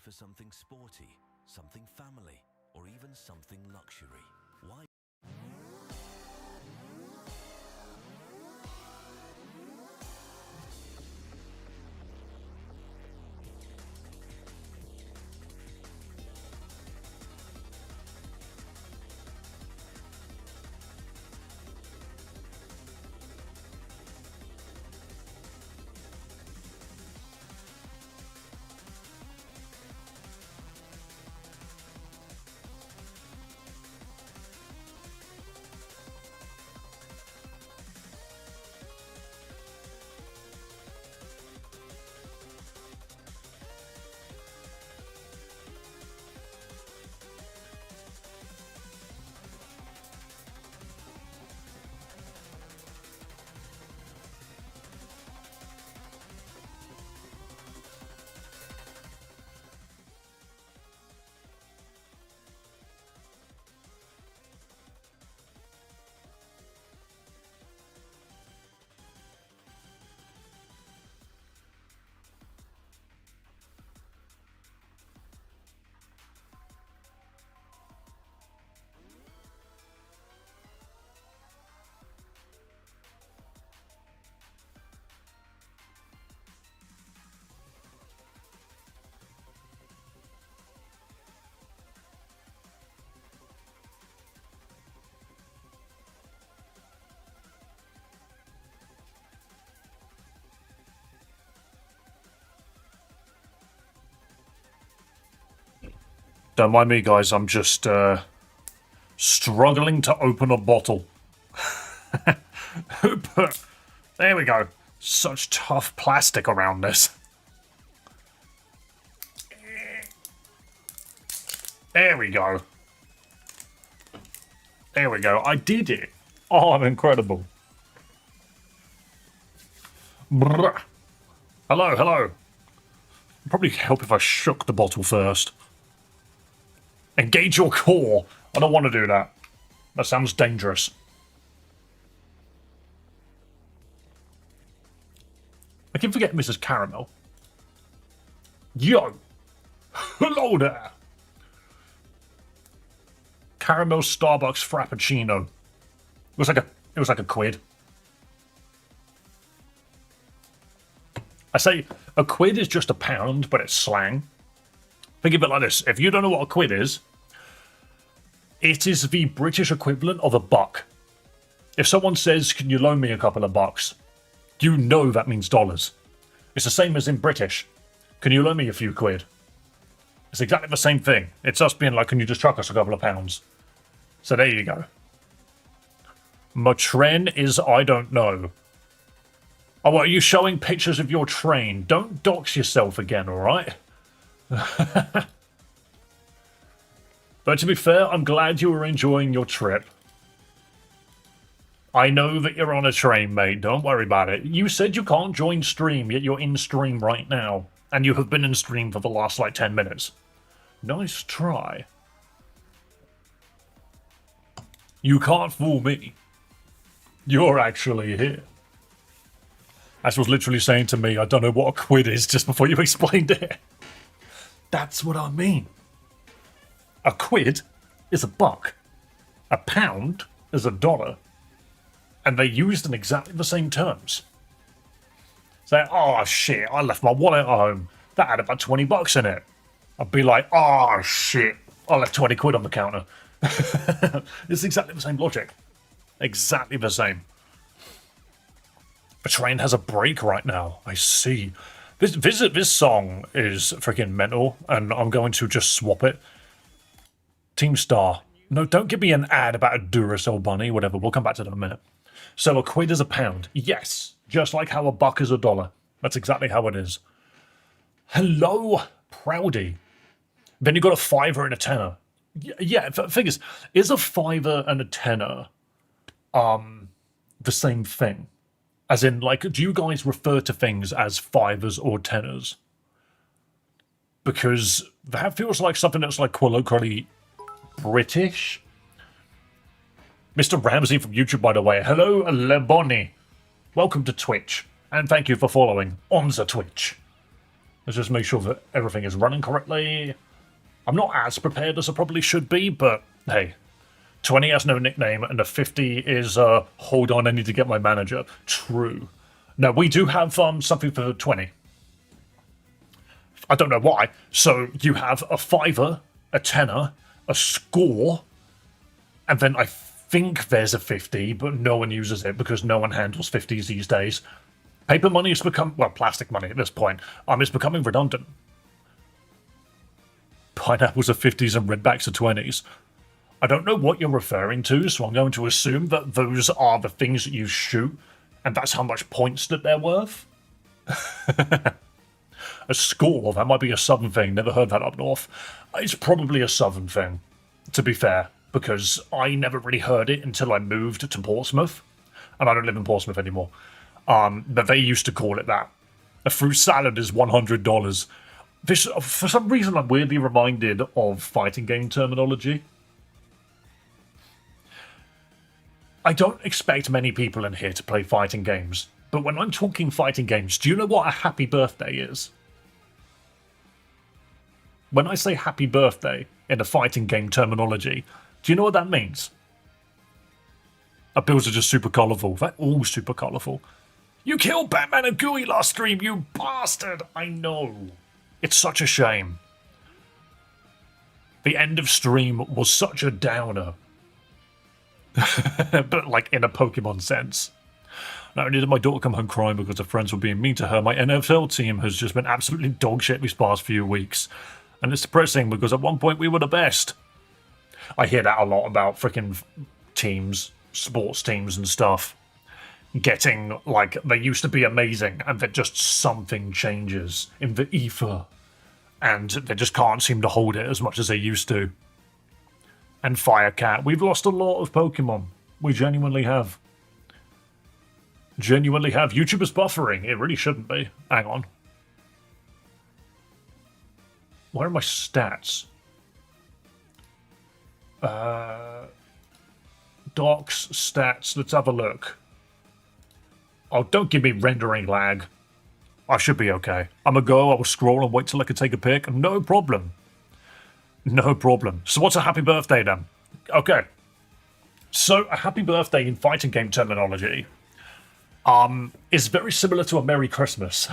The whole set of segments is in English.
for something sporty, something family, or even something luxury? Why? Don't mind me, guys. I'm just struggling to open a bottle. Who put... There we go. Such tough plastic around this. There we go. There we go. I did it. Oh, I'm incredible. Brr. Hello, hello. It'd probably help if I shook the bottle first. Engage your core. I don't want to do that. That sounds dangerous. I keep forgetting Mrs. Caramel. Yo! Hello there! Caramel Starbucks Frappuccino. It was like a quid. I say a quid is just a pound, but it's slang. Think of it like this. If you don't know what a quid is, it is the British equivalent of a buck. If someone says, can you loan me a couple of bucks? You know that means dollars. It's the same as in British. Can you loan me a few quid? It's exactly the same thing. It's us being like, can you just chuck us a couple of pounds? So there you go. My train is I don't know. Oh, what, are you showing pictures of your train? Don't dox yourself again, alright? But to be fair, I'm glad you were enjoying your trip. I know that you're on a train, mate. Don't worry about it. You said you can't join stream, yet you're in stream right now. And you have been in stream for the last, 10 minutes. Nice try. You can't fool me. You're actually here. As was literally saying to me, I don't know what a quid is just before you explained it. That's what I mean. A quid is a buck. A pound is a dollar. And they're used in exactly the same terms. Say, oh shit, I left my wallet at home. That had about 20 bucks in it. I'd be like, oh shit, I left 20 quid on the counter. It's exactly the same logic. Exactly the same. The train has a break right now. I see. This song is freaking mental, and I'm going to just swap it. Team Star. No, don't give me an ad about a Duracell bunny, whatever. We'll come back to that in a minute. So a quid is a pound. Yes. Just like how a buck is a dollar. That's exactly how it is. Hello, Proudy. Then you got a fiver and a tenner. Yeah, thing is a fiver and a tenner the same thing? As in, do you guys refer to things as fivers or tenors? Because that feels like something that's colloquially British. Mr. Ramsey from YouTube, by the way. Hello, Leboni. Welcome to Twitch. And thank you for following on the Twitch. Let's just make sure that everything is running correctly. I'm not as prepared as I probably should be, but hey. 20 has no nickname, and the 50 is, hold on, I need to get my manager. True. Now, we do have something for 20. I don't know why. So, you have a fiver, a tenner, a score, and then I think there's a 50, but no one uses it because no one handles 50s these days. Paper money has become, well, plastic money at this point, it's becoming redundant. Pineapples are 50s and redbacks are 20s. I don't know what you're referring to, so I'm going to assume that those are the things that you shoot, and that's how much points that they're worth. A score, that might be a southern thing, never heard that up north. It's probably a southern thing, to be fair, because I never really heard it until I moved to Portsmouth, and I don't live in Portsmouth anymore. But they used to call it that. A fruit salad is $100. This, for some reason, I'm weirdly reminded of fighting game terminology. I don't expect many people in here to play fighting games, but when I'm talking fighting games, do you know what a happy birthday is? When I say happy birthday in a fighting game terminology, do you know what that means? Our builds are just super colourful. They're all super colourful. You killed Batman and Gooey last stream, you bastard! I know. It's such a shame. The end of stream was such a downer. But like in a Pokemon sense. Not only did my daughter come home crying because her friends were being mean to her, my NFL team has just been absolutely dog shit these past few weeks. And it's depressing because at one point we were the best. I hear that a lot about freaking teams, sports teams and stuff. Getting, like, they used to be amazing and then just something changes in the ether. And they just can't seem to hold it as much as they used to. And Firecat. We've lost a lot of Pokemon. We genuinely have. Genuinely have. YouTube is buffering. It really shouldn't be. Hang on. Where are my stats? Docs, stats. Let's have a look. Oh, don't give me rendering lag. I should be okay. I'm gonna go, I will scroll and wait till I can take a pic. No problem. No problem. So what's a happy birthday then? Okay. So a happy birthday in fighting game terminology is very similar to a Merry Christmas.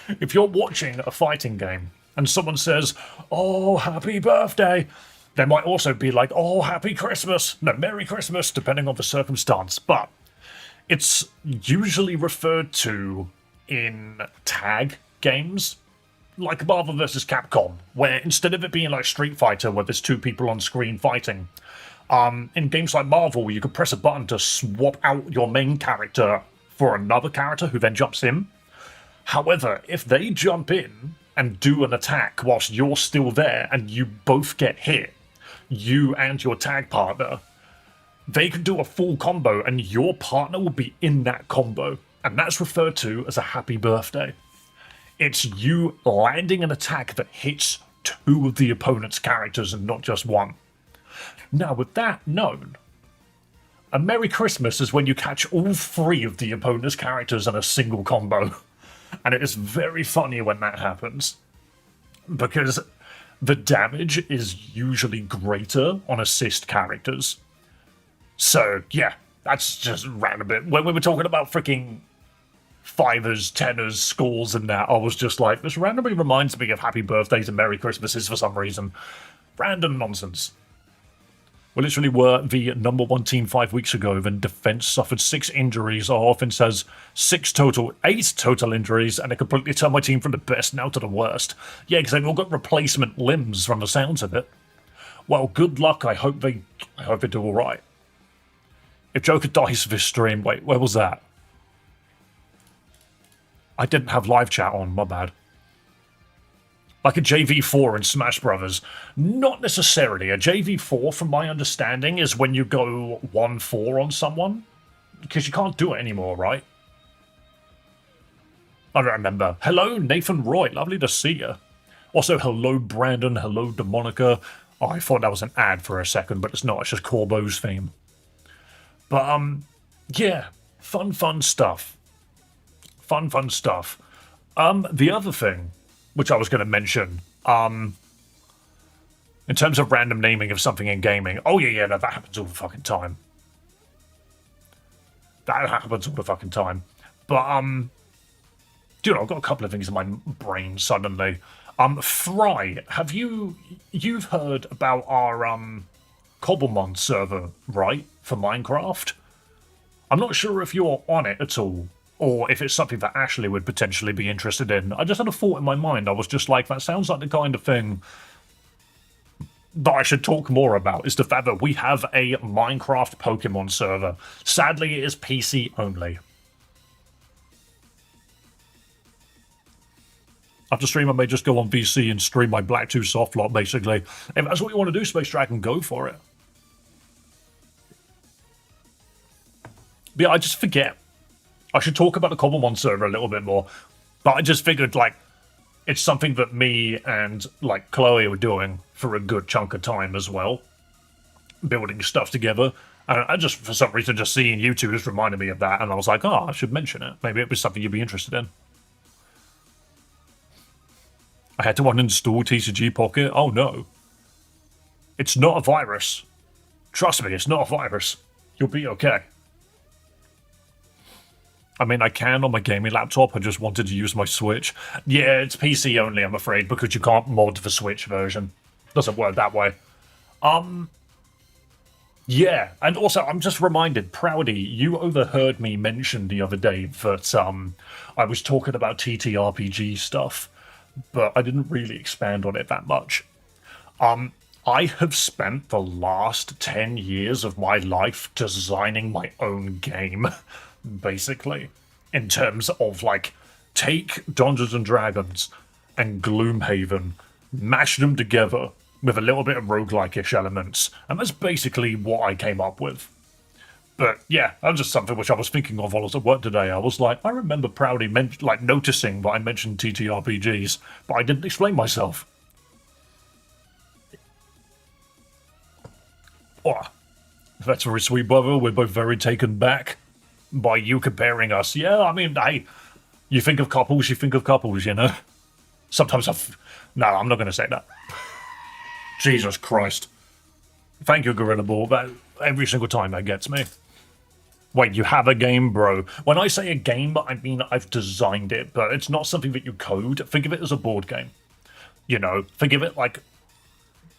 If you're watching a fighting game and someone says, "Oh, happy birthday," they might also be like, "Oh, happy Christmas." No, Merry Christmas, depending on the circumstance. But it's usually referred to in tag games, like Marvel vs. Capcom, where instead of it being like Street Fighter, where there's two people on screen fighting, in games like Marvel, you can press a button to swap out your main character for another character who then jumps in. However, if they jump in and do an attack whilst you're still there and you both get hit, you and your tag partner, they can do a full combo and your partner will be in that combo. And that's referred to as a happy birthday. It's you landing an attack that hits two of the opponent's characters and not just one. Now, with that known, a Merry Christmas is when you catch all three of the opponent's characters in a single combo. And it is very funny when that happens. Because the damage is usually greater on assist characters. So, yeah, that's just random bit. When we were talking about freaking fivers, tenors, scores and that, I was just like, this randomly reminds me of happy birthdays and Merry Christmases for some reason. Random nonsense. We literally were the number one team 5 weeks ago, then defense suffered 6 injuries. Our offense has 8 total injuries, and it completely turned my team from the best now to the worst. Yeah, because they've all got replacement limbs from the sounds of it. Well, good luck. I hope they do alright. If Joker dies for this stream, wait, where was that? I didn't have live chat on, my bad. Like a JV4 in Smash Brothers. Not necessarily. A JV4, from my understanding, is when you go 1-4 on someone. Because you can't do it anymore, right? I don't remember. Hello, Nathan Roy. Lovely to see you. Also, hello, Brandon. Hello, Demonica. Oh, I thought that was an ad for a second, but it's not. It's just Corbo's theme. But, yeah. Fun stuff. Fun stuff. The other thing, which I was going to mention, in terms of random naming of something in gaming, oh yeah, no, that happens all the fucking time. That happens all the fucking time. But, dude, I've got a couple of things in my brain suddenly. Fry, you've heard about our, Cobblemon server, right? For Minecraft? I'm not sure if you're on it at all, or if it's something that Ashley would potentially be interested in. I just had a thought in my mind. I was just like, that sounds like the kind of thing that I should talk more about, is the fact that we have a Minecraft Pokemon server. Sadly, it is PC only. After stream, I may just go on VC and stream my Black 2 Softlot, basically. If that's what you want to do, Space Dragon, go for it. But yeah, I just forget. I should talk about the Cobblemon server a little bit more. But I just figured, like, it's something that me and, like, Chloe were doing for a good chunk of time as well. Building stuff together. And I just, for some reason, just seeing you two just reminded me of that. And I was like, oh, I should mention it. Maybe it was something you'd be interested in. I had to uninstall TCG Pocket. Oh, no. It's not a virus. Trust me, it's not a virus. You'll be okay. I mean, I can on my gaming laptop. I just wanted to use my Switch. Yeah, it's PC only, I'm afraid, because you can't mod the Switch version. Doesn't work that way. Yeah, and also, I'm just reminded, Proudy, you overheard me mention the other day that, I was talking about TTRPG stuff, but I didn't really expand on it that much. I have spent the last 10 years of my life designing my own game. Basically, in terms of, like, take Dungeons and Dragons and Gloomhaven, mash them together with a little bit of roguelike-ish elements, and that's basically what I came up with. But yeah, that was just something which I was thinking of while I was at work today. I was like, I remember proudly noticing that I mentioned TTRPGs, but I didn't explain myself. Oh, that's very sweet, brother. We're both very taken back by you comparing us. Yeah, I mean, hey, you think of couples, you know? Sometimes no, I'm not going to say that. Jesus Christ. Thank you, Gorilla Ball. That, every single time that gets me. Wait, you have a game, bro? When I say a game, I mean I've designed it, but it's not something that you code. Think of it as a board game. You know, think of it like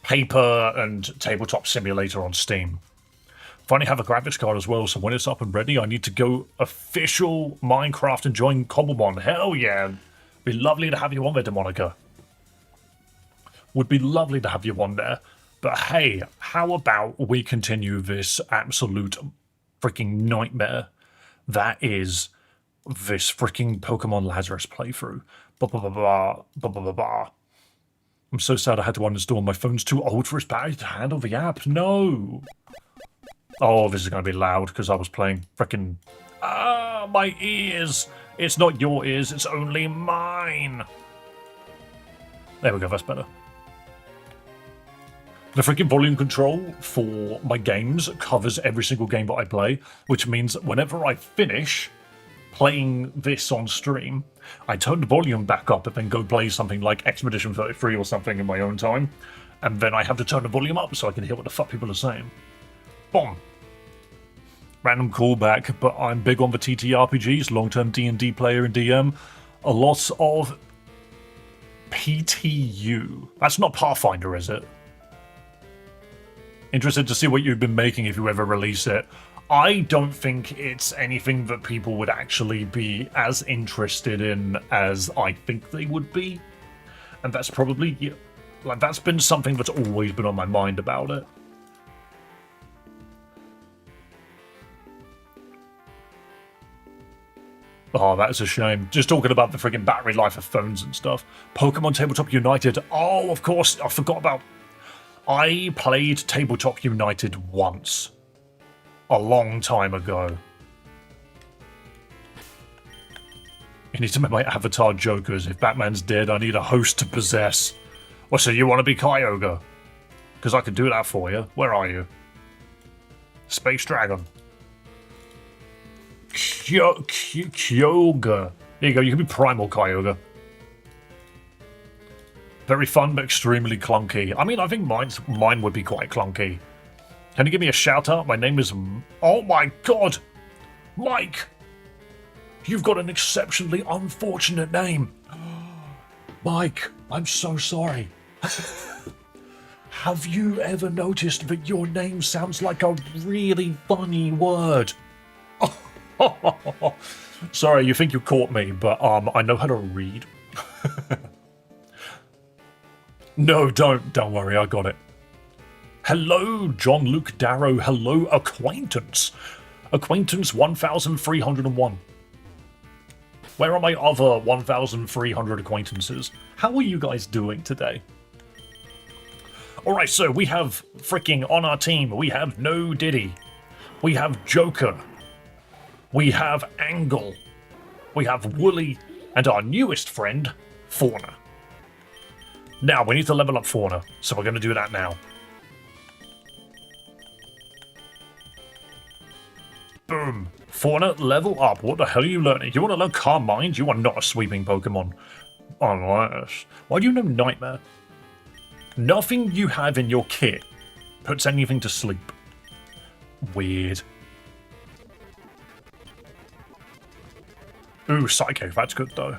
paper and tabletop simulator on Steam. Finally have a graphics card as well, so when it's up and ready, I need to go official Minecraft and join Cobblemon. Hell yeah. Be lovely to have you on there, Demonica. Would be lovely to have you on there. But hey, how about we continue this absolute freaking nightmare that is this freaking Pokemon Lazarus playthrough. I'm so sad I had to uninstall. My phone's too old for its battery to handle the app. No. Oh, this is going to be loud because I was playing freaking... Ah, my ears. It's not your ears, it's only mine. There we go, that's better. The freaking volume control for my games covers every single game that I play, which means whenever I finish playing this on stream, I turn the volume back up and then go play something like Expedition 33 or something in my own time, and then I have to turn the volume up so I can hear what the fuck people are saying. Boom. Random callback, but I'm big on the TTRPGs, long-term D&D player and DM. A lot of PTU. That's not Pathfinder, is it? Interested to see what you've been making if you ever release it. I don't think it's anything that people would actually be as interested in as I think they would be. And that's probably... like, that's been something that's always been on my mind about it. Oh, that is a shame. Just talking about the friggin' battery life of phones and stuff. Pokemon Tabletop United. Oh, of course, I forgot about... I played Tabletop United once. A long time ago. You need to make my avatar jokers. If Batman's dead, I need a host to possess. Well, so you want to be Kyogre? Because I can do that for you. Where are you? Space Dragon. Kyogre. There you go, you can be Primal Kyogre. Very fun, but extremely clunky. I mean, I think mine would be quite clunky. Can you give me a shout out? My name is... Oh my god! Mike! You've got an exceptionally unfortunate name. Mike, I'm so sorry. Have you ever noticed that your name sounds like a really funny word? Sorry, you think you caught me, but I know how to read. No, don't worry, I got it. Hello, John Luke Darrow. Hello, acquaintance. Acquaintance 1301. Where are my other 1,300 acquaintances? How are you guys doing today? Alright, so we have freaking on our team, we have No Diddy. We have Joker. We have Angle. We have Wooly. And our newest friend, Fauna. Now, we need to level up Fauna, so we're going to do that now. Boom. Fauna, level up. What the hell are you learning? You want to learn Calm Mind? You are not a sweeping Pokemon. Unless... Why do you know Nightmare? Nothing you have in your kit puts anything to sleep. Weird. Ooh, Psycho. That's good, though.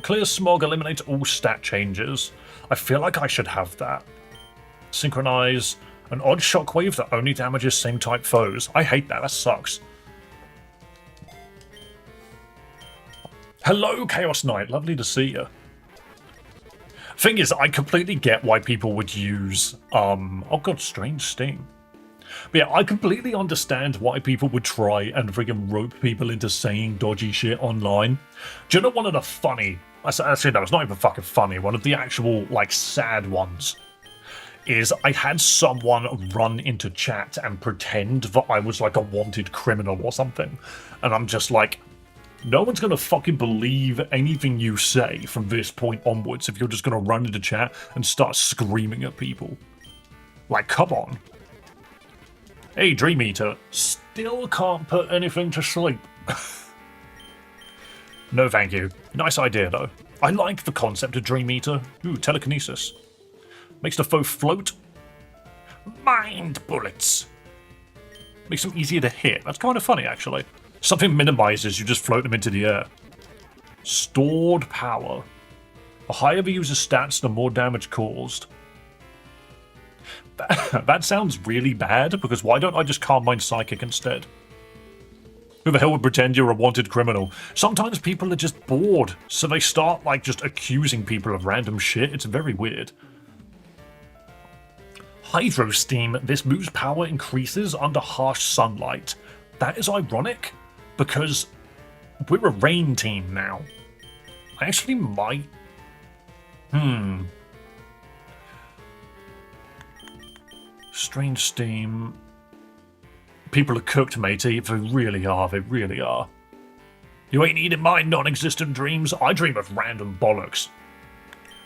Clear Smog, eliminates all stat changes. I feel like I should have that. Synchronize. An odd shockwave that only damages same type foes. I hate that. That sucks. Hello, Chaos Knight. Lovely to see you. Thing is, I completely get why people would use... Oh god, Strange Steam. But yeah, I completely understand why people would try and friggin' rope people into saying dodgy shit online. Do you know one of the funny... Actually, no, it's not even fucking funny. One of the actual, like, sad ones is I had someone run into chat and pretend that I was, like, a wanted criminal or something. And I'm just like, no one's gonna fucking believe anything you say from this point onwards if you're just gonna run into chat and start screaming at people. Like, come on. Hey, Dream Eater, still can't put anything to sleep. No, thank you. Nice idea, though. I like the concept of Dream Eater. Ooh, telekinesis. Makes the foe float. Mind bullets. Makes them easier to hit. That's kind of funny, actually. Something minimizes, you just float them into the air. Stored power. The higher the user's stats, the more damage caused. That sounds really bad, because why don't I just Calm Mind Psychic instead? Who the hell would pretend you're a wanted criminal? Sometimes people are just bored, so they start, like, just accusing people of random shit. It's very weird. Hydro Steam. This move's power increases under harsh sunlight. That is ironic, because we're a rain team now. I actually might... Strange Steam. People are cooked, matey. They really are. They really are. You ain't eating my non-existent dreams. I dream of random bollocks.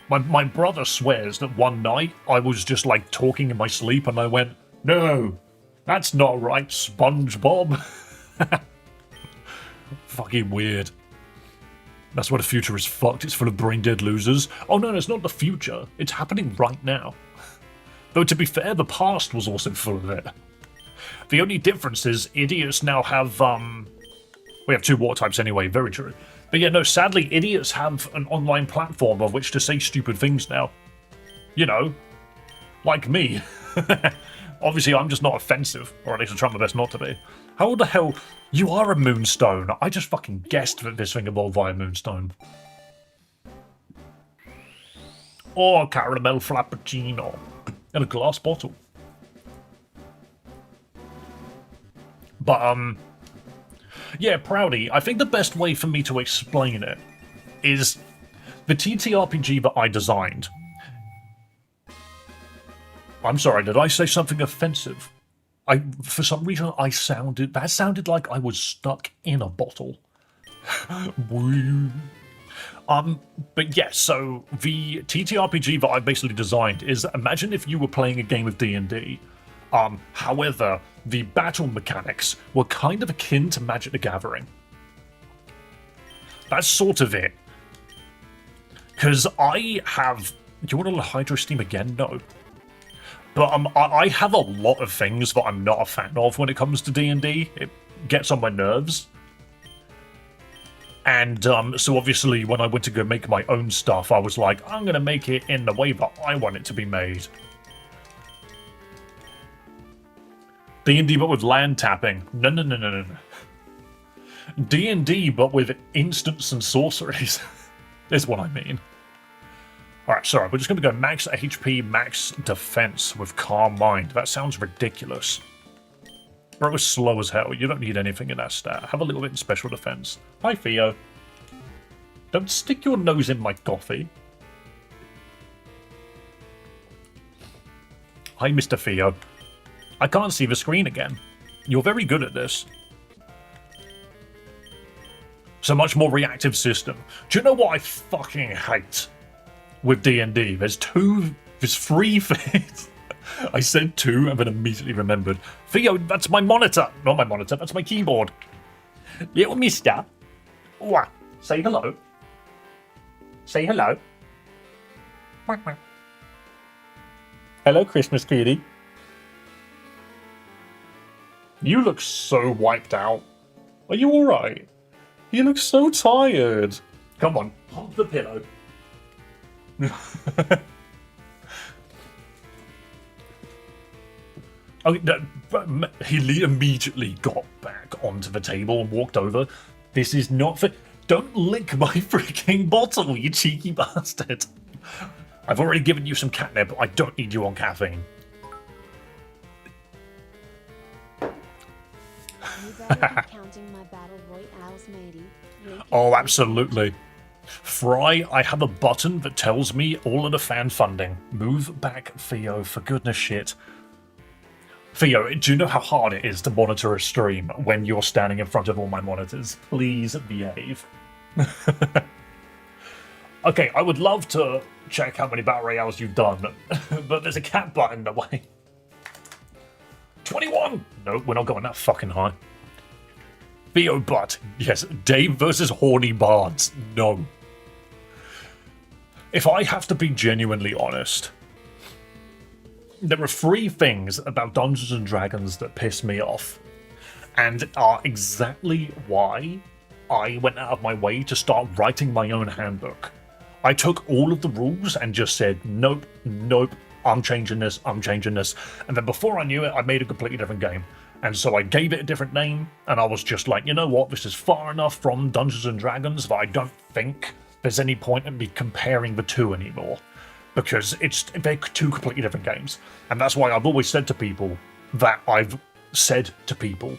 My brother swears that one night I was just like talking in my sleep and I went, no, that's not right, SpongeBob. Fucking weird. That's why the future is fucked. It's full of brain-dead losers. Oh no, it's not the future. It's happening right now. Though to be fair, the past was also full of it. The only difference is idiots now have, we have two water types anyway, very true. But yeah, no, sadly, idiots have an online platform of which to say stupid things now. You know, like me. Obviously, I'm just not offensive, or at least I try my best not to be. How the hell... You are a Moonstone. I just fucking guessed that this thing evolved via Moonstone. Or caramel frappuccino. In a glass bottle. But, yeah, Proudy, I think the best way for me to explain it is the TTRPG that I designed. I'm sorry, did I say something offensive? For some reason, that sounded like I was stuck in a bottle. But yeah, so the TTRPG that I basically designed is, imagine if you were playing a game of D&D. However, the battle mechanics were kind of akin to Magic the Gathering. That's sort of it. Because I have... Do you want to hydro steam again? No. But I have a lot of things that I'm not a fan of when it comes to D&D. It gets on my nerves. And so obviously when I went to go make my own stuff, I was like, I'm going to make it in the way that I want it to be made. D&D but with land tapping. No. D&D but with instants and sorceries is what I mean. Alright, sorry, we're just going to go max HP, max defense with Calm Mind. That sounds ridiculous. Bro is slow as hell. You don't need anything in that stat. Have a little bit in special defense. Hi, Theo. Don't stick your nose in my coffee. Hi, Mr. Theo. I can't see the screen again. You're very good at this. So much more reactive system. Do you know what I fucking hate with D&D? There's three things. I said two and then immediately remembered. Theo, that's my monitor. Not my monitor, that's my keyboard. Little mister. What? Say hello. Say hello. Hello, Christmas cutie. You look so wiped out. Are you alright? You look so tired. Come on, hump the pillow. Oh, no, he immediately got back onto the table and walked over. This is not for... Don't lick my freaking bottle, you cheeky bastard. I've already given you some catnip. I don't need you on caffeine. Counting my battle royales, matey. Oh, absolutely. Fry, I have a button that tells me all of the fan funding. Move back, Theo, for goodness shit. Theo, do you know how hard it is to monitor a stream when you're standing in front of all my monitors? Please behave. Okay, I would love to check how many battle royales you've done, but there's a cat butt in the way. 21! No, we're not going that fucking high. Theo butt. Yes, Dave versus horny bards. No. If I have to be genuinely honest, there are three things about Dungeons and Dragons that piss me off, and are exactly why I went out of my way to start writing my own handbook. I took all of the rules and just said, nope, I'm changing this, and then before I knew it, I made a completely different game. And so I gave it a different name, and I was just like, you know what, this is far enough from Dungeons and Dragons that I don't think there's any point in me comparing the two anymore. Because they're two completely different games. And that's why I've always said to people that I've said to people,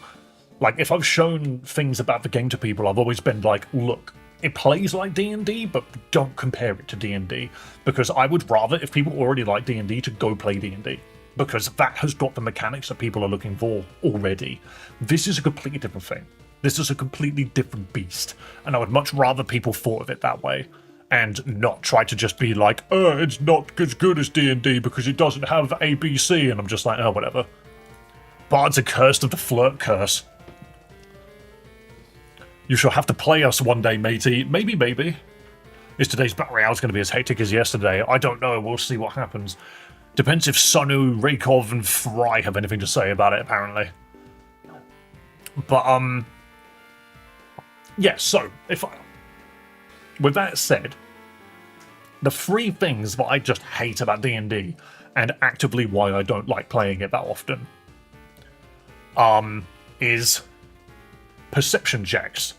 like, if I've shown things about the game to people, I've always been like, look, it plays like D&D, but don't compare it to D&D. Because I would rather, if people already like D&D, to go play D&D. Because that has got the mechanics that people are looking for already. This is a completely different thing. This is a completely different beast. And I would much rather people thought of it that way. And not try to just be like, oh, it's not as good as D&D because it doesn't have ABC. And I'm just like, oh, whatever. Bards are cursed of the flirt curse. You shall have to play us one day, matey. Maybe. Is today's battle royale going to be as hectic as yesterday? I don't know. We'll see what happens. Depends if Sonu, Rakov, and Fry have anything to say about it, apparently. But, yeah, so, with that said, the three things that I just hate about D&D, and actively why I don't like playing it that often, is perception checks.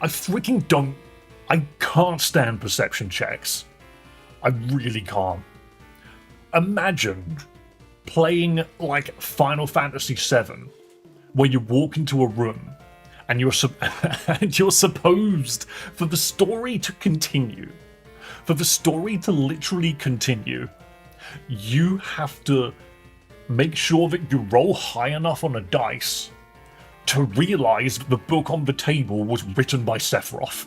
I can't stand perception checks. I really can't. Imagine playing, like, Final Fantasy VII, where you walk into a room, and you're supposed, for the story to continue, for the story to literally continue, you have to make sure that you roll high enough on a dice to realize that the book on the table was written by Sephiroth.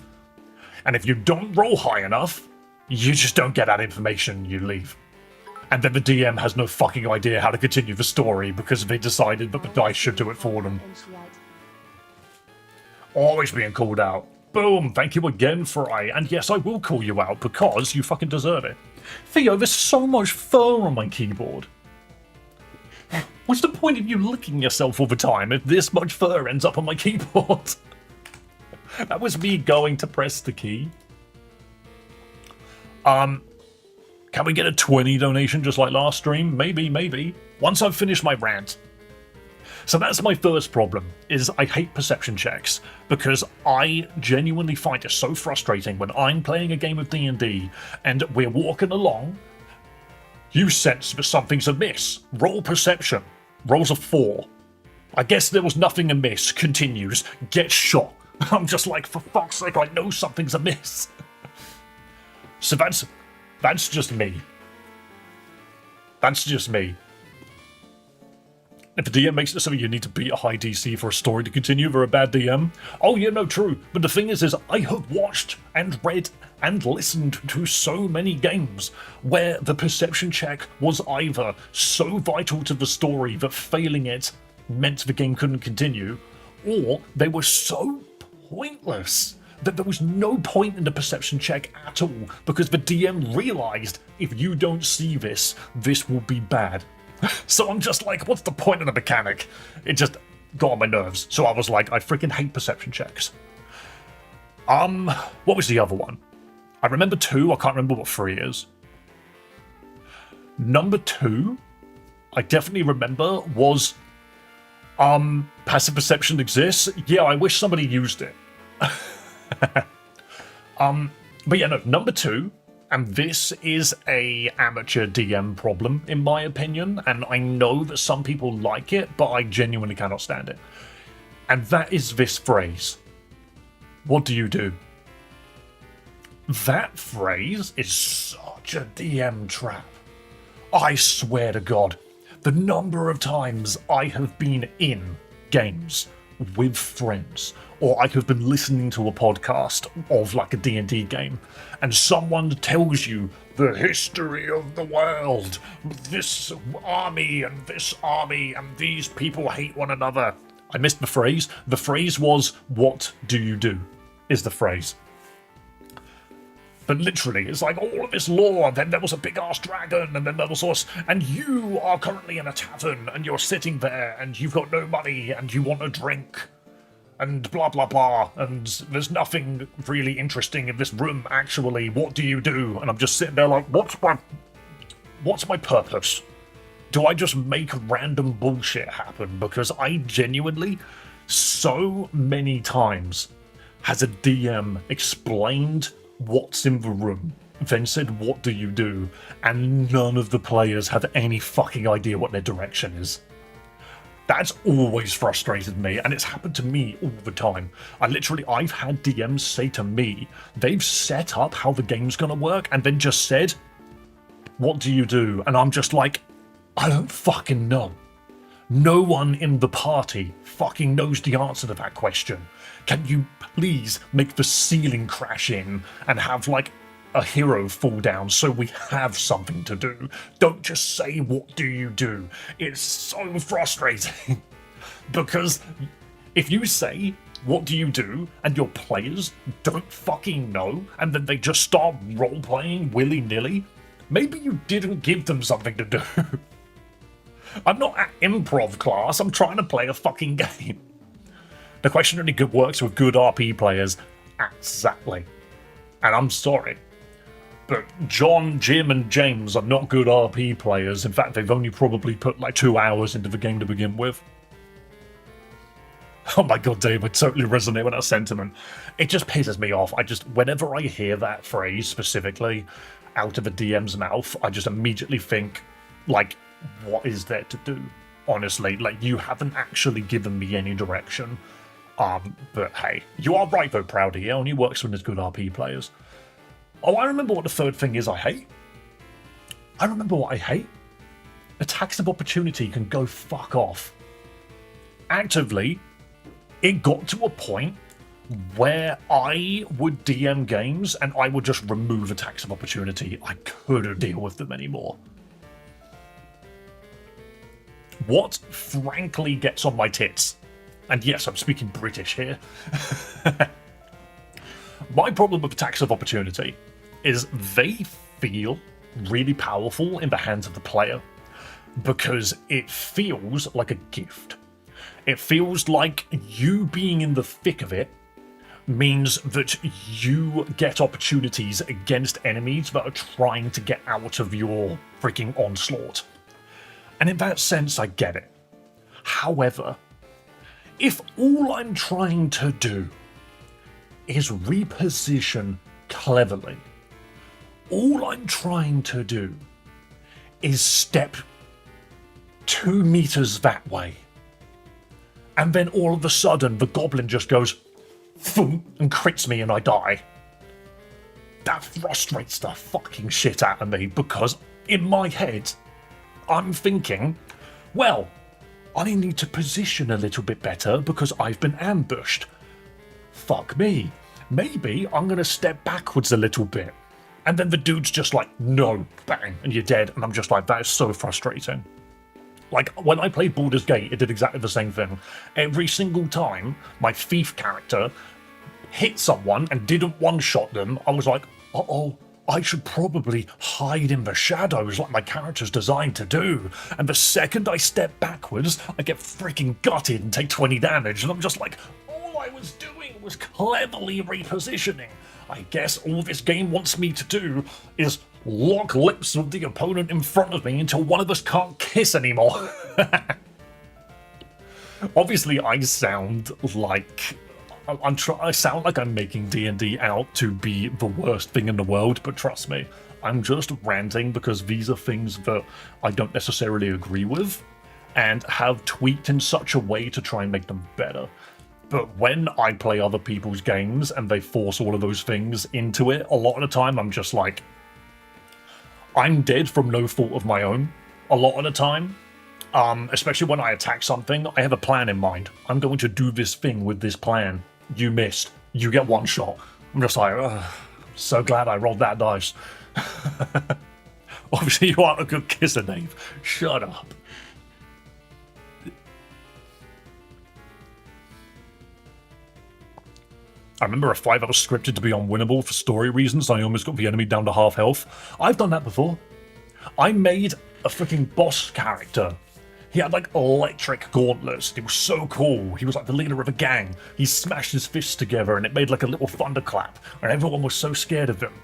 And if you don't roll high enough, you just don't get that information, you leave. And then the DM has no fucking idea how to continue the story because they decided that the dice should do it for them. Always being called out. Boom, thank you again, Fry. And yes, I will call you out because you fucking deserve it. Theo, there's so much fur on my keyboard. What's the point of you licking yourself all the time if this much fur ends up on my keyboard? That was me going to press the key. Can we get a 20 donation just like last stream? Maybe. Once I've finished my rant. So that's my first problem, is I hate perception checks, because I genuinely find it so frustrating when I'm playing a game of D&D and we're walking along, you sense that something's amiss. Roll perception. Rolls a 4. I guess there was nothing amiss. Continues. Get shot. I'm just like, for fuck's sake, I know something's amiss. So that's just me. That's just me. If the DM makes it so you need to beat a high DC for a story to continue, they're a bad DM. Oh yeah, no, true. But the thing is I have watched and read and listened to so many games where the perception check was either so vital to the story that failing it meant the game couldn't continue, or they were so pointless that there was no point in the perception check at all, because the DM realized if you don't see this, this will be bad. So I'm just like, what's the point of the mechanic? It just got on my nerves. So I was like, I freaking hate perception checks. What was the other one? I remember 2, I can't remember what 3 is. Number 2, I definitely remember, was passive perception exists. Yeah, I wish somebody used it. But yeah, no, number 2, and this is a amateur DM problem, in my opinion, and I know that some people like it, but I genuinely cannot stand it. And that is this phrase. What do you do? That phrase is such a DM trap. I swear to God, the number of times I have been in games with friends, or I have been listening to a podcast of like a D&D game, and someone tells you the history of the world, this army and these people hate one another. I missed the phrase. The phrase was, what do you do? Is the phrase. But literally, it's like all of this lore, then there was a big-ass dragon, and then there was us, and you are currently in a tavern, and you're sitting there, and you've got no money, and you want a drink, and blah blah blah, and there's nothing really interesting in this room, actually. What do you do? And I'm just sitting there like, what's my purpose? Do I just make random bullshit happen? Because I genuinely, so many times, has a DM explained what's in the room, then said, what do you do? And none of the players have any fucking idea what their direction is. That's always frustrated me, and it's happened to me all the time. I've had DMs say to me, they've set up how the game's gonna work, and then just said, what do you do? And I'm just like, I don't fucking know. No one in the party fucking knows the answer to that question. Can you please make the ceiling crash in and have like a hero fall down so we have something to do? Don't just say, what do you do? It's so frustrating. Because if you say, what do you do? And your players don't fucking know, and then they just start role-playing willy-nilly, maybe you didn't give them something to do. I'm not at improv class, I'm trying to play a fucking game. The question only works with good RP players. Exactly. And I'm sorry, but John, Jim, and James are not good RP players. In fact, they've only probably put like 2 hours into the game to begin with. Oh my god, Dave, I totally resonate with that sentiment. It just pisses me off. Whenever I hear that phrase specifically out of a DM's mouth, I just immediately think, like, what is there to do? Honestly, like, you haven't actually given me any direction. But hey, you are right though, Proudy. It only works when there's good RP players. Oh, I remember what the third thing is I hate. I remember what I hate. Attacks of opportunity can go fuck off. Actively, it got to a point where I would DM games and I would just remove attacks of opportunity. I couldn't deal with them anymore. What frankly gets on my tits, and yes, I'm speaking British here, My problem with attacks of opportunity is they feel really powerful in the hands of the player because it feels like a gift. It feels like you being in the thick of it means that you get opportunities against enemies that are trying to get out of your freaking onslaught. And in that sense, I get it. However, if all I'm trying to do is reposition cleverly, all I'm trying to do is step 2 meters that way, and then all of a sudden the goblin just goes boom and crits me and I die. That frustrates the fucking shit out of me because in my head I'm thinking, well, I need to position a little bit better because I've been ambushed. Fuck me. Maybe I'm going to step backwards a little bit. And then the dude's just like, no, bang, and you're dead. And I'm just like, that is so frustrating. Like, when I played Baldur's Gate, it did exactly the same thing. Every single time my thief character hit someone and didn't one-shot them, I was like, uh-oh, I should probably hide in the shadows like my character's designed to do. And the second I step backwards, I get freaking gutted and take 20 damage. And I'm just like, all I was doing was cleverly repositioning. I guess all this game wants me to do is lock lips with the opponent in front of me until one of us can't kiss anymore. Obviously, I sound like I sound like I'm making D&D out to be the worst thing in the world, but trust me, I'm just ranting because these are things that I don't necessarily agree with and have tweaked in such a way to try and make them better. But when I play other people's games and they force all of those things into it, a lot of the time I'm just like, I'm dead from no fault of my own. A lot of the time, especially when I attack something, I have a plan in mind. I'm going to do this thing with this plan. You missed. You get one shot. I'm just like, so glad I rolled that dice. Obviously, you aren't a good kisser, Dave. Shut up. I remember a fight that was scripted to be unwinnable for story reasons. I almost got the enemy down to half health. I've done that before. I made a freaking boss character. He had like electric gauntlets. It was so cool. He was like the leader of a gang. He smashed his fists together and it made like a little thunderclap. And everyone was so scared of him.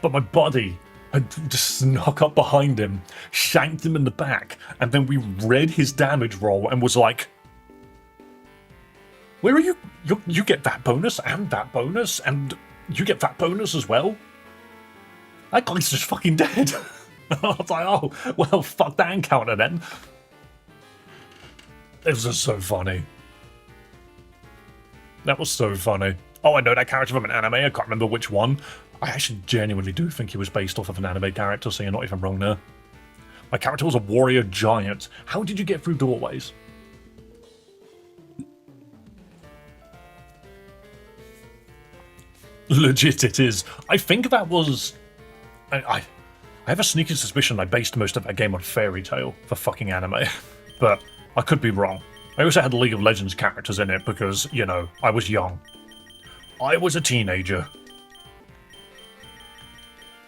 But my buddy had just snuck up behind him, shanked him in the back, and then we read his damage roll and was like, where are you? You get that bonus, and you get that bonus as well? That guy's just fucking dead. I was like, oh, well, fuck that encounter then. It was just so funny. That was so funny. Oh, I know that character from an anime. I can't remember which one. I actually genuinely do think he was based off of an anime character, so you're not even wrong there. My character was a warrior giant. How did you get through doorways? Legit, it is. I think that was... I have a sneaky suspicion I based most of that game on Fairy Tail for fucking anime. But I could be wrong. I also had League of Legends characters in it because, you know, I was young. I was a teenager.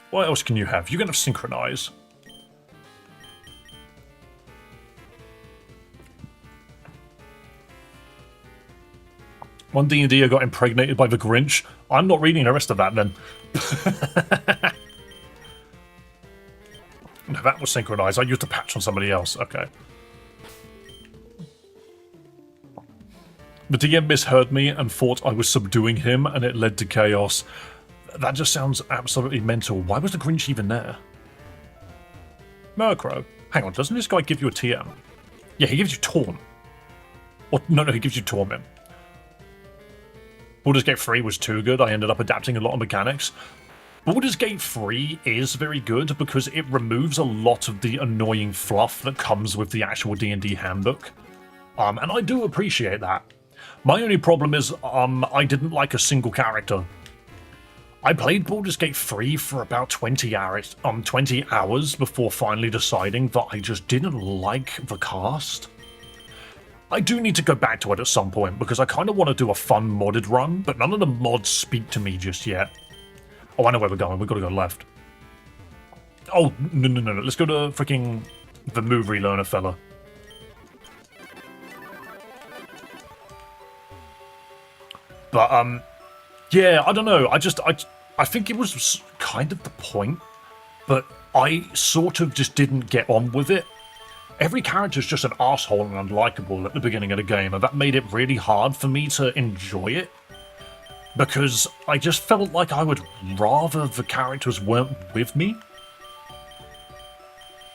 What else can you have? You can have Synchronize. One D&D I got impregnated by the Grinch. I'm not reading the rest of that then. No, that was Synchronize. I used a patch on somebody else. Okay. The DM misheard me and thought I was subduing him, and it led to chaos. That just sounds absolutely mental. Why was the Grinch even there? Murkrow. Hang on, doesn't this guy give you a TM? Yeah, he gives you Taunt. Or, no, he gives you Torment. Baldur's Gate 3 was too good. I ended up adapting a lot of mechanics. Baldur's Gate 3 is very good because it removes a lot of the annoying fluff that comes with the actual D&D handbook. And I do appreciate that. My only problem is I didn't like a single character. I played Baldur's Gate 3 for about 20 hours before finally deciding that I just didn't like the cast. I do need to go back to it at some point, because I kind of want to do a fun modded run, but none of the mods speak to me just yet. Oh, I know where we're going. We've got to go left. Oh, no. Let's go to freaking the move relearner fella. But, yeah, I don't know. I think it was kind of the point, but I sort of just didn't get on with it. Every character's just an asshole and unlikable at the beginning of the game, and that made it really hard for me to enjoy it. Because I just felt like I would rather the characters weren't with me.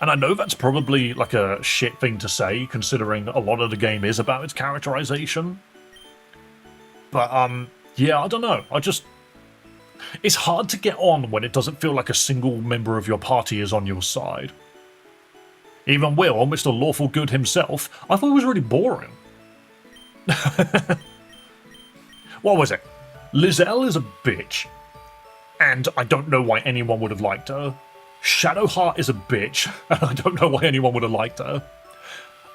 And I know that's probably like a shit thing to say, considering a lot of the game is about its characterization. But, yeah, I don't know. It's hard to get on when it doesn't feel like a single member of your party is on your side. Even Will, Mr. Lawful Good himself, I thought it was really boring. What was it? Lizelle is a bitch. And I don't know why anyone would have liked her. Shadowheart is a bitch, and I don't know why anyone would have liked her.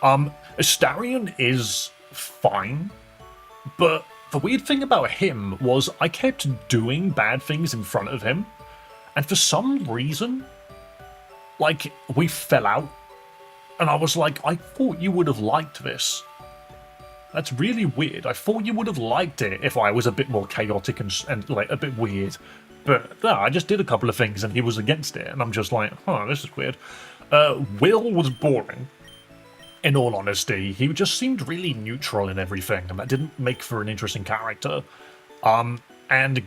Astarion is fine, but the weird thing about him was I kept doing bad things in front of him, and for some reason, like, we fell out, and I was like, I thought you would have liked this. That's really weird. I thought you would have liked it if I was a bit more chaotic and like, a bit weird. But no, I just did a couple of things and he was against it, and I'm just like, huh, this is weird. Will was boring, in all honesty. He just seemed really neutral in everything, and that didn't make for an interesting character. And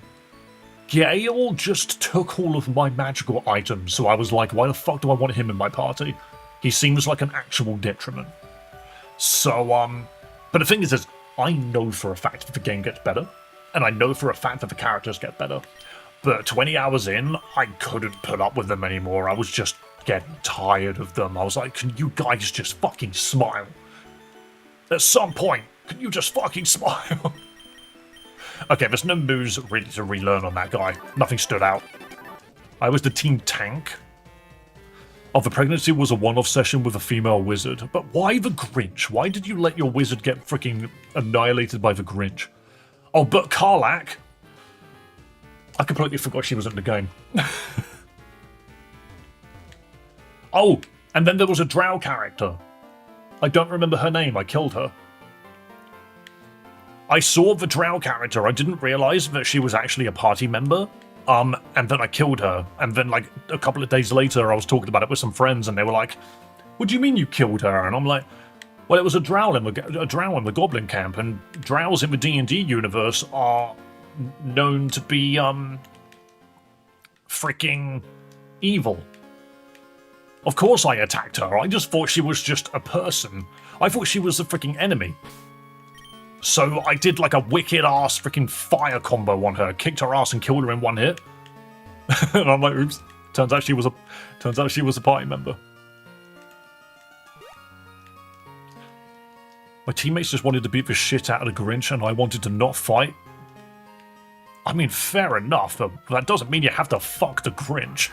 Gale just took all of my magical items, so I was like, why the fuck do I want him in my party? He seems like an actual detriment. So, but the thing is I know for a fact that the game gets better, and I know for a fact that the characters get better. But 20 hours in, I couldn't put up with them anymore. I was just getting tired of them. I was like, can you guys just fucking smile? At some point, can you just fucking smile? Okay, there's no moves really to relearn on that guy. Nothing stood out. I was the team tank. Oh, the pregnancy was a one-off session with a female wizard. But why the Grinch? Why did you let your wizard get freaking annihilated by the Grinch? Oh, but Karlach... I completely forgot she was in the game. Oh, and then there was a drow character. I don't remember her name. I killed her. I saw the drow character. I didn't realize that she was actually a party member. And then I killed her. And then, like, a couple of days later, I was talking about it with some friends, and they were like, what do you mean you killed her? And I'm like, well, it was a drow in the goblin camp, and drows in the D&D universe are known to be, freaking evil. Of course I attacked her. I just thought she was just a person. I thought she was a freaking enemy. So I did like a wicked ass freaking fire combo on her, kicked her ass and killed her in one hit. And I'm like, oops. Turns out she was a party member. My teammates just wanted to beat the shit out of the Grinch, and I wanted to not fight. I mean, fair enough, but that doesn't mean you have to fuck the Grinch.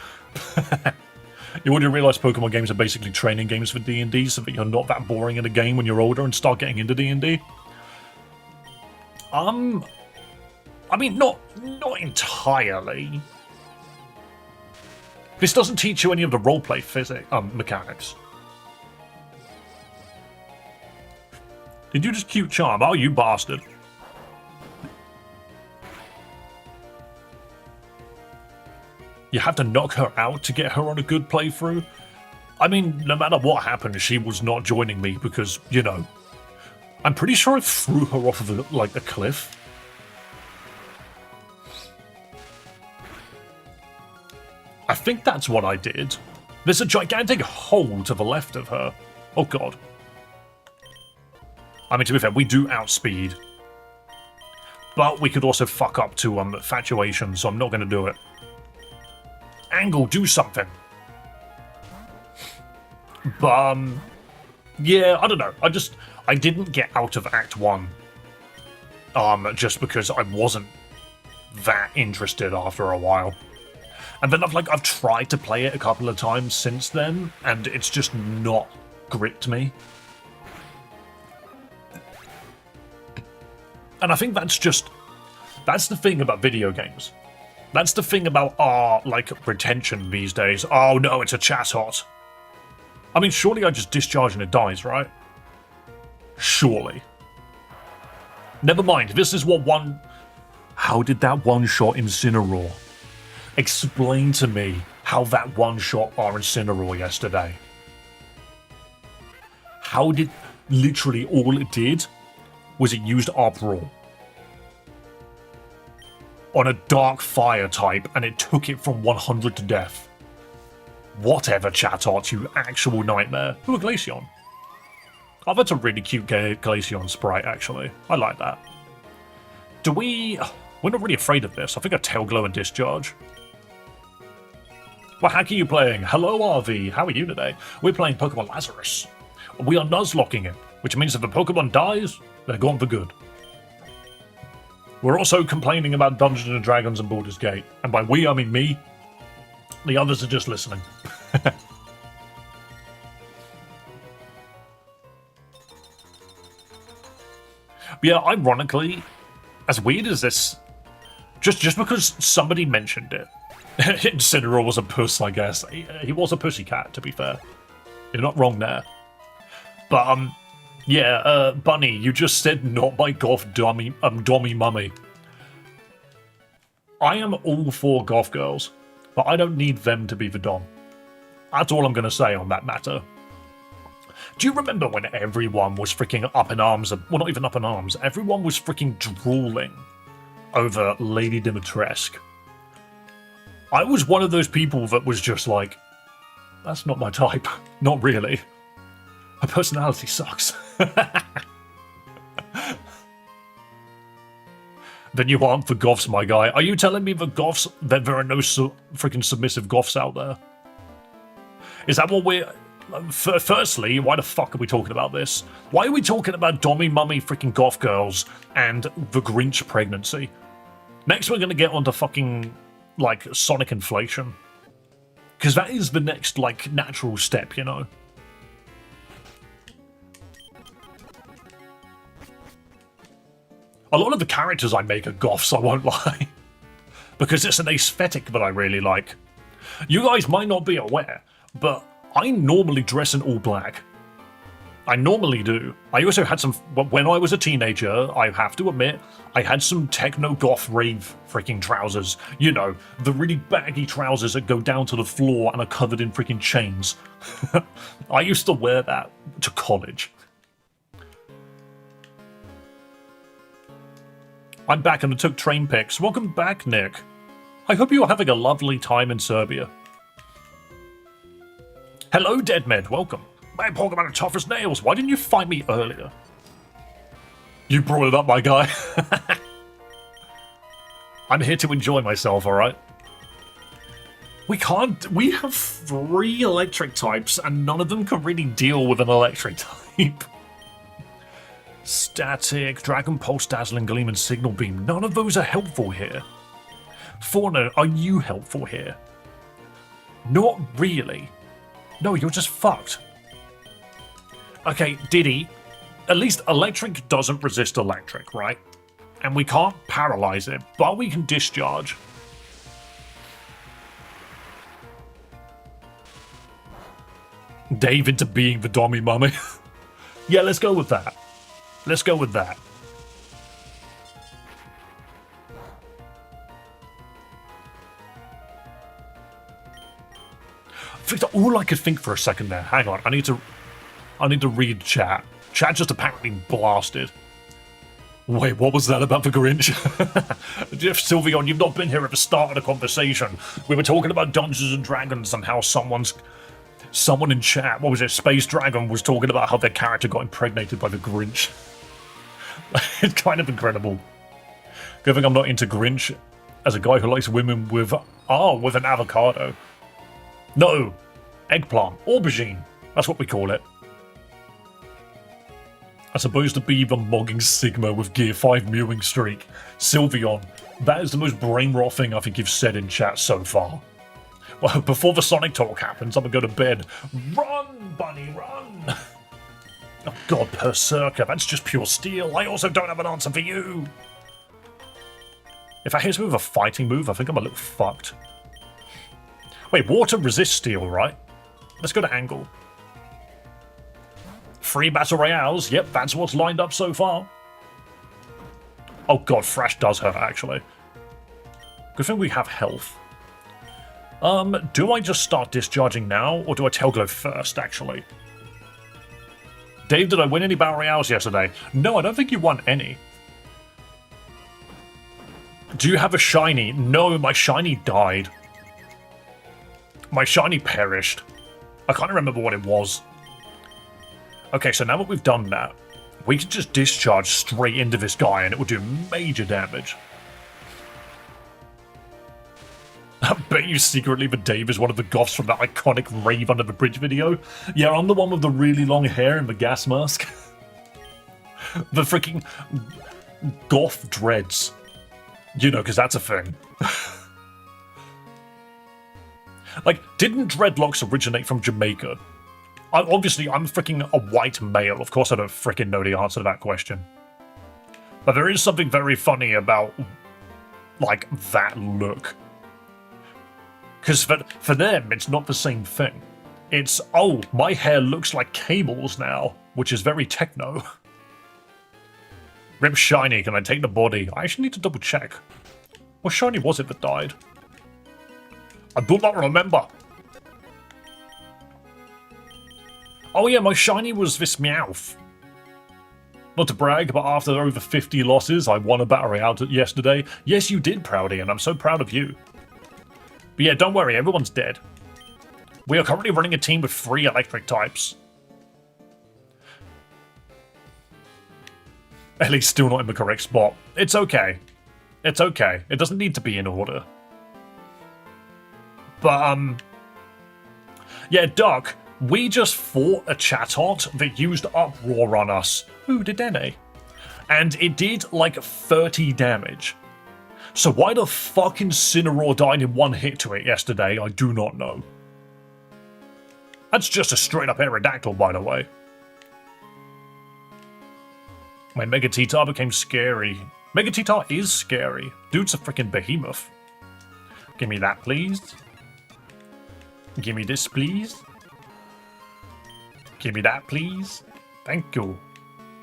You wouldn't realize Pokemon games are basically training games for D&D, so that you're not that boring in a game when you're older and start getting into D&D. I mean, not entirely. This doesn't teach you any of the roleplay mechanics. Did you just cute charm? Oh, you bastard. You have to knock her out to get her on a good playthrough? I mean, no matter what happened, she was not joining me because, you know, I'm pretty sure I threw her off of, like, a cliff. I think that's what I did. There's a gigantic hole to the left of her. Oh, God. I mean, to be fair, we do outspeed. But we could also fuck up to fatuation, so I'm not going to do it. Angle, do something. But, yeah, I don't know. I didn't get out of Act 1. Just because I wasn't that interested after a while. And then I've tried to play it a couple of times since then, and it's just not gripped me. And I think that's the thing about video games. That's the thing about our, like, retention these days. Oh no, it's a chat-hot. I mean, surely I just discharge and it dies, right? Surely. Never mind, this is what one... How did that one-shot Incineroar? Explain to me how that one-shot our Incineroar yesterday. How did... Literally all it did was it used Uproar on a Dark Fire type, and it took it from 100 to death. Whatever, Chatot, you actual nightmare. Ooh, a Glaceon. Oh, that's a really cute Glaceon sprite, actually. I like that. We're not really afraid of this. I think a Tail Glow and Discharge. What hack are you playing? Hello, RV. How are you today? We're playing Pokemon Lazarus. We are Nuzlocking it, which means if a Pokemon dies, they're gone for good. We're also complaining about Dungeons & Dragons and Baldur's Gate. And by we, I mean me. The others are just listening. Yeah, ironically, as weird as this, just because somebody mentioned it, Incineroar was a puss, I guess. He was a pussycat, to be fair. You're not wrong there. But, yeah, Bunny, you just said not my goth dummy mummy. I am all for goth girls, but I don't need them to be the dom. That's all I'm going to say on that matter. Do you remember when everyone was freaking up in arms? Well, not even up in arms. Everyone was freaking drooling over Lady Dimitrescu. I was one of those people that was just like, that's not my type. Not really. Her personality sucks. Then you aren't for goths, my guy. Are you telling me that there are no freaking submissive goths out there? Is that what we're... Firstly, why the fuck are we talking about this? Why are we talking about Dommy Mummy freaking goth girls and the Grinch pregnancy? Next we're gonna get onto fucking, like, Sonic inflation. Because that is the next, like, natural step, you know? A lot of the characters I make are goths, I won't lie. Because it's an aesthetic that I really like. You guys might not be aware, but I normally dress in all black. I normally do. I also had some... When I was a teenager, I have to admit, I had some techno-goth rave freaking trousers. You know, the really baggy trousers that go down to the floor and are covered in freaking chains. I used to wear that to college. I'm back and I took train pics. Welcome back, Nick. I hope you're having a lovely time in Serbia. Hello, Deadmed. Welcome. My Pokemon are tough as nails. Why didn't you fight me earlier? You brought it up, my guy. I'm here to enjoy myself, alright? We have 3 electric types and none of them can really deal with an electric type. Static, Dragon Pulse, Dazzling Gleam, and Signal Beam. None of those are helpful here. Fauna, are you helpful here? Not really. No, you're just fucked. Okay, Diddy, at least electric doesn't resist electric, right? And we can't paralyze it, but we can discharge. Dave into being the Dommy Mummy. Yeah, let's go with that. Let's go with that. All I could think for a second there. Hang on, I need to read chat. Chat just apparently blasted. Wait, what was that about the Grinch? Jeff Sylveon, you've not been here at the start of the conversation. We were talking about Dungeons and Dragons and how someone in chat, what was it, Space Dragon, was talking about how their character got impregnated by the Grinch. It's kind of incredible. Good thing I'm not into Grinch as a guy who likes women with an avocado. No, eggplant, aubergine. That's what we call it. I suppose to be the mogging Sigma with Gear 5 mewing streak. Sylveon, that is the most brain rot thing I think you've said in chat so far. Well, before the Sonic talk happens, I'm gonna go to bed. Run, bunny, run! Oh god, Berserker, that's just pure steel. I also don't have an answer for you. If I hit him with a fighting move, I think I'm a little fucked. Wait, water resists steel, right? Let's go to angle. 3 battle royales. Yep, that's what's lined up so far. Oh god, Thrash does hurt, actually. Good thing we have health. Do I just start discharging now, or do I Tailglow first, actually? Dave, did I win any battle royales yesterday? No, I don't think you won any. Do you have a shiny? No, my shiny died. My shiny perished. I can't remember what it was. Okay, so now that we've done that, we can just discharge straight into this guy and it will do major damage. I bet you secretly that Dave is one of the goths from that iconic Rave Under the Bridge video. Yeah, I'm the one with the really long hair and the gas mask. The freaking goth dreads. You know, because that's a thing. Like, didn't dreadlocks originate from Jamaica? Obviously, I'm freaking a white male. Of course I don't freaking know the answer to that question. But there is something very funny about, like, that look. Because for them, it's not the same thing. It's, oh, my hair looks like cables now, which is very techno. Rip Shiny, can I take the body? I actually need to double check. What shiny was it that died? I do not remember. Oh yeah, my shiny was this Meowth. Not to brag, but after over 50 losses, I won a battle royale yesterday. Yes, you did, Proudy, and I'm so proud of you. But yeah, don't worry, everyone's dead. We are currently running a team with 3 electric types. Ellie's still not in the correct spot. It's okay. It's okay. It doesn't need to be in order. But, yeah, Doc, we just fought a Chatot that used Uproar on us. Ooh, Dedenne. And it did, like, 30 damage. So why the fuck Incineroar died in 1 hit to it yesterday, I do not know. That's just a straight-up Aerodactyl, by the way. My Megatitar became scary. Megatitar is scary. Dude's a freaking behemoth. Give me that, please. Give me this, please. Give me that, please. Thank you.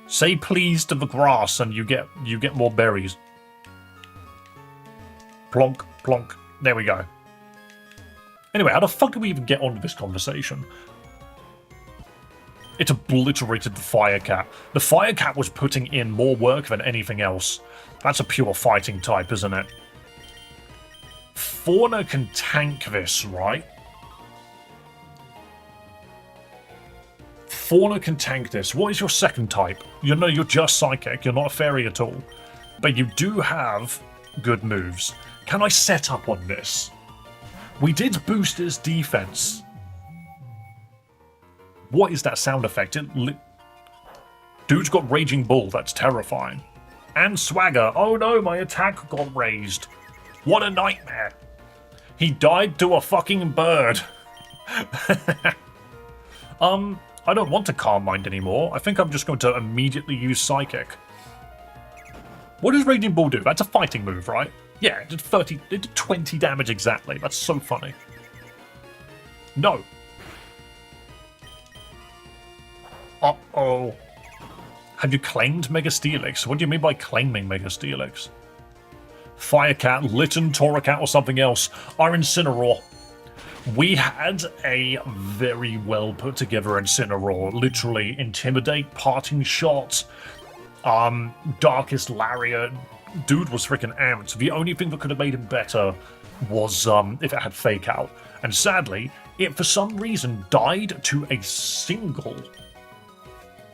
Say please to the grass and you get more berries. Plonk, plonk. There we go. Anyway, how the fuck did we even get onto this conversation? It obliterated the Firecat. The Firecat was putting in more work than anything else. That's a pure fighting type, isn't it? Fauna can tank this, right? Fauna can tank this. What is your second type? You know, you're just Psychic. You're not a fairy at all. But you do have good moves. Can I set up on this? We did boost his defense. What is that sound effect? Dude's got Raging Bull. That's terrifying. And Swagger. Oh no, my attack got raised. What a nightmare. He died to a fucking bird. I don't want to Calm Mind anymore. I think I'm just going to immediately use Psychic. What does Raging Bull do? That's a fighting move, right? Yeah, it did 20 damage exactly. That's so funny. No. Uh-oh. Have you claimed Mega Steelix? What do you mean by claiming Mega Steelix? Firecat, Litten, Torracat, or something else. Our Incineroar. We had a very well put together Incineroar. Literally, Intimidate, Parting Shot, Darkest Lariat. Dude was freaking amped. The only thing that could have made him better was if it had Fake Out. And sadly, it for some reason died to a single...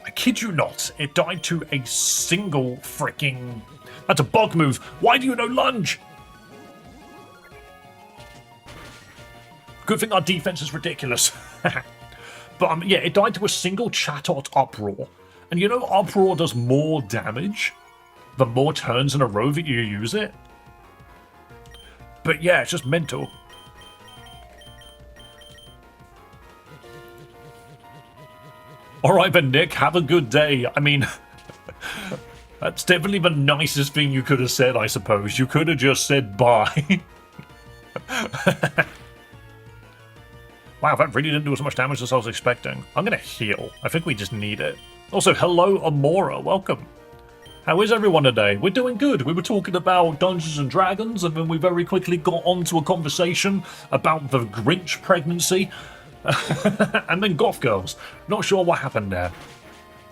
I kid you not, it died to a single freaking... That's a bug move. Why do you know Lunge? Good thing our defense is ridiculous. But yeah, it died to a single Chatot Uproar. And you know Uproar does more damage the more turns in a row that you use it? But yeah, it's just mental. Alright then, Nick, have a good day. I mean, that's definitely the nicest thing you could have said, I suppose. You could have just said bye. Wow, that really didn't do as much damage as I was expecting. I'm gonna heal. I think we just need it. Also, hello, Amora. Welcome. How is everyone today? We're doing good. We were talking about Dungeons and Dragons, and then we very quickly got onto a conversation about the Grinch pregnancy. And then Goth Girls. Not sure what happened there.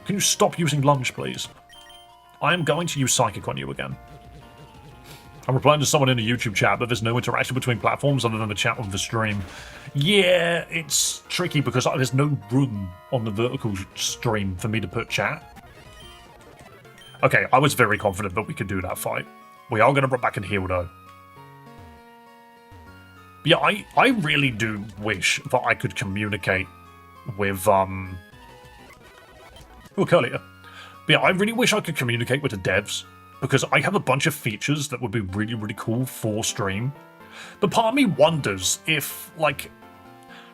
Can you stop using lunge, please? I am going to use Psychic on you again. I'm replying to someone in the YouTube chat, but there's no interaction between platforms other than the chat on the stream. Yeah, it's tricky because there's no room on the vertical stream for me to put chat. Okay, I was very confident that we could do that fight. We are going to run back and heal, though. Yeah, I really do wish that I could communicate with, Oh, Curlier. But yeah, I really wish I could communicate with the devs, because I have a bunch of features that would be really, really cool for stream. But part of me wonders if, like,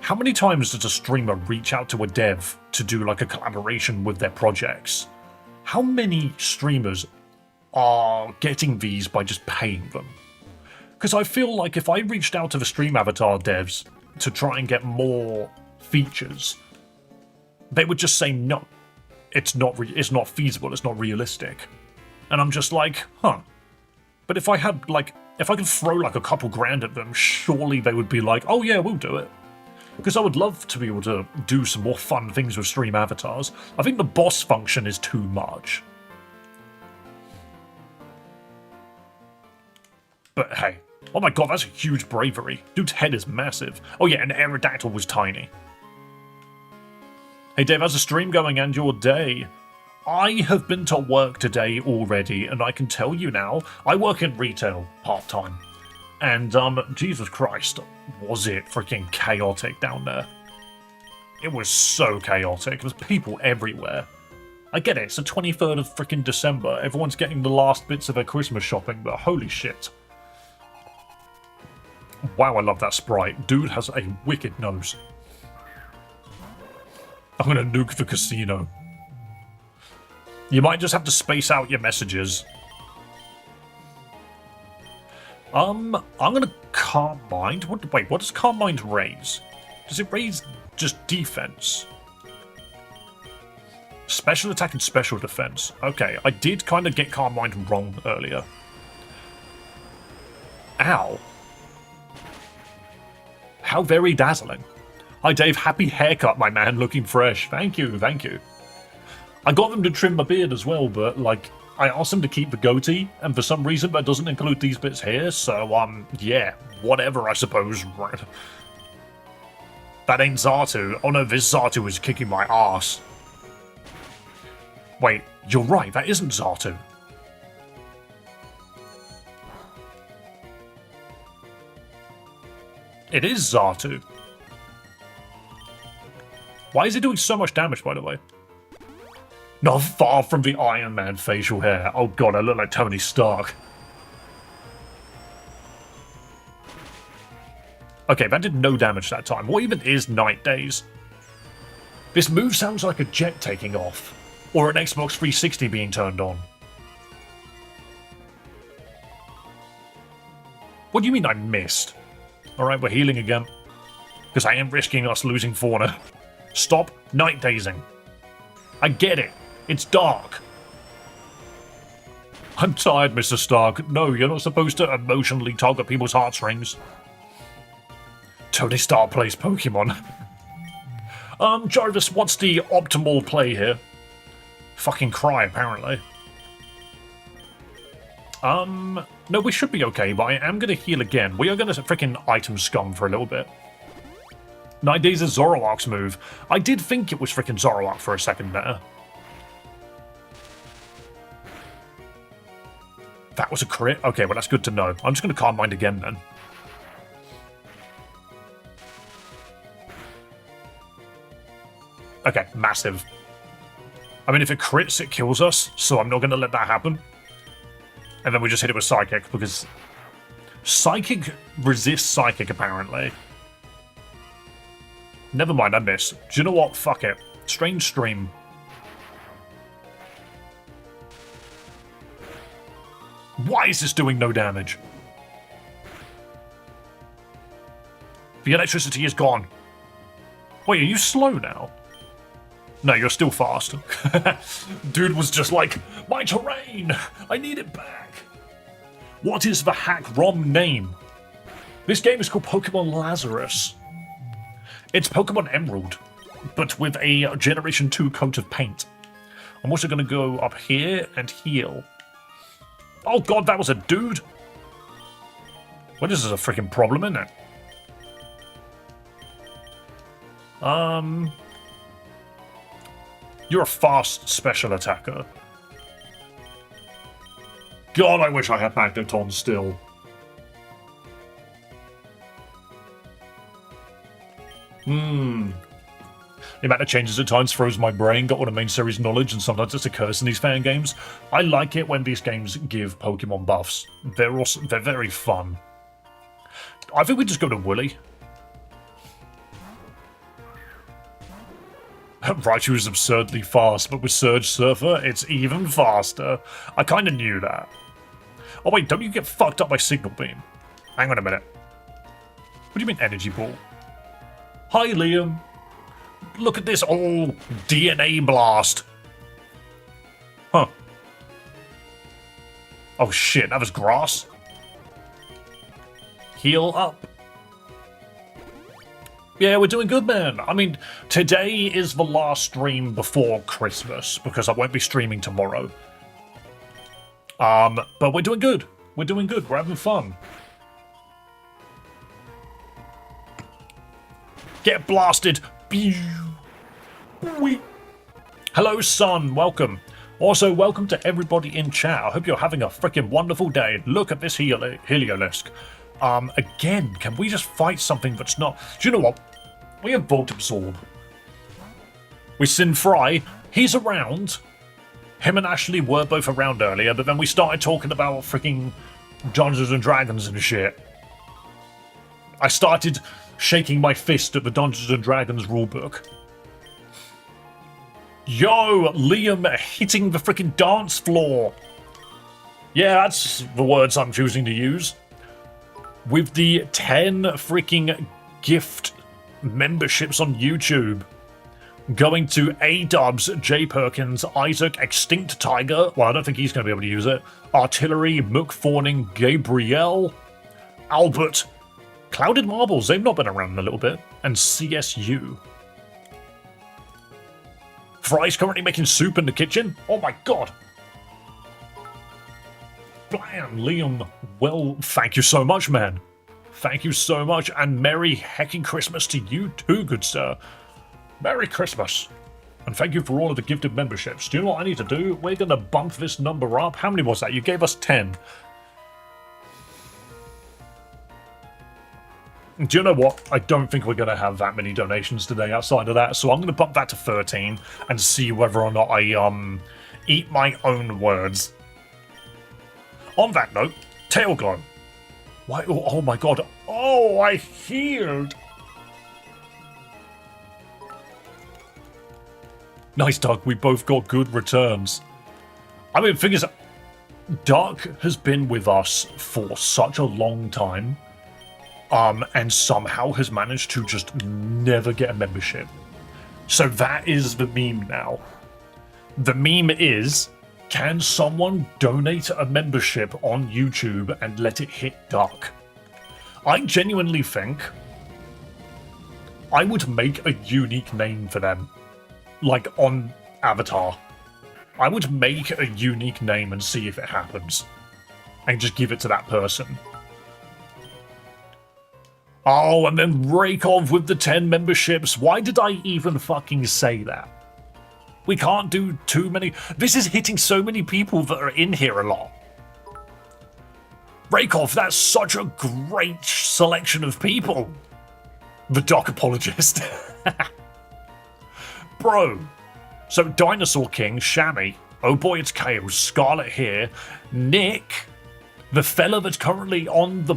how many times does a streamer reach out to a dev to do, like, a collaboration with their projects? How many streamers are getting these by just paying them? Because I feel like if I reached out to the Stream Avatar devs to try and get more features, they would just say no. It's not feasible, it's not realistic. And I'm just like, huh. But if I had, like, if I could throw, like, a couple grand at them, surely they would be like, oh yeah, we'll do it. Because I would love to be able to do some more fun things with Stream Avatars. I think the boss function is too much. But hey, oh my god, that's a huge bravery. Dude's head is massive. Oh yeah, and Aerodactyl was tiny. Hey Dave, how's the stream going and your day? I have been to work today already, and I can tell you now, I work in retail part-time. And, Jesus Christ, was it freaking chaotic down there. It was so chaotic. There was people everywhere. I get it, it's the 23rd of freaking December. Everyone's getting the last bits of their Christmas shopping, but holy shit. Wow, I love that sprite. Dude has a wicked nose. I'm gonna nuke the casino. You might just have to space out your messages. I'm gonna Calm Mind. Wait, what does Calm Mind raise? Does it raise just defense? Special attack and special defense. Okay, I did kind of get Calm Mind wrong earlier. Ow. How very dazzling. Hi Dave, happy haircut, my man, looking fresh. Thank you, thank you. I got them to trim my beard as well, but, like, I asked them to keep the goatee, and for some reason that doesn't include these bits here, so, yeah, whatever, I suppose. That ain't Xatu. Oh no, this Xatu is kicking my ass. Wait, you're right, that isn't Xatu. It is Xatu. Why is it doing so much damage, by the way? Not far from the Iron Man facial hair. Oh god, I look like Tony Stark. Okay, that did no damage that time. What even is Night Days? This move sounds like a jet taking off. Or an Xbox 360 being turned on. What do you mean I missed? Alright, we're healing again. Because I am risking us losing fauna. Stop night dazing. I get it. It's dark. I'm tired, Mr. Stark. No, you're not supposed to emotionally tug at people's heartstrings. Tony Stark plays Pokemon. Jarvis, what's the optimal play here? Fucking cry, apparently. No, we should be okay, but I am going to heal again. We are going to freaking item scum for a little bit. Night Days is Zoroark's move. I did think it was freaking Zoroark for a second there. That was a crit? Okay, well that's good to know. I'm just going to Calm Mind again then. Okay, massive. I mean, if it crits, it kills us, so I'm not going to let that happen. And then we just hit it with Psychic, because Psychic resists Psychic, apparently. Never mind, I missed. Do you know what? Fuck it. Strange stream. Why is this doing no damage? The electricity is gone. Wait, are you slow now? No, you're still fast. Dude was just like, my terrain! I need it back! What is the hack ROM name? This game is called Pokemon Lazarus. It's Pokemon Emerald, but with a Generation 2 coat of paint. I'm also going to go up here and heal. Oh god, that was a dude! Well, this is a freaking problem, isn't it? You're a fast special attacker. God, I wish I had Magneton still. The amount of changes at times throws my brain, got all the main series knowledge, and sometimes it's a curse in these fan games. I like it when these games give Pokemon buffs. They're awesome. They're very fun. I think we just go to Wooly. Raichu is absurdly fast, but with Surge Surfer, it's even faster. I kind of knew that. Oh wait, don't you get fucked up by Signal Beam? Hang on a minute. What do you mean Energy Ball? Hi, Liam. Look at this old DNA blast. Huh. Oh shit, that was grass. Heal up. Yeah, we're doing good, man. I mean, today is the last stream before Christmas, because I won't be streaming tomorrow. But we're doing good. We're doing good. We're having fun. Get blasted. Hello, son. Welcome. Also, welcome to everybody in chat. I hope you're having a freaking wonderful day. Look at this Heliolisk. Again, can we just fight something that's not... Do you know what? We have Volt Absorb. We Sin Fry. He's around. Him and Ashley were both around earlier, but then we started talking about freaking Dungeons and Dragons and shit. I started shaking my fist at the Dungeons and Dragons rulebook. Yo, Liam hitting the freaking dance floor. Yeah, that's the words I'm choosing to use. With the 10 freaking gift memberships on YouTube, going to A-Dubs, J Perkins, Isaac, Extinct Tiger, well, I don't think he's going to be able to use it, Artillery, Mook Fawning, Gabrielle, Albert, Clouded Marbles, they've not been around in a little bit, and CSU. Fry's currently making soup in the kitchen? Oh my god! Blam, Liam, well, thank you so much, man. Thank you so much, and Merry hecking Christmas to you too, good sir. Merry Christmas. And thank you for all of the gifted memberships. Do you know what I need to do? We're going to bump this number up. How many was that? You gave us 10. Do you know what? I don't think we're going to have that many donations today outside of that, so I'm going to bump that to 13 and see whether or not I eat my own words. On that note, Tail Glow. Why? Oh my god. Oh, I healed. Nice, Doug. We both got good returns. I mean, the thing is, Dark has been with us for such a long time, and somehow has managed to just never get a membership. So that is the meme now. The meme is, can someone donate a membership on YouTube and let it hit Dark? I genuinely think I would make a unique name for them. Like on Avatar. I would make a unique name and see if it happens. And just give it to that person. Oh, and then Raykov with the 10 memberships. Why did I even fucking say that? We can't do too many. This is hitting so many people that are in here a lot. Raykov, that's such a great selection of people. The Doc Apologist. Bro. So Dinosaur King, Shammy, Oh Boy It's Chaos, Scarlet here, Nick, the fella that's currently on the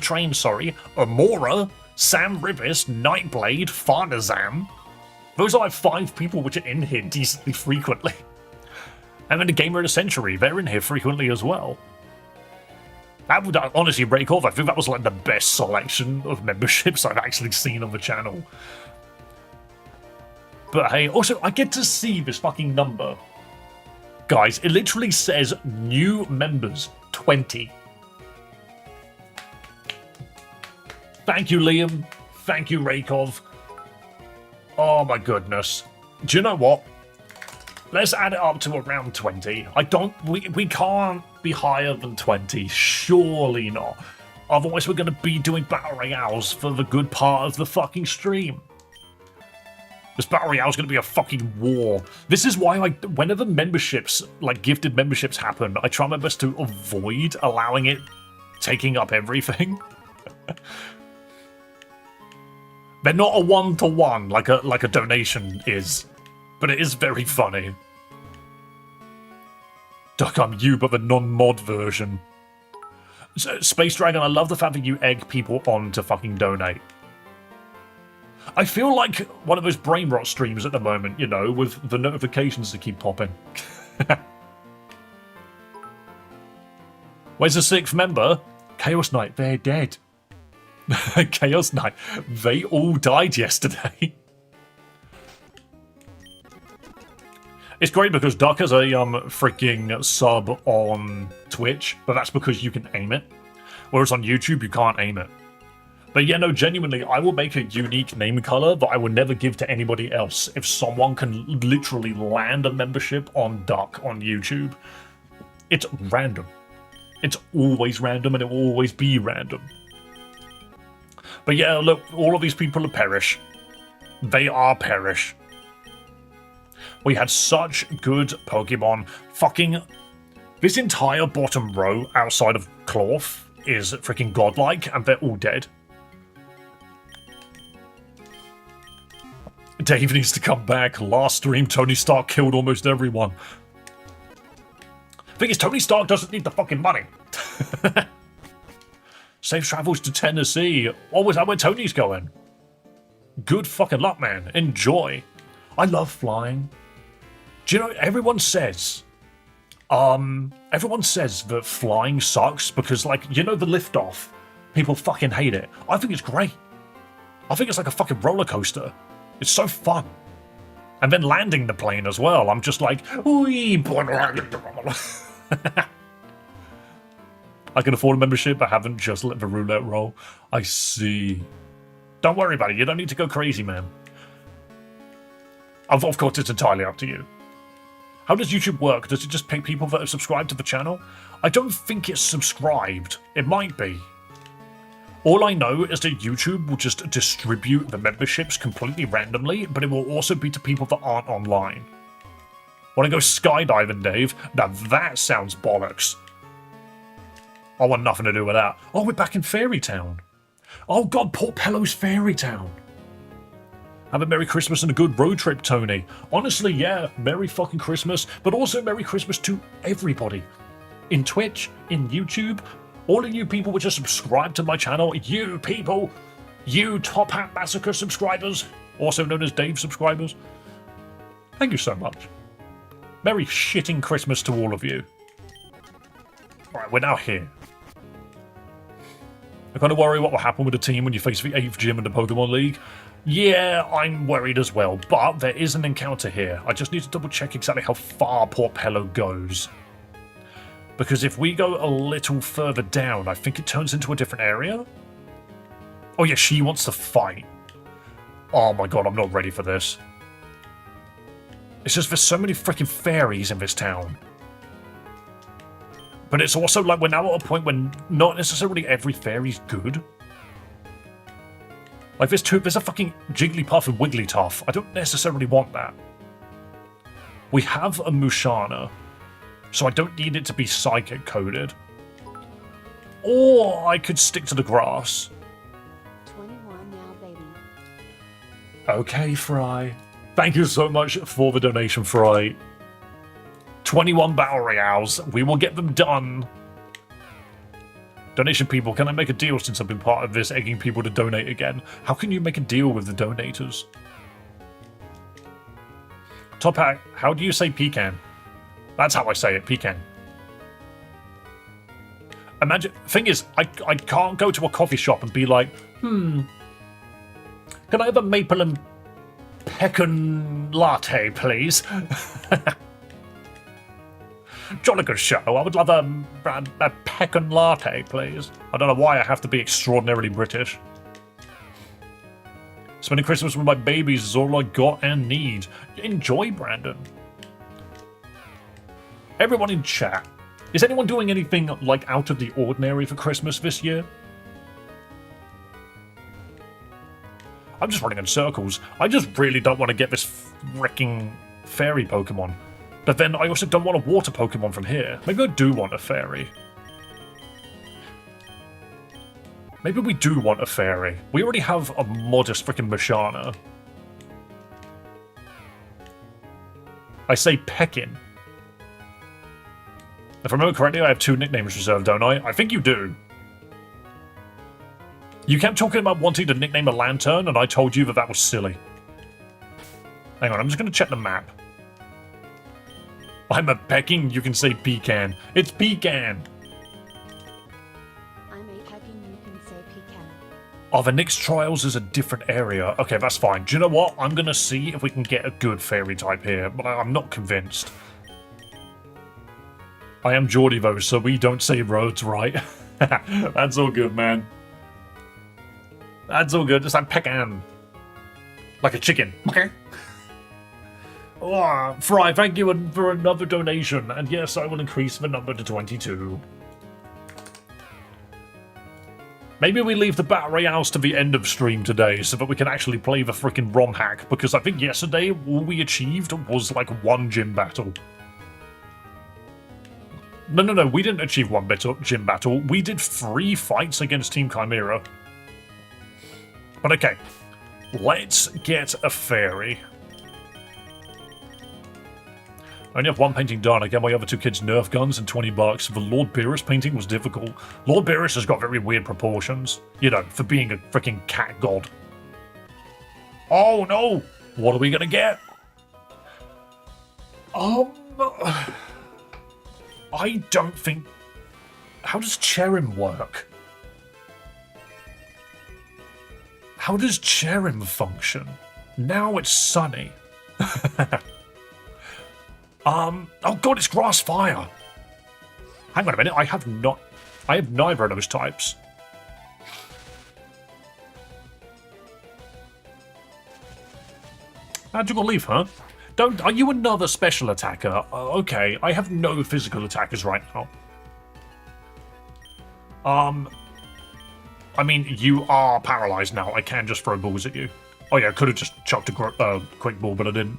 train, Amora, Sam Ribis, Nightblade, Farnazam, Those are like 5 people which are in here decently frequently. And then the Gamer of the Century, they're in here frequently as well. That would honestly break off. I think that was like the best selection of memberships I've actually seen on the channel. But hey, also, I get to see this fucking number. Guys, it literally says new members 20. Thank you, Liam. Thank you, Rakov. Oh my goodness. Do you know what? Let's add it up to around 20. We can't be higher than 20. Surely not. Otherwise we're going to be doing Battle Royales for the good part of the fucking stream. This Battle Royale is going to be a fucking war. This is why, whenever memberships, like gifted memberships happen, I try my best to avoid allowing it taking up everything. They're not a one-to-one like a donation is, but it is very funny. Duck, I'm you, but the non-mod version. So, Space Dragon, I love the fact that you egg people on to fucking donate. I feel like one of those brain rot streams at the moment, you know, with the notifications that keep popping. Where's the 6th member? Chaos Knight, they're dead. Chaos Knight, they all died yesterday. It's great because Duck has a freaking sub on Twitch, but that's because you can aim it. Whereas on YouTube, you can't aim it. But yeah, no, genuinely, I will make a unique name color that I will never give to anybody else if someone can literally land a membership on Duck on YouTube. It's random. It's always random and it will always be random. But yeah, look, all of these people are perish. They are perish. We had such good Pokemon. Fucking... This entire bottom row outside of Cloth is freaking godlike, and they're all dead. Dave needs to come back. Last stream, Tony Stark killed almost everyone. Thing is, Tony Stark doesn't need the fucking money. Safe travels to Tennessee. Oh, is that where Tony's going? Good fucking luck, man. Enjoy. I love flying. Do you know, everyone says that flying sucks because, like, you know the liftoff? People fucking hate it. I think it's great. I think it's like a fucking roller coaster. It's so fun. And then landing the plane as well. I'm just like, wee. I can afford a membership. I haven't just let the roulette roll. I see. Don't worry about it. You don't need to go crazy, man. Of course, it's entirely up to you. How does YouTube work? Does it just pick people that have subscribed to the channel? I don't think it's subscribed. It might be. All I know is that YouTube will just distribute the memberships completely randomly, but it will also be to people that aren't online. Want to go skydiving, Dave? Now that sounds bollocks. I want nothing to do with that. Oh, we're back in Fairy Town. Oh god, Port Pello's Fairy Town. Have a Merry Christmas and a good road trip, Tony. Honestly, yeah, Merry fucking Christmas, but also Merry Christmas to everybody. In Twitch, in YouTube, all of you people which are subscribed to my channel, you people, you Tophat Massacre subscribers, also known as Dave subscribers, thank you so much. Merry shitting Christmas to all of you. Alright, we're now here. I kind of worry what will happen with the team when you face the 8th gym in the Pokemon League. Yeah, I'm worried as well, but there is an encounter here. I just need to double check exactly how far Port Pello goes. Because if we go a little further down, I think it turns into a different area. Oh yeah, she wants to fight. Oh my god, I'm not ready for this. It's just there's so many freaking fairies in this town. But it's also like we're now at a point when not necessarily every fairy's good. Like there's a fucking Jigglypuff and Wigglytuff. I don't necessarily want that. We have a Mushana, so I don't need it to be psychic coded. Or I could stick to the grass. 21 now, baby. Okay, Fry. Thank you so much for the donation, Fry. 21 Battle Royales. We will get them done. Donation people, can I make a deal since I've been part of this, egging people to donate again? How can you make a deal with the donators? Tophat, how do you say pecan? That's how I say it, pecan. Imagine, thing is, I can't go to a coffee shop and be like, can I have a maple and pecan latte, please? Jolly good show. I would love a pecan latte, please. I don't know why I have to be extraordinarily British. Spending Christmas with my babies is all I got and need. Enjoy, Brandon. Everyone in chat, is anyone doing anything like out of the ordinary for Christmas this year? I'm just running in circles. I just really don't want to get this freaking fairy Pokemon. But then I also don't want a water Pokemon from here. Maybe I do want a fairy. Maybe we do want a fairy. We already have a modest freaking Mashana. I say Peckin. If I remember correctly, I have 2 nicknames reserved, don't I? I think you do. You kept talking about wanting to nickname a lantern, and I told you that that was silly. Hang on, I'm just going to check the map. I'm a pecking, you can say pecan. It's pecan! I'm a pecking, you can say pecan. Oh, the Nyx Trials is a different area. Okay, that's fine. Do you know what? I'm going to see if we can get a good fairy type here, but I'm not convinced. I am Geordie though, so we don't say roads right. That's all good, man. That's all good. It's like pecan. Like a chicken. Okay. Oh, Fry, thank you for another donation. And yes, I will increase the number to 22. Maybe we leave the Battle Royales to the end of stream today so that we can actually play the freaking ROM hack. Because I think yesterday all we achieved was like 1 gym battle. No, we didn't achieve 1 gym battle. We did 3 fights against Team Chimera. But okay, let's get a fairy. I only have 1 painting done. I get my other 2 kids Nerf guns and $20. The Lord Beerus painting was difficult. Lord Beerus has got very weird proportions. You know, for being a freaking cat god. Oh no! What are we gonna get? I don't think... How does Cherim work? How does Cherim function? Now it's sunny. Oh god, it's grass fire. Hang on a minute, I have neither of those types. Magical leaf, huh? Are you another special attacker? Okay, I have no physical attackers right now. I mean, you are paralyzed now. I can just throw balls at you. Oh yeah, I could have just chucked a quick ball, but I didn't.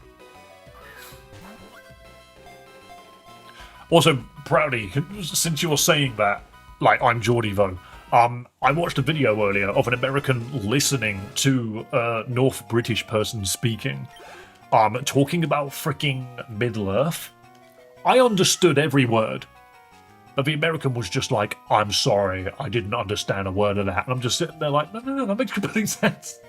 Also, Proudy, since you're saying that, like, I'm Geordie though, I watched a video earlier of an American listening to a North British person speaking, talking about freaking Middle-earth. I understood every word. But the American was just like, I'm sorry, I didn't understand a word of that. And I'm just sitting there like, no, that makes complete sense.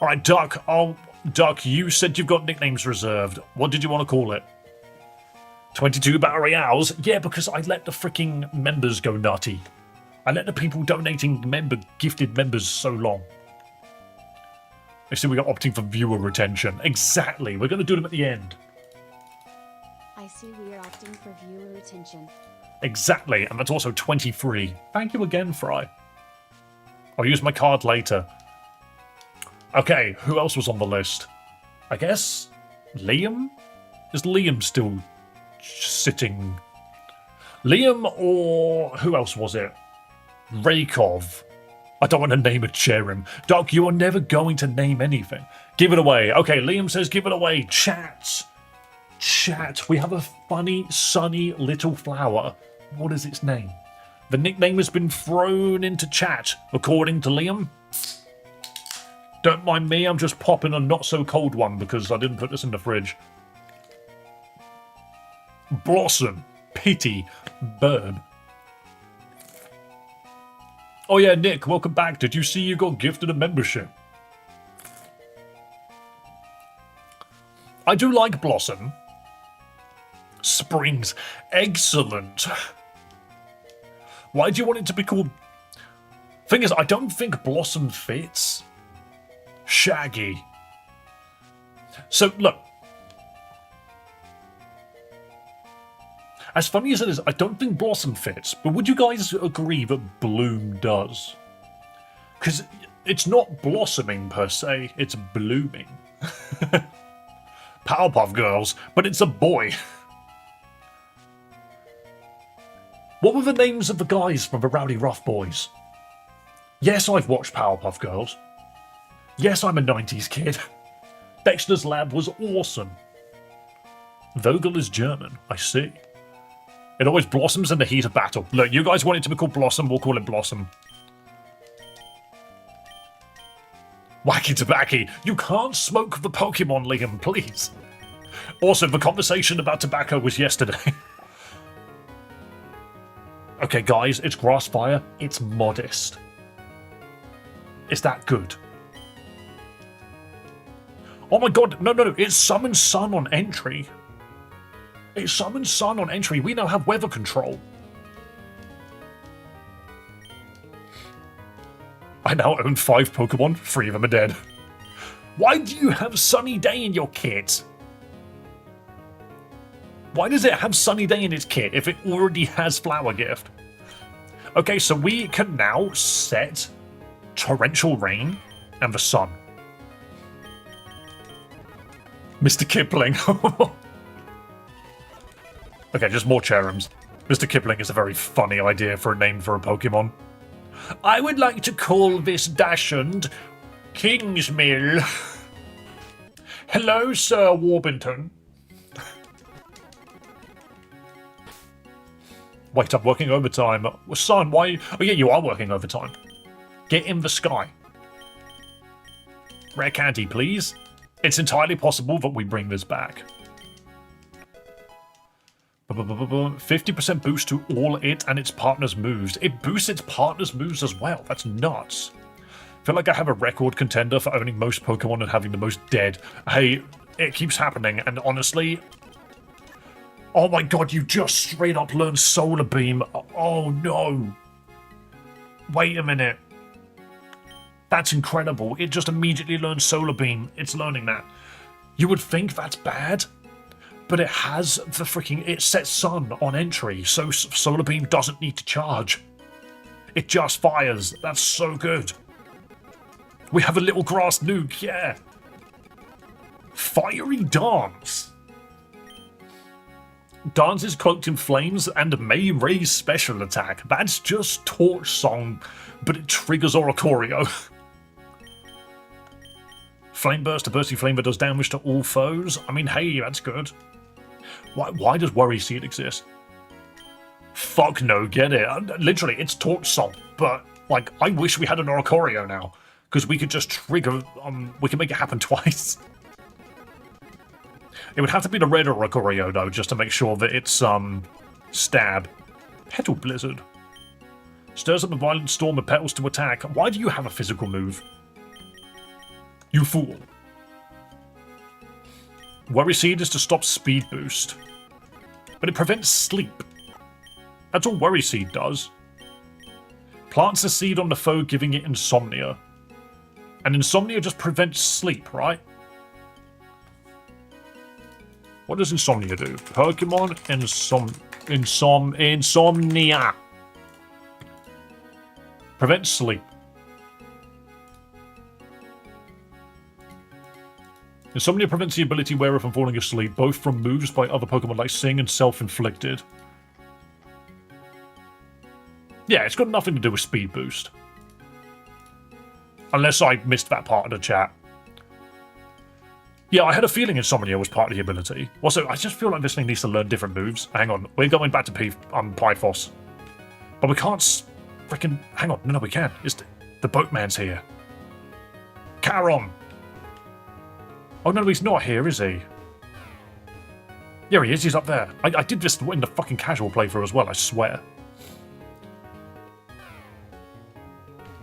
Alright, Duck. Oh, Duck, you said you've got nicknames reserved. What did you want to call it? 22 Battle Royales? Yeah, because I let the freaking members go nutty. I let the people donating gifted members so long. I see we got opting for viewer retention. Exactly. We're going to do them at the end. I see we are opting for viewer retention. Exactly, and that's also 23. Thank you again, Fry. I'll use my card later. Okay, who else was on the list? I guess Liam? Is Liam still sitting? Liam or who else was it? Raykov. I don't want to name a Cherim. Doc, you are never going to name anything. Give it away. Okay, Liam says give it away. Chat, we have a funny, sunny little flower. What is its name? The nickname has been thrown into chat, according to Liam. Don't mind me, I'm just popping a not-so-cold one because I didn't put this in the fridge. Blossom, Pity, Burb. Oh yeah, Nick, welcome back. Did you see you got gifted a membership? I do like Blossom. Springs. Excellent. Why do you want it to be called... Thing is, I don't think Blossom fits. Shaggy. So, look. As funny as it is, I don't think Blossom fits, but would you guys agree that Bloom does? Because it's not blossoming per se, it's blooming. Powerpuff Girls, but it's a boy. What were the names of the guys from the Rowdy Rough Boys? Yes, I've watched Powerpuff Girls. Yes, I'm a 90s kid. Dexter's Lab was awesome. Vogel is German, I see. It always blossoms in the heat of battle. Look, you guys want it to be called Blossom, we'll call it Blossom. Wacky Tobacco, you can't smoke the Pokemon, Liam, please. Also, the conversation about tobacco was yesterday. Okay, guys, it's Grassfire. It's modest. Is that good? Oh my god, no, it summons Sun on entry. It summons Sun on entry. We now have weather control. I now own 5 Pokemon. 3 of them are dead. Why do you have Sunny Day in your kit? Why does it have Sunny Day in its kit if it already has Flower Gift? Okay, so we can now set Torrential Rain and the Sun. Mr. Kipling. Okay, just more Cherums. Mr. Kipling is a very funny idea for a name for a Pokemon. I would like to call this Dachshund Kingsmill. Hello, Sir Warburton. Wait, I'm working overtime. Son, why? Oh yeah, you are working overtime. Get in the sky. Rare candy, please. It's entirely possible that we bring this back. 50% boost to all it and its partner's moves. It boosts its partner's moves as well. That's nuts. I feel like I have a record contender for owning most Pokemon and having the most dead. Hey, it keeps happening, and honestly... Oh my god, you just straight up learned Solar Beam. Oh no. Wait a minute. That's incredible. It just immediately learned Solar Beam. It's learning that. You would think that's bad, but it has the freaking... It sets Sun on entry, so Solar Beam doesn't need to charge. It just fires. That's so good. We have a little grass nuke, yeah. Fiery Dance. Dance is cloaked in flames and may raise special attack. That's just Torch Song, but it triggers Oricorio. Flame Burst, a bursty flame that does damage to all foes. I mean, hey, that's good. Why does Worry Seed exist? Fuck no, get it. Literally, it's Torch Song, but, like, I wish we had an Oricorio now, because we could just trigger, we can make it happen twice. It would have to be the red Oricorio, though, just to make sure that it's, stab. Petal Blizzard. Stirs up a violent storm of petals to attack. Why do you have a physical move? You fool. Worry Seed is to stop speed boost. But it prevents sleep. That's all Worry Seed does. Plants a seed on the foe, giving it insomnia. And insomnia just prevents sleep, right? What does insomnia do? Pokemon insomnia. Prevents sleep. Insomnia prevents the ability wearer from falling asleep, both from moves by other Pokemon like Sing and self-inflicted. Yeah, it's got nothing to do with speed boost. Unless I missed that part of the chat. Yeah, I had a feeling Insomnia was part of the ability. Also, I just feel like this thing needs to learn different moves. Hang on, we're going back to Pythos. But we can't freaking... Hang on, no, we can. The Boatman's here. Charon! Oh no, he's not here, is he? Yeah, he is, he's up there. I did this in the fucking casual playthrough as well, I swear.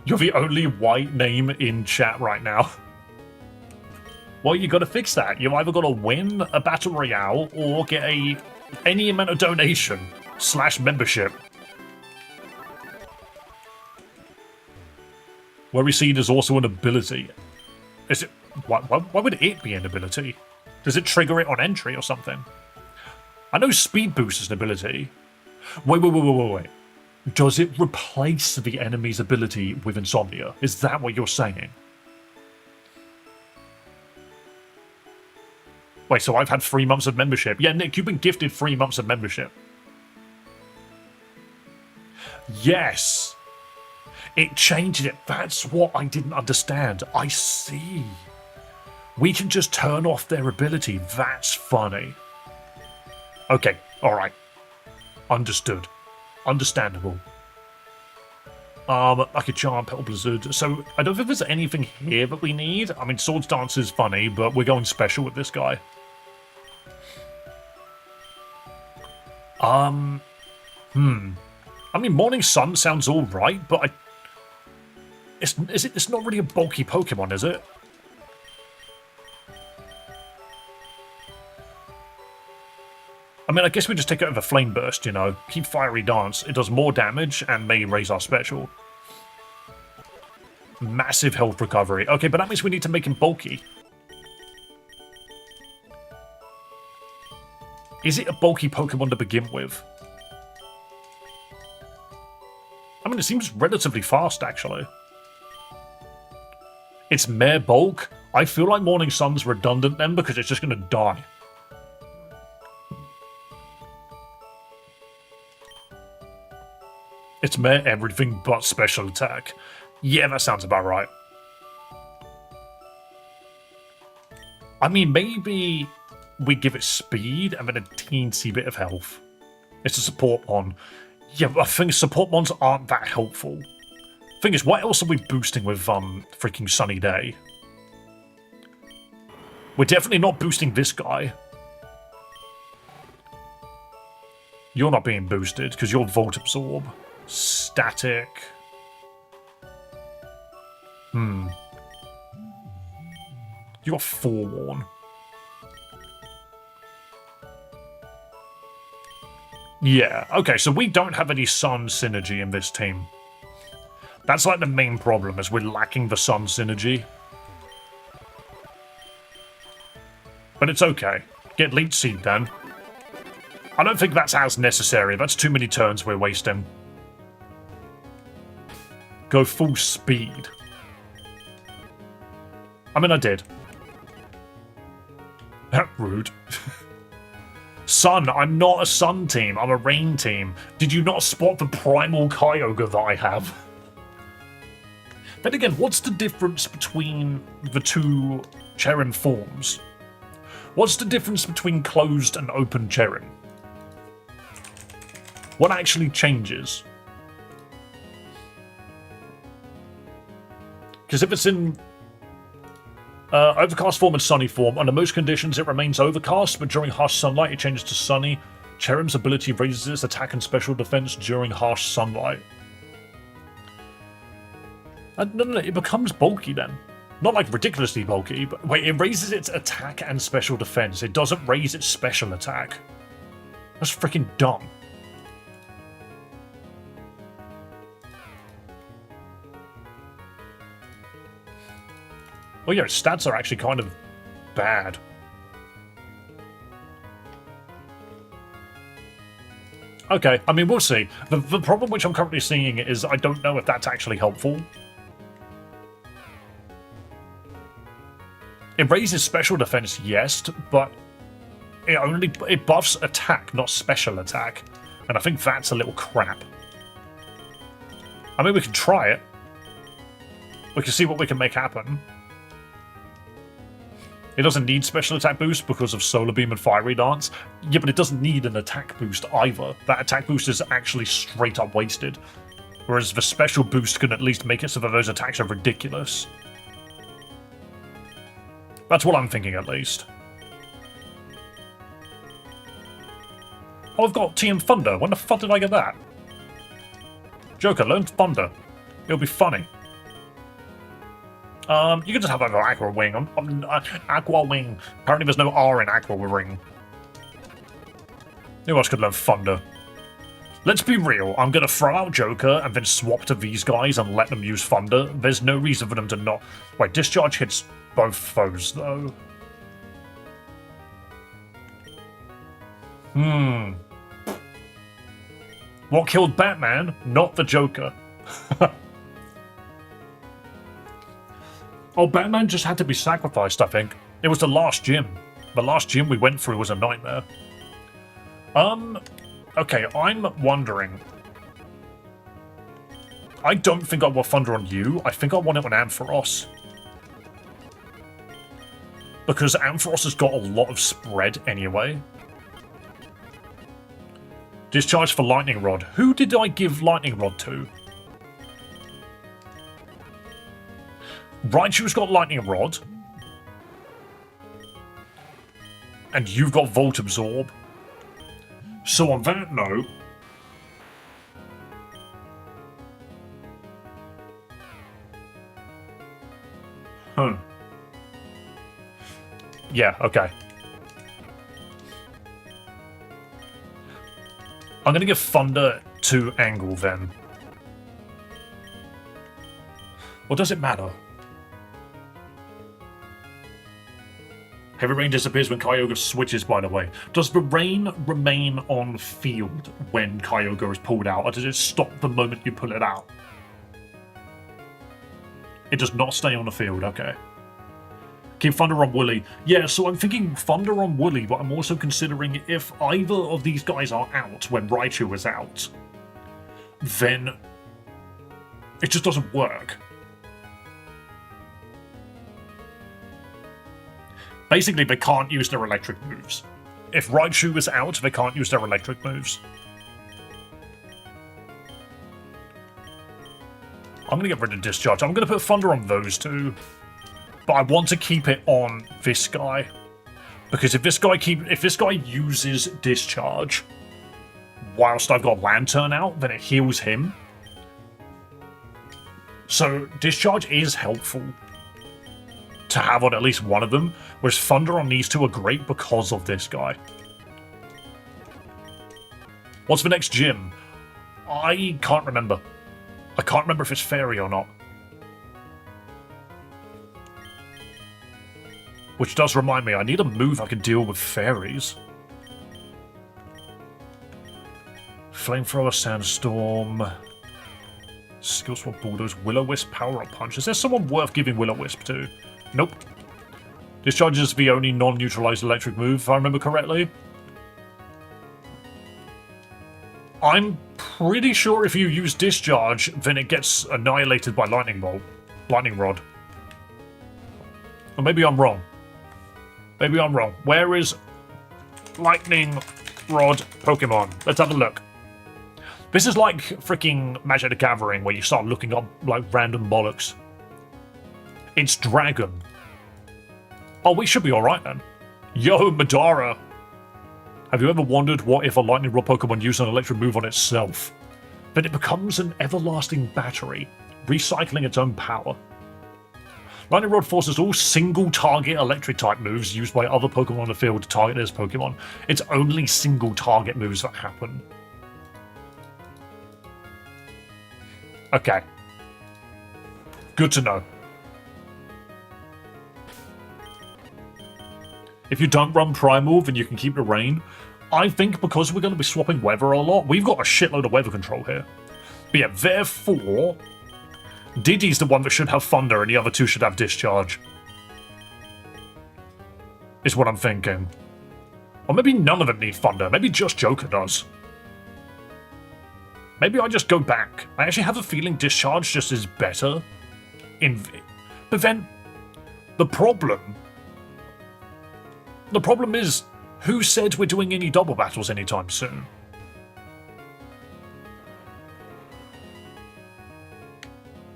You're the only white name in chat right now. Well, you got to fix that. You either got to win a battle royale or get any amount of donation / membership. Where we see there's also an ability. Is it? Why would it be an ability? Does it trigger it on entry or something? I know speed boost is an ability. Wait. Does it replace the enemy's ability with insomnia? Is that what you're saying? Wait, so I've had 3 months of membership. Yeah, Nick, you've been gifted 3 months of membership. Yes. It changed it. That's what I didn't understand. I see. We can just turn off their ability. That's funny. Okay, alright. Understood. Understandable. Like a charm, petal blizzard. So, I don't think there's anything here that we need. I mean, Swords Dance is funny, but we're going special with this guy. I mean, Morning Sun sounds alright, but it's not really a bulky Pokemon, is it? I mean, I guess we just take it over Flame Burst, you know. Keep Fiery Dance. It does more damage and may raise our special. Massive health recovery. Okay, but that means we need to make him bulky. Is it a bulky Pokemon to begin with? I mean, it seems relatively fast, actually. It's mere bulk. I feel like Morning Sun's redundant then because it's just going to die. It's mere everything but special attack. Yeah, that sounds about right. I mean, maybe we give it speed and then a teensy bit of health. It's a support mon. Yeah, I think support mons aren't that helpful. Thing is, what else are we boosting with freaking Sunny Day? We're definitely not boosting this guy. You're not being boosted because you're Volt Absorb. Static. You got Forewarn. Yeah, okay, so we don't have any Sun synergy in this team. That's like the main problem, is we're lacking the Sun synergy. But it's okay. Get Leech Seed then. I don't think that's as necessary. That's too many turns we're wasting. Go full speed. I mean, I did. Rude. Sun, I'm not a Sun team. I'm a Rain team. Did you not spot the Primal Kyogre that I have? Then again, what's the difference between the two Cherin forms? What's the difference between closed and open Cherin? What actually changes? Because if it's in overcast form and sunny form, under most conditions it remains overcast, but during harsh sunlight it changes to sunny. Cherin's ability raises its attack and special defense during harsh sunlight. No, it becomes bulky then. Not like ridiculously bulky, but wait, it raises its attack and special defense. It doesn't raise its special attack. That's freaking dumb. Well, yeah, its stats are actually kind of bad. Okay, I mean, we'll see. The problem which I'm currently seeing is I don't know if that's actually helpful. It raises special defense, yes, but it buffs attack, not special attack. And I think that's a little crap. I mean, we can try it. We can see what we can make happen. It doesn't need special attack boost because of Solar Beam and Fiery Dance. Yeah, but it doesn't need an attack boost either. That attack boost is actually straight up wasted. Whereas the special boost can at least make it so that those attacks are ridiculous. That's what I'm thinking, at least. Oh, I've got TM Thunder. When the fuck did I get that? Joker, learn Thunder. It'll be funny. You can just have an Aqua Wing. Aqua Wing. Apparently there's no R in Aqua Ring. Who else could learn Thunder? Let's be real, I'm gonna throw out Joker and then swap to these guys and let them use Thunder. There's no reason for them to not... Wait, Discharge hits both foes, though. What killed Batman? Not the Joker. Oh, Batman just had to be sacrificed, I think. It was the last gym. The last gym we went through was a nightmare. Okay, I'm wondering. I don't think I want Thunder on you. I think I want it on Ampharos. Because Ampharos has got a lot of spread anyway. Discharge for Lightning Rod. Who did I give Lightning Rod to? Raichu's got Lightning Rod. And you've got Volt Absorb. So on that note... Yeah, okay. I'm gonna give Thunder to Angle then. Or does it matter? Heavy Rain disappears when Kyogre switches, by the way. Does the rain remain on field when Kyogre is pulled out, or does it stop the moment you pull it out? It does not stay on the field, okay. Keep Thunder on Wooly. Yeah, so I'm thinking Thunder on Wooly, but I'm also considering if either of these guys are out when Raichu is out, then it just doesn't work. Basically, they can't use their electric moves. If Raichu is out, they can't use their electric moves. I'm going to get rid of Discharge. I'm going to put Thunder on those two. But I want to keep it on this guy. Because if this guy uses Discharge whilst I've got Lantern out, then it heals him. So Discharge is helpful to have on at least one of them, whereas Thunder on these two are great because of this guy. What's the next gym? I can't remember. I can't remember if it's Fairy or not. Which does remind me, I need a move I can deal with fairies. Flamethrower, Sandstorm... Skill Swap Bulldoze, Will-O-Wisp, Power-Up Punch. Is there someone worth giving Will-O-Wisp to? Nope. Discharge is the only non-neutralized electric move, if I remember correctly. I'm pretty sure if you use Discharge, then it gets annihilated by Lightning Rod. Or maybe I'm wrong. Maybe I'm wrong. Where is Lightning Rod Pokemon? Let's have a look. This is like freaking Magic the Gathering, where you start looking up like random bollocks. It's Dragon. Oh, we should be alright then. Yo, Madara. Have you ever wondered what if a Lightning Rod Pokemon used an electric move on itself? Then it becomes an everlasting battery, recycling its own power. Lightning Rod forces all single-target electric-type moves used by other Pokemon on the field to target this Pokemon. It's only single-target moves that happen. Okay. Good to know. If you don't run Primal, then you can keep the rain. I think because we're going to be swapping weather a lot, we've got a shitload of weather control here. But yeah, therefore... Diddy's the one that should have Thunder, and the other two should have Discharge. Is what I'm thinking. Or maybe none of them need Thunder. Maybe just Joker does. Maybe I just go back. I actually have a feeling Discharge just is better. But then, the problem is, who said we're doing any double battles anytime soon?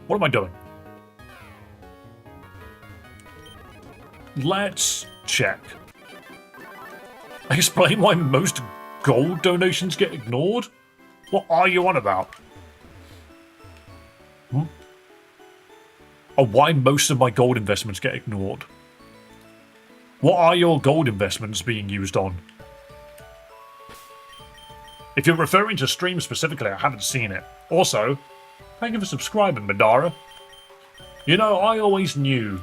What am I doing? Let's check. Explain why most gold donations get ignored? What are you on about? or why most of my gold investments get ignored. What are your gold investments being used on? If you're referring to stream specifically, I haven't seen it. Also, thank you for subscribing, Madara. You know, I always knew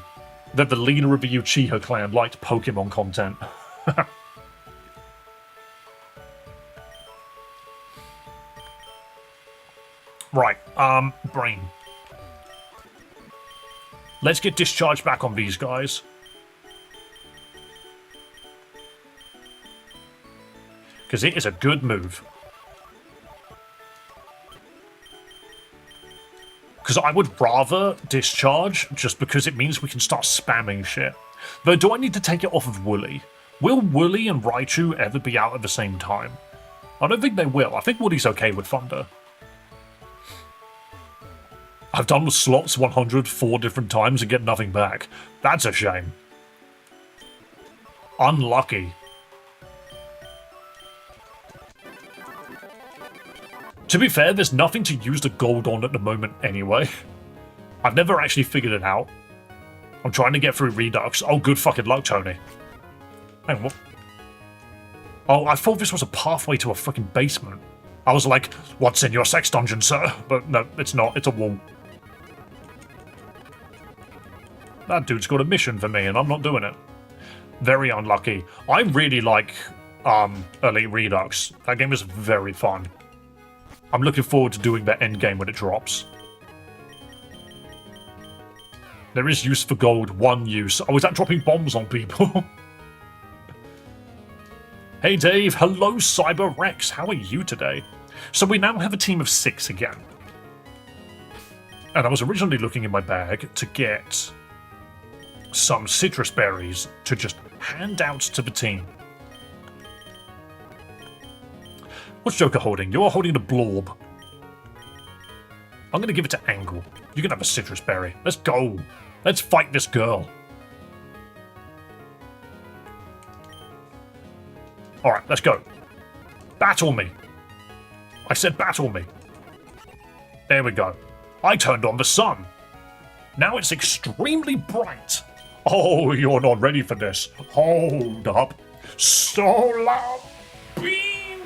that the leader of the Uchiha clan liked Pokemon content. Right, brain. Let's get discharged back on these guys. Because it is a good move. Because I would rather discharge, just because it means we can start spamming shit. Though, do I need to take it off of Wooly? Will Wooly and Raichu ever be out at the same time? I don't think they will. I think Wooly's okay with Thunder. I've done the slots 100 4 different times and get nothing back. That's a shame. Unlucky. To be fair, there's nothing to use the gold on at the moment anyway. I've never actually figured it out. I'm trying to get through Redux. Oh, good fucking luck, Tony. Hang on, what? Oh, I thought this was a pathway to a freaking basement. I was like, what's in your sex dungeon, sir? But no, it's not. It's a wall. That dude's got a mission for me, and I'm not doing it. Very unlucky. I really like Elite Redux. That game is very fun. I'm looking forward to doing that end game when it drops. There is use for gold, one use. Oh, is that dropping bombs on people? Hey Dave, hello Cyber Rex, how are you today? So we now have a team of 6 again. And I was originally looking in my bag to get some citrus berries to just hand out to the team. What's Joker holding? You're holding the Blorb. I'm going to give it to Angle. You can have a citrus berry. Let's go. Let's fight this girl. Alright, let's go. Battle me. I said battle me. There we go. I turned on the sun. Now it's extremely bright. Oh, you're not ready for this. Hold up. Solar beam.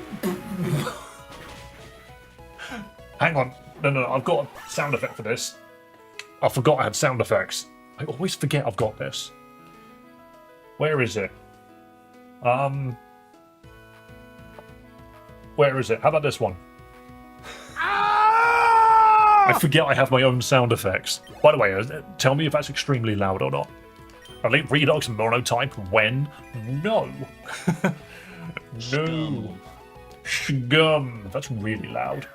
Hang on. No, I've got a sound effect for this. I forgot I had sound effects. I always forget I've got this. Where is it? Where is it? How about this one? I forget I have my own sound effects. By the way, tell me if that's extremely loud or not. Elite Redux monotype when? No. No. Scum. That's really loud.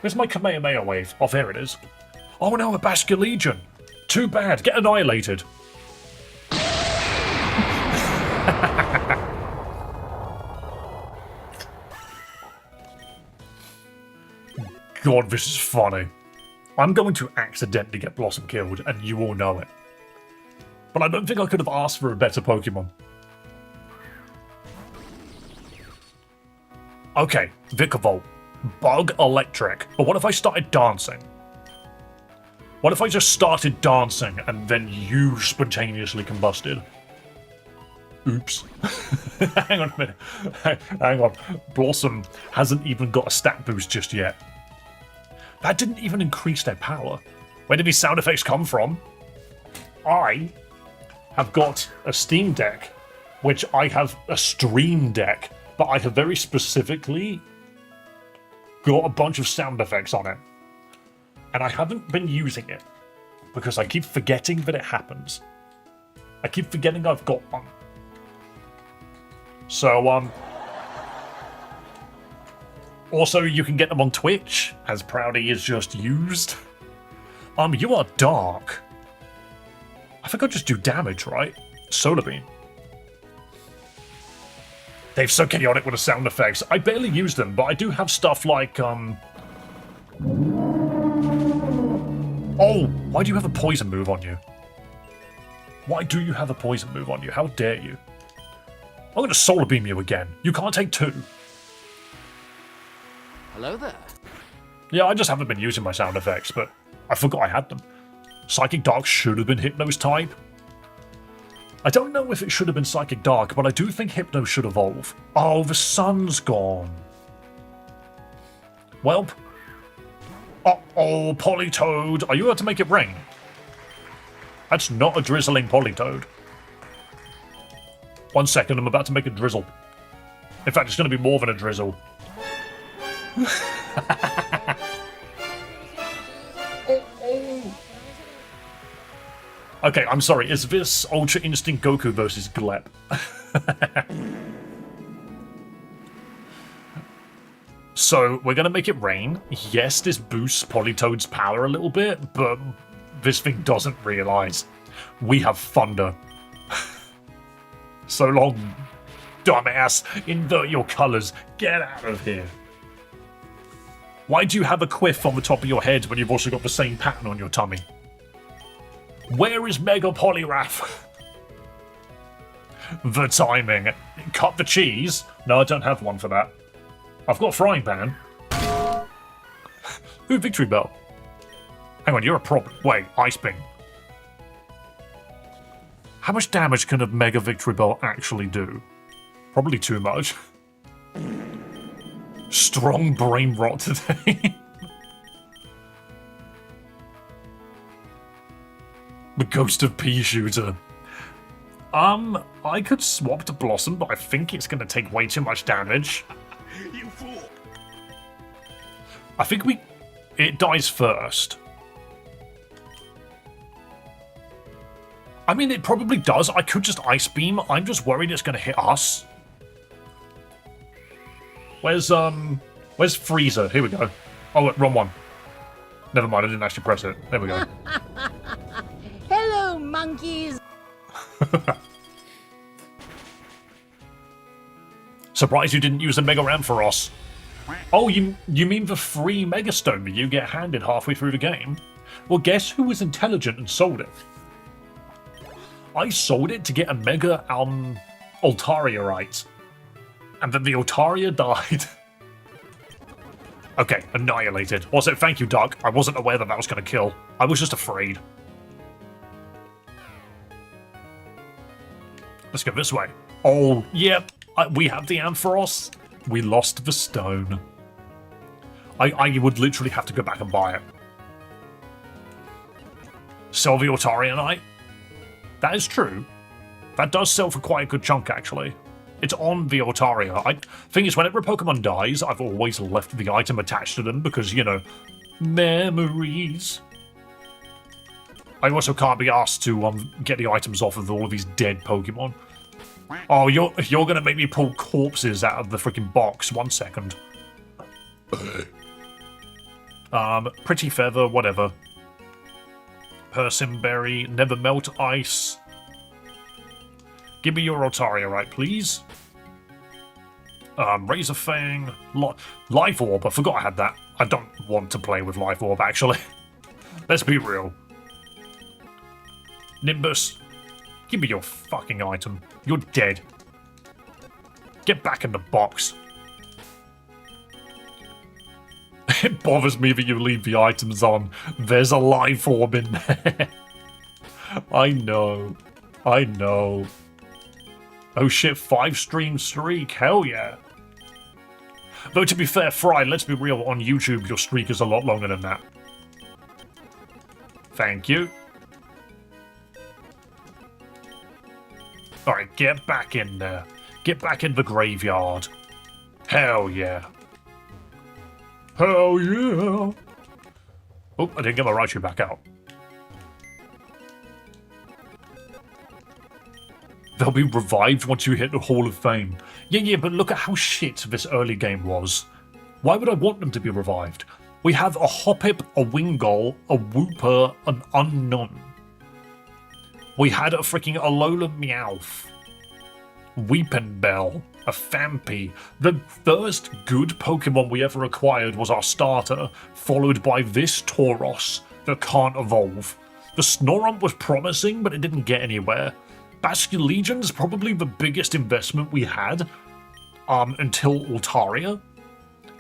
Where's my Kamehameha wave? Oh, there it is. Oh no, a Basque Legion. Too bad. Get annihilated. God, this is funny. I'm going to accidentally get Blossom killed, and you all know it. But I don't think I could have asked for a better Pokemon. Okay, Vikavolt. Bug Electric. But what if I started dancing? What if I just started dancing and then you spontaneously combusted? Oops. Hang on a minute. Hang on. Blossom hasn't even got a stat boost just yet. That didn't even increase their power. Where did these sound effects come from? I have got a Steam Deck, which I have a Stream Deck, but I have very specifically got a bunch of sound effects on it. And I haven't been using it because I keep forgetting that it happens. I keep forgetting I've got one. So, also, you can get them on Twitch, as Proudy is just used. You are dark. I think I'll just do damage, right? Solar Beam. They're so chaotic with the sound effects. I barely use them, but I do have stuff like, Oh, why do you have a poison move on you? Why do you have a poison move on you? How dare you? I'm going to Solar Beam you again. You can't take 2. Hello there. Yeah, I just haven't been using my sound effects, but I forgot I had them. Psychic Dark should have been Hypno's type. I don't know if it should have been Psychic Dark, but I do think Hypno should evolve. Oh, the sun's gone. Welp. Uh-oh, Politoed. Are you about to make it rain? That's not a drizzling Politoed. 1 second, I'm about to make a drizzle. In fact, it's going to be more than a drizzle. Okay, I'm sorry. Is this Ultra Instinct Goku versus Glep? So, we're going to make it rain. Yes, this boosts Politoad's power a little bit, but this thing doesn't realize we have thunder. So long, dumbass. Invert your colors. Get out of here. Why do you have a quiff on the top of your head when you've also got the same pattern on your tummy? Where is Mega Poliwrath? The timing. Cut the cheese? No, I don't have one for that. I've got a frying pan. Ooh, Victory Bell. Hang on, you're a problem. Wait, Ice Beam. How much damage can a Mega Victory Bell actually do? Probably too much. Strong brain rot today. The Ghost of Pea Shooter. I could swap to Blossom, but I think it's going to take way too much damage. You fool! I think it dies first. I mean, it probably does. I could just Ice Beam. I'm just worried it's going to hit us. Where's Freezer? Here we go. Oh, wrong one. Never mind, I didn't actually press it. There we go. Hello, monkeys! Surprised you didn't use the Mega Ampharos. Oh, you mean the free Megastone that you get handed halfway through the game? Well, guess who was intelligent and sold it? I sold it to get a Mega Altaria right. And then the Altaria died. Okay, annihilated. Also, thank you, Doc. I wasn't aware that was going to kill. I was just afraid. Let's go this way. Oh, yep. We have the Ampharos. We lost the stone. I would literally have to go back and buy it. Sell the Altaria. That is true. That does sell for quite a good chunk, actually. It's on the Altaria. Thing is, whenever a Pokemon dies, I've always left the item attached to them because, you know, memories. I also can't be asked to get the items off of all of these dead Pokemon. Oh, you're gonna make me pull corpses out of the freaking box. 1 second. Pretty Feather, whatever. Persimberry, Never Melt Ice. Give me your Altaria, right, please. Razor Fang, Life Orb. I forgot I had that. I don't want to play with Life Orb, actually. Let's be real. Nimbus, give me your fucking item. You're dead. Get back in the box. It bothers me that you leave the items on. There's a Life Orb in there. I know. I know. Oh shit, 5-stream streak. Hell yeah. Though to be fair, Fry, let's be real, on YouTube your streak is a lot longer than that. Thank you. Alright, get back in there. Get back in the graveyard. Hell yeah. Hell yeah. Oh, I didn't get my Raichu back out. They'll be revived once you hit the Hall of Fame. Yeah, but look at how shit this early game was. Why would I want them to be revived? We have a Hoppip, a Wingull, a Wooper, an Unknown. We had a freaking Alola Meowth, Weepinbell, a Phampi. The first good Pokemon we ever acquired was our starter, followed by this Tauros that can't evolve. The Snorunt was promising, but it didn't get anywhere. Basculegion's probably the biggest investment we had until Altaria,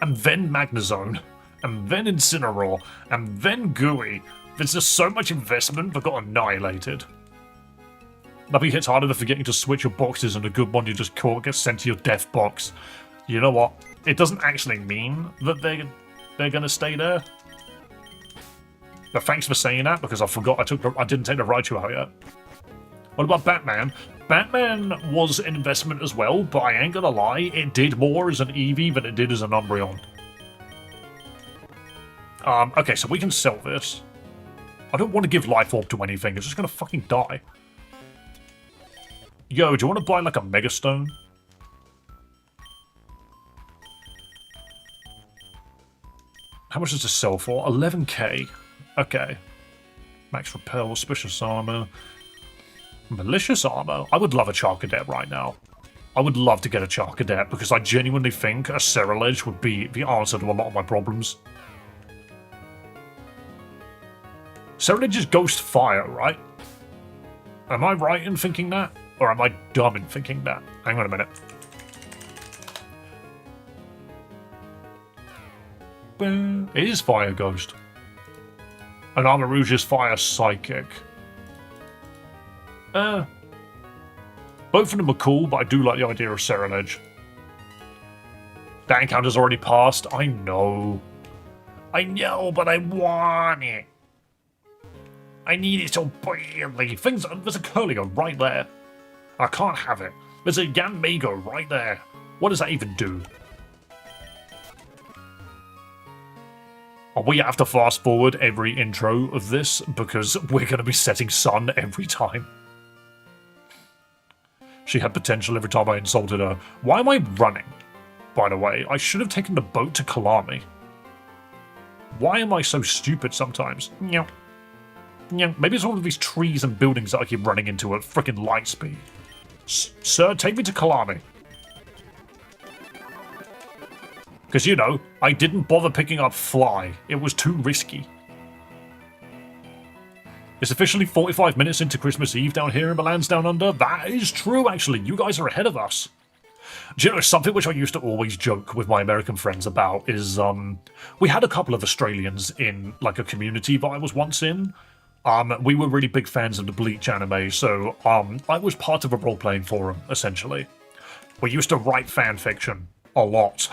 and then Magnezone, and then Incineroar, and then Gooey. There's just so much investment that got annihilated. Nothing hits harder than forgetting to switch your boxes, and a good one you just caught gets sent to your death box. You know what? It doesn't actually mean that they're gonna stay there. But thanks for saying that, because I forgot I didn't take the Raichu out yet. What about Batman? Batman was an investment as well, but I ain't gonna lie, it did more as an Eevee than it did as an Umbreon. Okay, so we can sell this. I don't want to give Life Orb to anything, it's just gonna fucking die. Yo, do you want to buy like a Mega Stone? How much does this sell for? 11k. Okay. Max Repel, Suspicious Armor. Malicious Armor? I would love a Charcadet right now. I would love to get a Charcadet because I genuinely think a Ceruledge would be the answer to a lot of my problems. Ceruledge is Ghost Fire, right? Am I right in thinking that? Or am I dumb in thinking that? Hang on a minute. It is Fire Ghost. And Armarouge is Fire Psychic. Both of them are cool, but I do like the idea of Ceruledge. That encounter's already passed. I know. I know, but I want it. I need it so badly. There's a Curligo right there. I can't have it. There's a Yanmego right there. What does that even do? We have to fast forward every intro of this because we're going to be setting sun every time. She had potential every time I insulted her. Why am I running? By the way, I should have taken the boat to Kalami. Why am I so stupid sometimes? Meow. Maybe it's all of these trees and buildings that I keep running into at freaking light speed. Sir, take me to Kalami. Because, you know, I didn't bother picking up Fly. It was too risky. It's officially 45 minutes into Christmas Eve down here in the lands down under. That is true, actually. You guys are ahead of us. Do you know, something which I used to always joke with my American friends about is, we had a couple of Australians in, like, a community that I was once in. We were really big fans of the Bleach anime, so, I was part of a role-playing forum, essentially. We used to write fan fiction. A lot.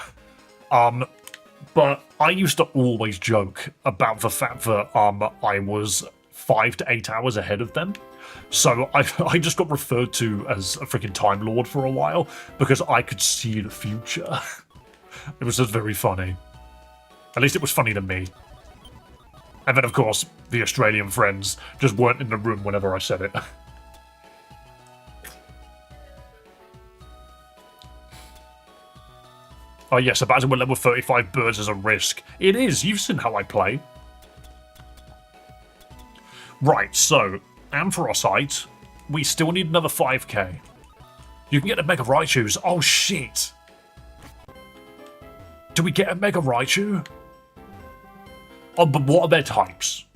But I used to always joke about the fact that, I was 5 to 8 hours ahead of them. So I just got referred to as a freaking Time Lord for a while, because I could see the future. It was just very funny. At least it was funny to me. And then, of course, the Australian friends just weren't in the room whenever I said it. Oh yes, a battle with level 35 birds is a risk. It is, you've seen how I play. Right, so, Ampharosite, we still need another 5k. You can get a Mega Raichu's. Oh shit! Do we get a Mega Raichu? Oh, but what are their types?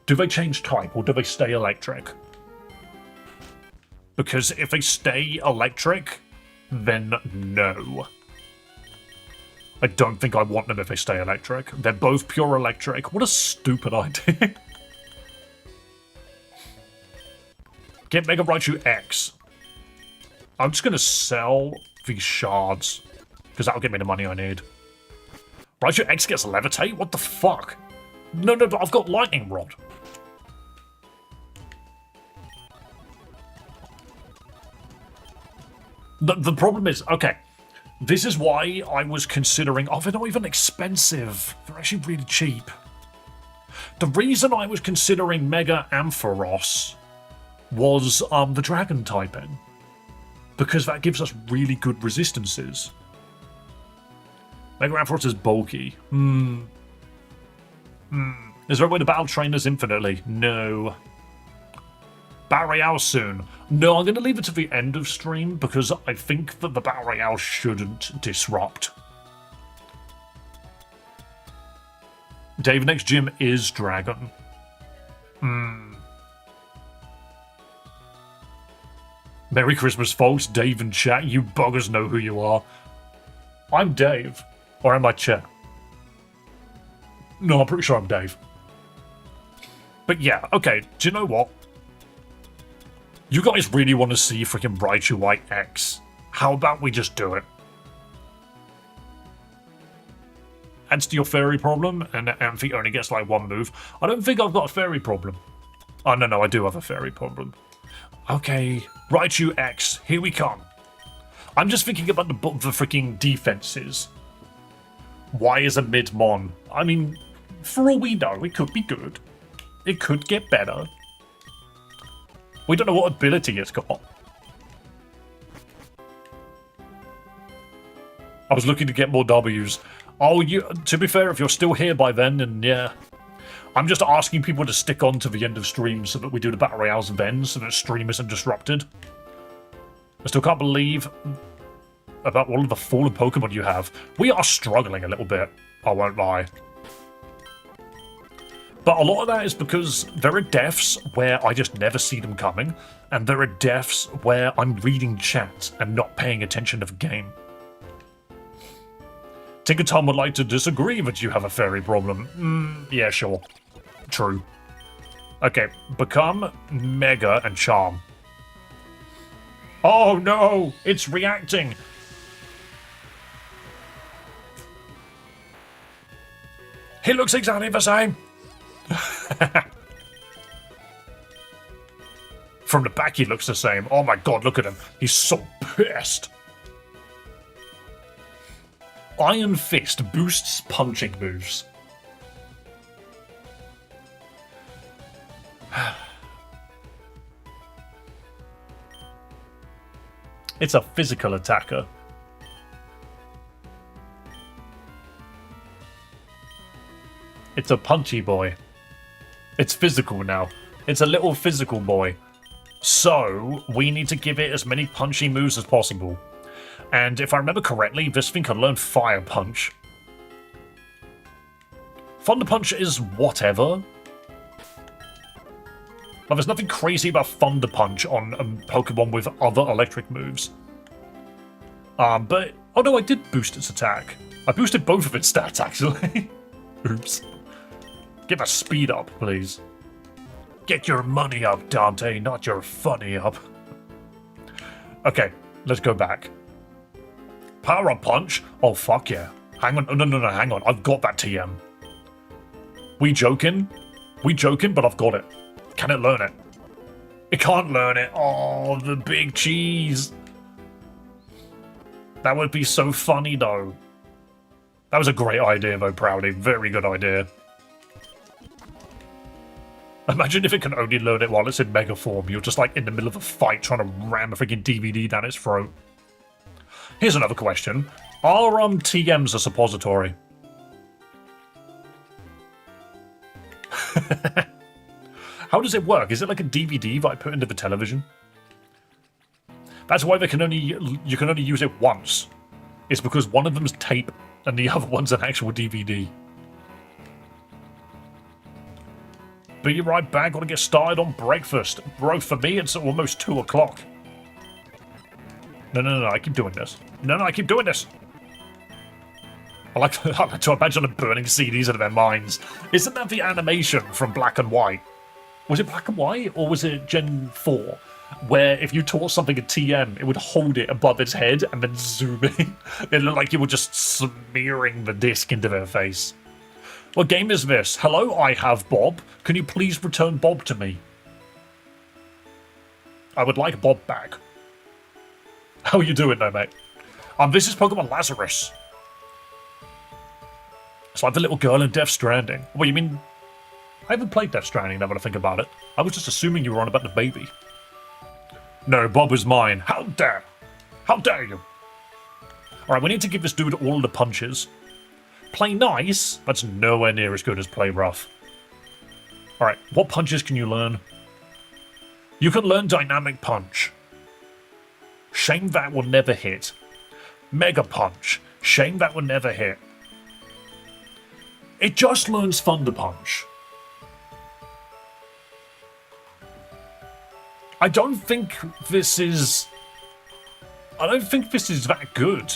Do they change type, or do they stay electric? Because if they stay electric, then no. I don't think I want them if they stay electric. They're both pure electric. What a stupid idea. Get Mega Raichu X. I'm just going to sell these shards, because that'll get me the money I need. Raichu X gets Levitate? What the fuck? No, but I've got Lightning Rod. The problem is, okay, this is why I was considering... Oh, they're not even expensive. They're actually really cheap. The reason I was considering Mega Ampharos was the Dragon typing. Because that gives us really good resistances. Mega Ampharos is bulky. Is there a way to battle trainers infinitely? No. Battle Royale soon. No, I'm going to leave it to the end of stream because I think that the Battle Royale shouldn't disrupt. Dave, next gym is Dragon. Merry Christmas, folks. Dave in chat. You buggers know who you are. I'm Dave. Or am I Chet? No, I'm pretty sure I'm Dave. But yeah, okay, do you know what? You guys really want to see freaking Raichu White X. How about we just do it? Adds to your fairy problem, and Amphi only gets like one move. I don't think I've got a fairy problem. Oh, no, I do have a fairy problem. Okay, Raichu X, here we come. I'm just thinking about the freaking defenses. Why is a mid-mon? I mean, for all we know, it could be good. It could get better. We don't know what ability it's got. I was looking to get more W's. Oh, to be fair, if you're still here by then, then yeah. I'm just asking people to stick on to the end of stream so that we do the Battle Royales then, so that stream isn't disrupted. I still can't believe about all of the fallen Pokemon you have. We are struggling a little bit, I won't lie. But a lot of that is because there are deaths where I just never see them coming, and there are deaths where I'm reading chat and not paying attention to the game. Tinker Tom would like to disagree that you have a fairy problem. Yeah, sure. True. Okay, become Mega and Charm. Oh no! It's reacting! He looks exactly the same! From the back he looks the same. Oh my god, look at him. He's so pissed. Iron Fist boosts punching moves. It's a physical attacker. It's a punchy boy. It's physical now. It's a little physical boy. So, we need to give it as many punchy moves as possible. And if I remember correctly, this thing can learn Fire Punch. Thunder Punch is whatever. Like, there's nothing crazy about Thunder Punch on a Pokemon with other electric moves. But, oh no, I did boost its attack. I boosted both of its stats, actually. Oops. Get that speed up, please. Get your money up, Dante, not your funny up. Okay, let's go back. Power Up Punch? Oh, fuck yeah. Hang on, no, hang on. I've got that TM. We joking? We joking, but I've got it. Can it learn it? It can't learn it. Oh, the big cheese. That would be so funny, though. That was a great idea, though, Proudy. Very good idea. Imagine if it can only learn it while it's in Mega form. You're just, like, in the middle of a fight trying to ram a freaking DVD down its throat. Here's another question. Are TMs a suppository? How does it work? Is it like a DVD that I put into the television? That's why you can only use it once. It's because one of them's tape and the other one's an actual DVD. Be right back, gotta get started on breakfast. Bro, for me it's almost 2 o'clock. No, I keep doing this. No, I keep doing this. I like to imagine them burning CDs out of their minds. Isn't that the animation from Black and White? Was it Black and White, or was it Gen 4? Where if you taught something a TM, it would hold it above its head and then zoom in. It looked like you were just smearing the disc into their face. What game is this? Hello, I have Bob. Can you please return Bob to me? I would like Bob back. How are you doing though, mate? This is Pokemon Lazarus. It's like the little girl in Death Stranding. What, you mean... I haven't played Death Stranding now that I think about it. I was just assuming you were on about the baby. No, Bob was mine. How dare! How dare you! Alright, we need to give this dude all the punches. Play nice, that's nowhere near as good as play rough. Alright, what punches can you learn? You can learn Dynamic Punch. Shame that will never hit. Mega Punch. Shame that will never hit. It just learns Thunder Punch. I don't think this is that good.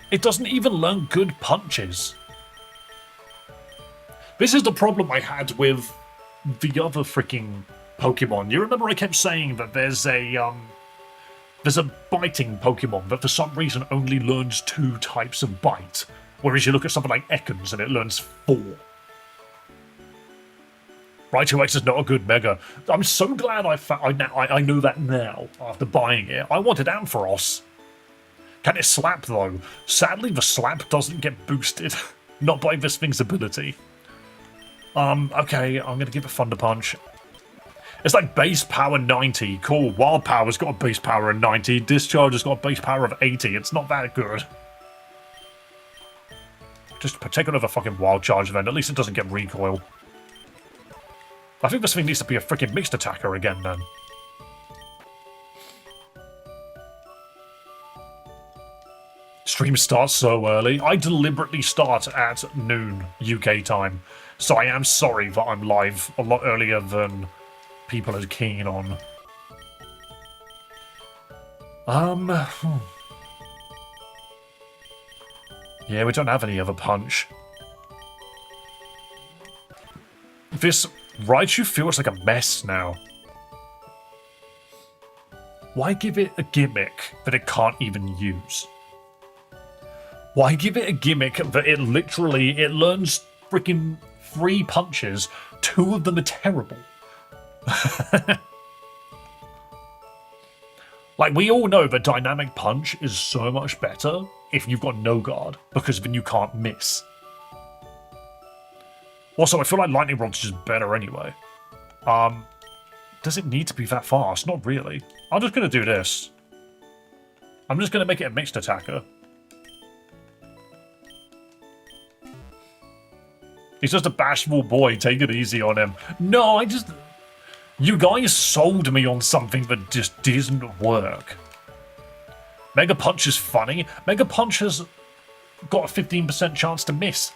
It doesn't even learn good punches. This is the problem I had with the other freaking Pokemon. You remember I kept saying that there's a biting Pokemon that for some reason only learns 2 types of bite, whereas you look at something like Ekans and it learns 4. Raichu X is not a good Mega. I'm so glad I know that now, after buying it. I wanted Ampharos. Can it slap, though? Sadly, the slap doesn't get boosted. Not by this thing's ability. Okay, I'm going to give it Thunder Punch. It's like base power 90. Cool, Wild Power's got a base power of 90. Discharge has got a base power of 80. It's not that good. Just take another fucking Wild Charge then. At least it doesn't get recoil. I think this thing needs to be a freaking mixed attacker again, then. Stream starts so early. I deliberately start at noon UK time, so I am sorry that I'm live a lot earlier than people are keen on. Yeah, we don't have any other punch. This Raichu feels like a mess now. Why give it a gimmick that it can't even use? Why give it a gimmick that it learns freaking 3 punches, 2 of them are terrible? Like, we all know that Dynamic Punch is so much better if you've got no guard, because then you can't miss. Also, I feel like Lightning Rod's just better anyway. Does it need to be that fast? Not really. I'm just going to do this. I'm just going to make it a mixed attacker. He's just a bashful boy. Take it easy on him. No, you guys sold me on something that just doesn't work. Mega Punch is funny. Mega Punch has got a 15% chance to miss.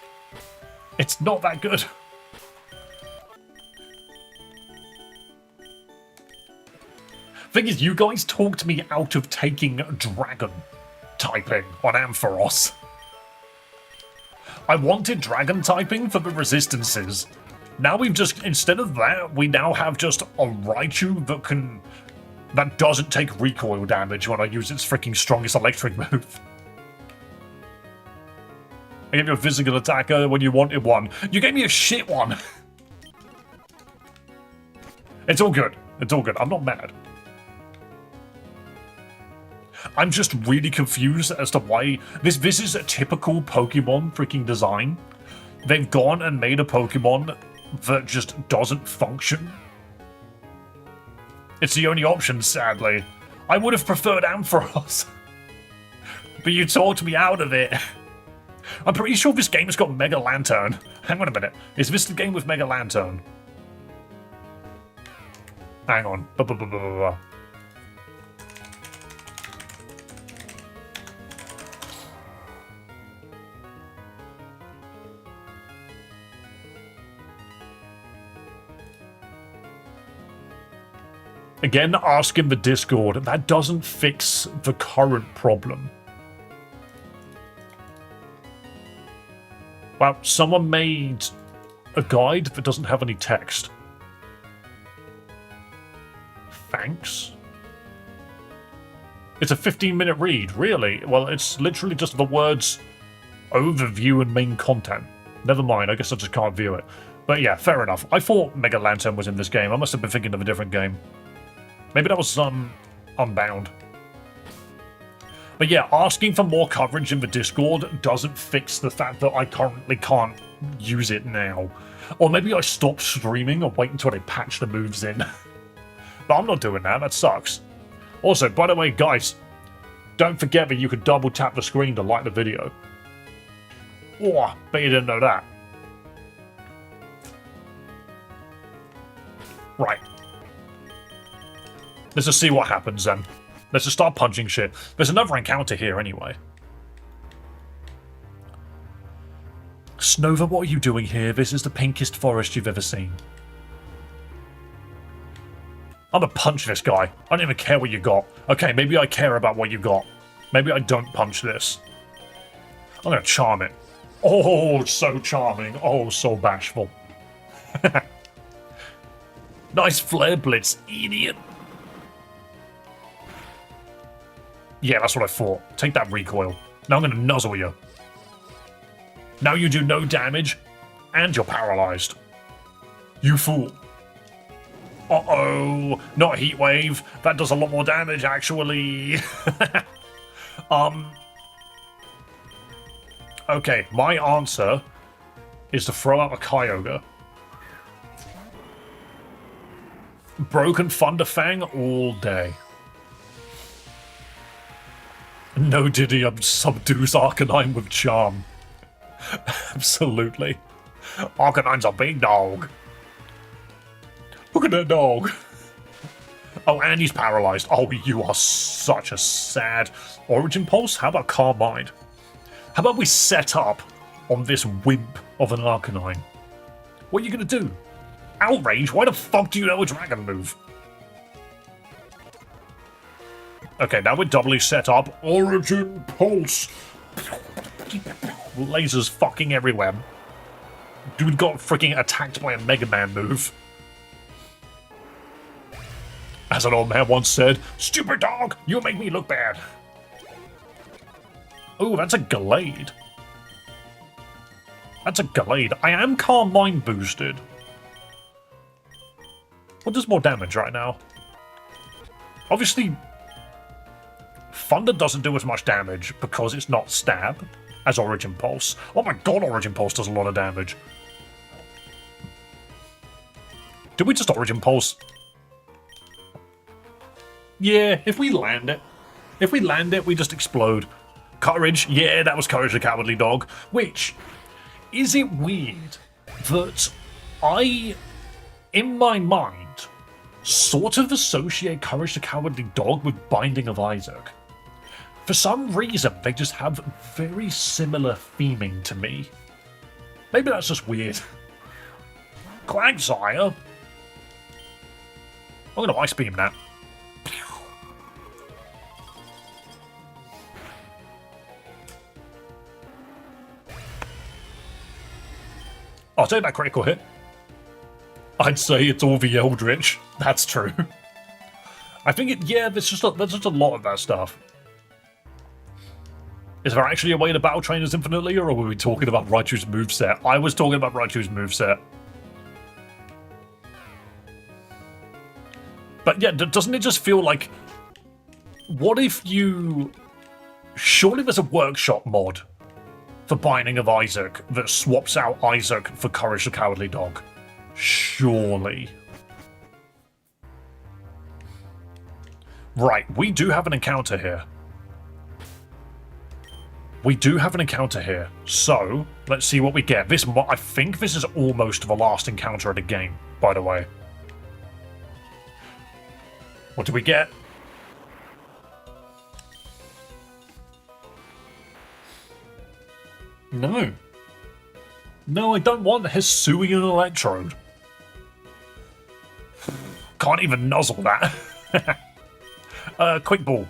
It's not that good. Thing is, you guys talked me out of taking Dragon typing on Ampharos. I wanted Dragon typing for the resistances. Now we've just, instead of that, we now have just a Raichu that doesn't take recoil damage when I use its freaking strongest electric move. I gave you a physical attacker when you wanted one. You gave me a shit one. It's all good. It's all good. I'm not mad. I'm just really confused as to why this is a typical Pokemon freaking design. They've gone and made a Pokemon that just doesn't function. It's the only option, sadly. I would have preferred Ampharos. But you talked me out of it. I'm pretty sure this game's got Mega Lantern. Hang on a minute. Is this the game with Mega Lantern? Hang on. Again, ask in the Discord. That doesn't fix the current problem. Wow, someone made a guide that doesn't have any text. Thanks. It's a 15-minute read, really? Well, it's literally just the words overview and main content. Never mind, I guess I just can't view it. But yeah, fair enough. I thought Mega Lantern was in this game. I must have been thinking of a different game. Maybe that was Unbound. But yeah, asking for more coverage in the Discord doesn't fix the fact that I currently can't use it now. Or maybe I stop streaming and wait until they patch the moves in. But I'm not doing that, that sucks. Also, by the way, guys, don't forget that you could double tap the screen to like the video. Oh, bet you didn't know that. Right. Let's just see what happens then. Let's just start punching shit. There's another encounter here anyway. Snova, what are you doing here? This is the pinkest forest you've ever seen. I'm gonna punch this guy. I don't even care what you got. Okay, maybe I care about what you got. Maybe I don't punch this. I'm gonna charm it. Oh, so charming. Oh, so bashful. Nice flare blitz, idiot. Yeah, that's what I thought. Take that recoil. Now I'm going to nuzzle you. Now you do no damage, and you're paralyzed. You fool. Uh-oh. Not heat wave. That does a lot more damage, actually. Okay, my answer is to throw out a Kyogre. Broken Thunderfang all day. No Diddy subdues Arcanine with Charm. Absolutely. Arcanine's a big dog. Look at that dog. Oh, and he's paralyzed. Oh, you are such a sad Origin Pulse. How about Calm Mind? How about we set up on this wimp of an Arcanine? What are you going to do? Outrage? Why the fuck do you know a dragon move? Okay, now we're doubly set up. Origin Pulse. Lasers fucking everywhere. Dude got freaking attacked by a Mega Man move. As an old man once said, "Stupid dog, you make me look bad." Oh, that's a Gallade. That's a Gallade. I am Calm Mind boosted. What does more damage right now? Obviously, Thunder doesn't do as much damage because it's not stab as Origin Pulse. Oh my god, Origin Pulse does a lot of damage. Did we just Origin Pulse? Yeah, if we land it. If we land it, we just explode. Courage. Yeah, that was Courage the Cowardly Dog. Which, is it weird that I, in my mind, sort of associate Courage the Cowardly Dog with Binding of Isaac? For some reason, they just have very similar theming to me. Maybe that's just weird. Quagsire. I'm gonna Ice Beam that. I'll take that critical hit. I'd say it's all the Eldritch. That's true. I think there's just a lot of that stuff. Is there actually a way to battle trainers infinitely, or were we talking about Raichu's moveset? I was talking about Raichu's moveset. But yeah, doesn't it just feel like... What if you... Surely there's a workshop mod for Binding of Isaac that swaps out Isaac for Courage the Cowardly Dog. Surely. Right, we do have an encounter here. We do have an encounter here. So, let's see what we get. I think this is almost the last encounter of the game, by the way. What do we get? No. No, I don't want Hisuian Electrode. Can't even nuzzle that. Quick Ball.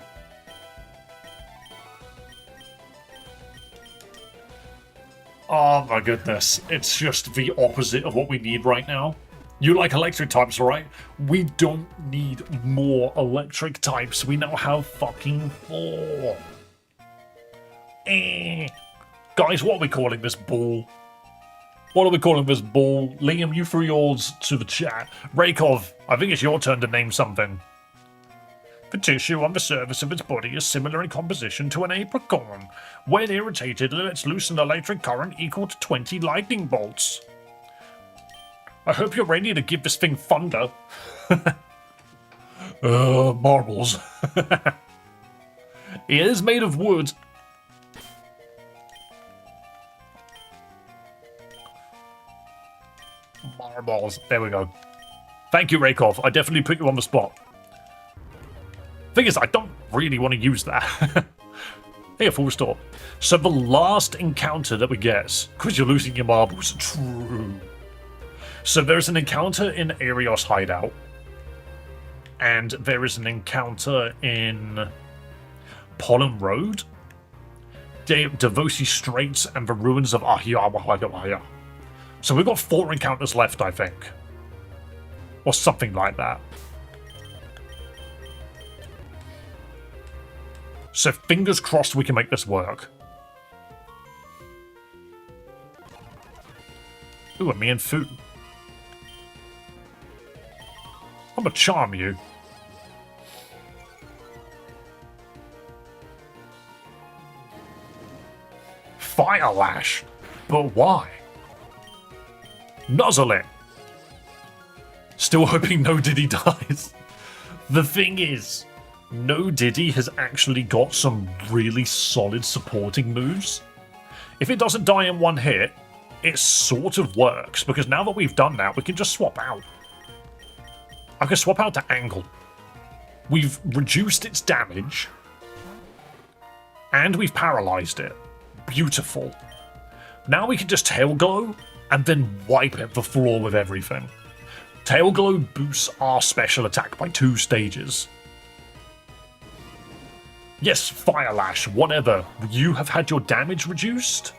Oh my goodness. It's just the opposite of what we need right now. You like electric types, right? We don't need more electric types. We now have fucking 4. Guys, what are we calling this ball? What are we calling this ball? Liam, you threw yours to the chat. Raykov, I think it's your turn to name something. The tissue on the surface of its body is similar in composition to an apricot. When irritated, lets loose an electric current equal to 20 lightning bolts. I hope you're ready to give this thing thunder. Marbles. It is made of wood. Marbles. There we go. Thank you, Raykov. I definitely put you on the spot. Thing is, I don't really want to use that. Here, full stop. So the last encounter that we get, because you're losing your marbles, true. So there's an encounter in Arios Hideout, and there is an encounter in Pollen Road, Devosi Straits and the ruins of Ahiyawahaya. So we've got 4 encounters left, I think. Or something like that. So fingers crossed we can make this work. Ooh, a me and Fu. I'm gonna charm you. Fire Lash? But why? Nuzzle it! Still hoping No Diddy dies. The thing is, No Diddy has actually got some really solid supporting moves. If it doesn't die in one hit, it sort of works, because now that we've done that, we can just swap out. I can swap out to Angle. We've reduced its damage, and we've paralyzed it. Beautiful. Now we can just Tail Glow, and then wipe it the floor with everything. Tail Glow boosts our special attack by 2 stages. Yes, Fire Lash, whatever. You have had your damage reduced.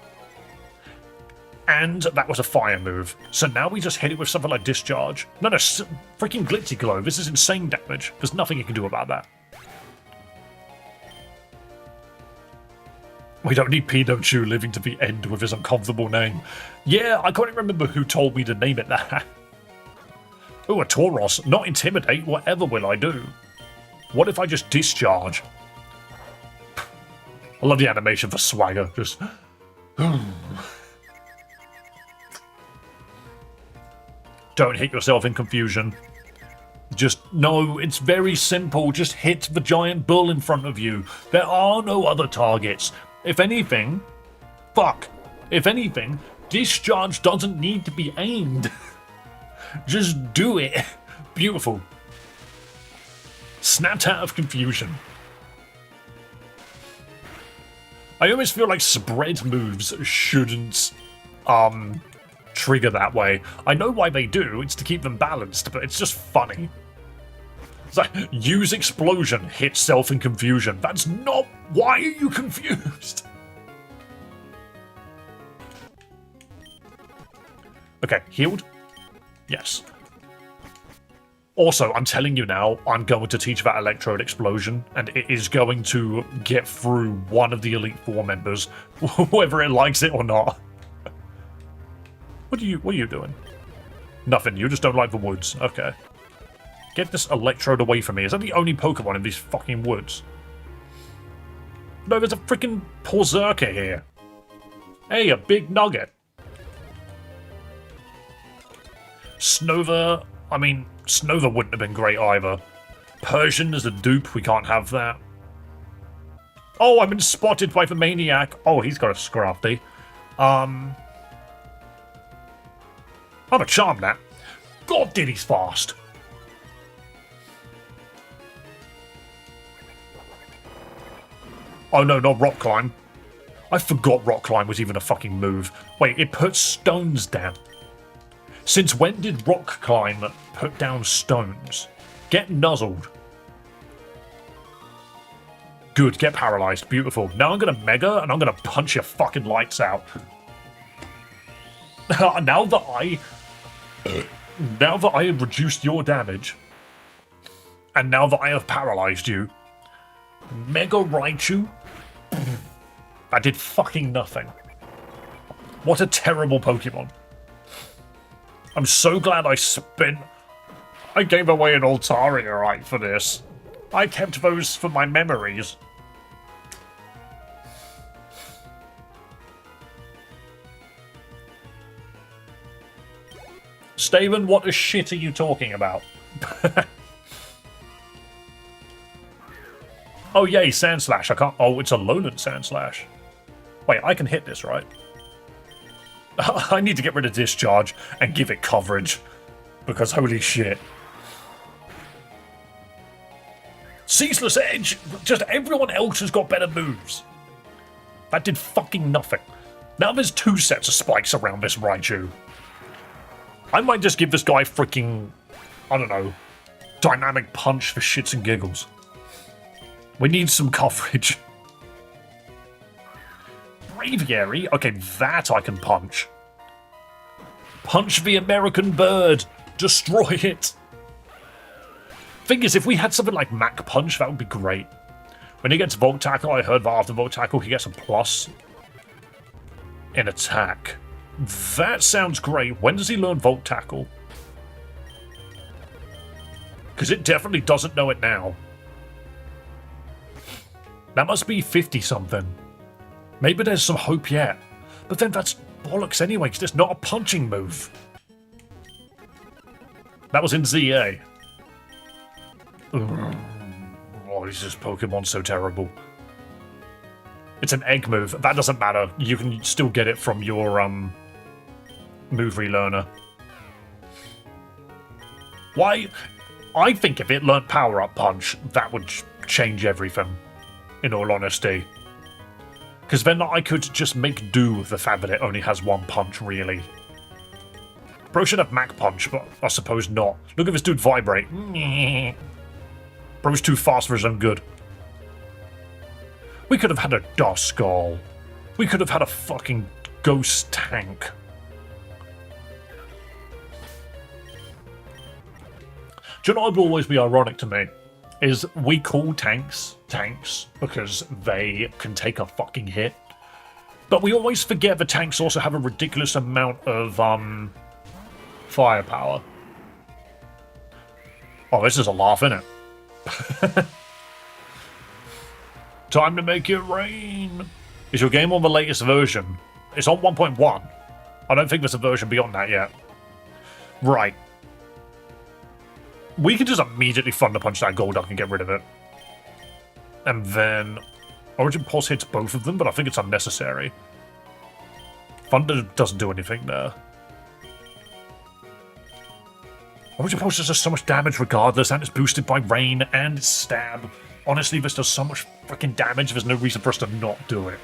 And that was a fire move. So now we just hit it with something like Discharge. No, freaking Glitzy Glow. This is insane damage. There's nothing you can do about that. We don't need Pinochu living to the end with his uncomfortable name. Yeah, I can't remember who told me to name it that. Ooh, a Tauros. Not Intimidate. Whatever will I do? What if I just Discharge? I love the animation for Swagger. Just... Don't hit yourself in confusion. Just, no, it's very simple. Just hit the giant bull in front of you. There are no other targets. If anything, Discharge doesn't need to be aimed. Just do it. Beautiful. Snapped out of confusion. I almost feel like spread moves shouldn't, trigger that way. I know why they do, it's to keep them balanced, but it's just funny. It's like, use explosion, hit self in confusion. That's not... Why are you confused? Okay, healed? Yes. Also, I'm telling you now, I'm going to teach that Electrode Explosion, and it is going to get through one of the Elite Four members, whether it likes it or not. What are you doing? Nothing, you just don't like the woods. Okay. Get this Electrode away from me. Is that the only Pokemon in these fucking woods? No, there's a freaking Porzerker here. Hey, a big nugget. Snova... I mean, Snova wouldn't have been great either. Persian is a dupe, we can't have that. Oh, I've been spotted by the Maniac. Oh, he's got a Scrafty. I'm a charm that. God, did he's fast. Oh no, not Rock Climb. I forgot Rock Climb was even a fucking move. Wait, it puts stones down. Since when did Rock Climb put down stones? Get nuzzled. Good, get paralyzed. Beautiful. Now I'm gonna Mega and I'm gonna punch your fucking lights out. Now that I have reduced your damage, and now that I have paralyzed you, Mega Raichu, that did fucking nothing. What a terrible Pokemon. I'm so glad I gave away an Altaria right for this. I kept those for my memories. Staven, what the shit are you talking about? Oh yay, Sand Slash. I can't... Oh, it's a Lowland Sand Slash. Wait, I can hit this, right? I need to get rid of Discharge and give it coverage. Because holy shit. Ceaseless Edge! Just everyone else has got better moves. That did fucking nothing. Now there's 2 sets of spikes around this Raichu. I might just give this guy freaking, I don't know, Dynamic Punch for shits and giggles. We need some coverage. Braviary? Okay, that I can punch. Punch the American bird! Destroy it! Thing is, if we had something like Mach Punch, that would be great. When he gets Volt Tackle, I heard that after Volt Tackle, he gets a plus in attack. That sounds great. When does he learn Volt Tackle? Because it definitely doesn't know it now. That must be 50-something. Maybe there's some hope yet. But then that's bollocks anyway, because it's not a punching move. That was in ZA. Oh, is this Pokemon so terrible? It's an egg move. That doesn't matter. You can still get it from your move relearner. Why? I think if it learned Power Up Punch, that would change everything, in all honesty. Because then I could just make do with the fact that it only has one punch, really. Bro should have Mach Punch, but I suppose not. Look at this dude vibrate. Bro's too fast for his own good. We could have had a Duskull. We could have had a fucking ghost tank. Do you know what would always be ironic to me? Is we call tanks because they can take a fucking hit. But we always forget the tanks also have a ridiculous amount of firepower. Oh, this is a laugh, isn't it? Time to make it rain. Is your game on the latest version? It's on 1.1. I don't think there's a version beyond that yet. Right. We can just immediately Thunder Punch that Golduck and get rid of it. And then Origin Pulse hits both of them, but I think it's unnecessary. Thunder doesn't do anything there. Origin Pulse does so much damage regardless, and it's boosted by Rain and Stab. Honestly, this does so much freaking damage, there's no reason for us to not do it.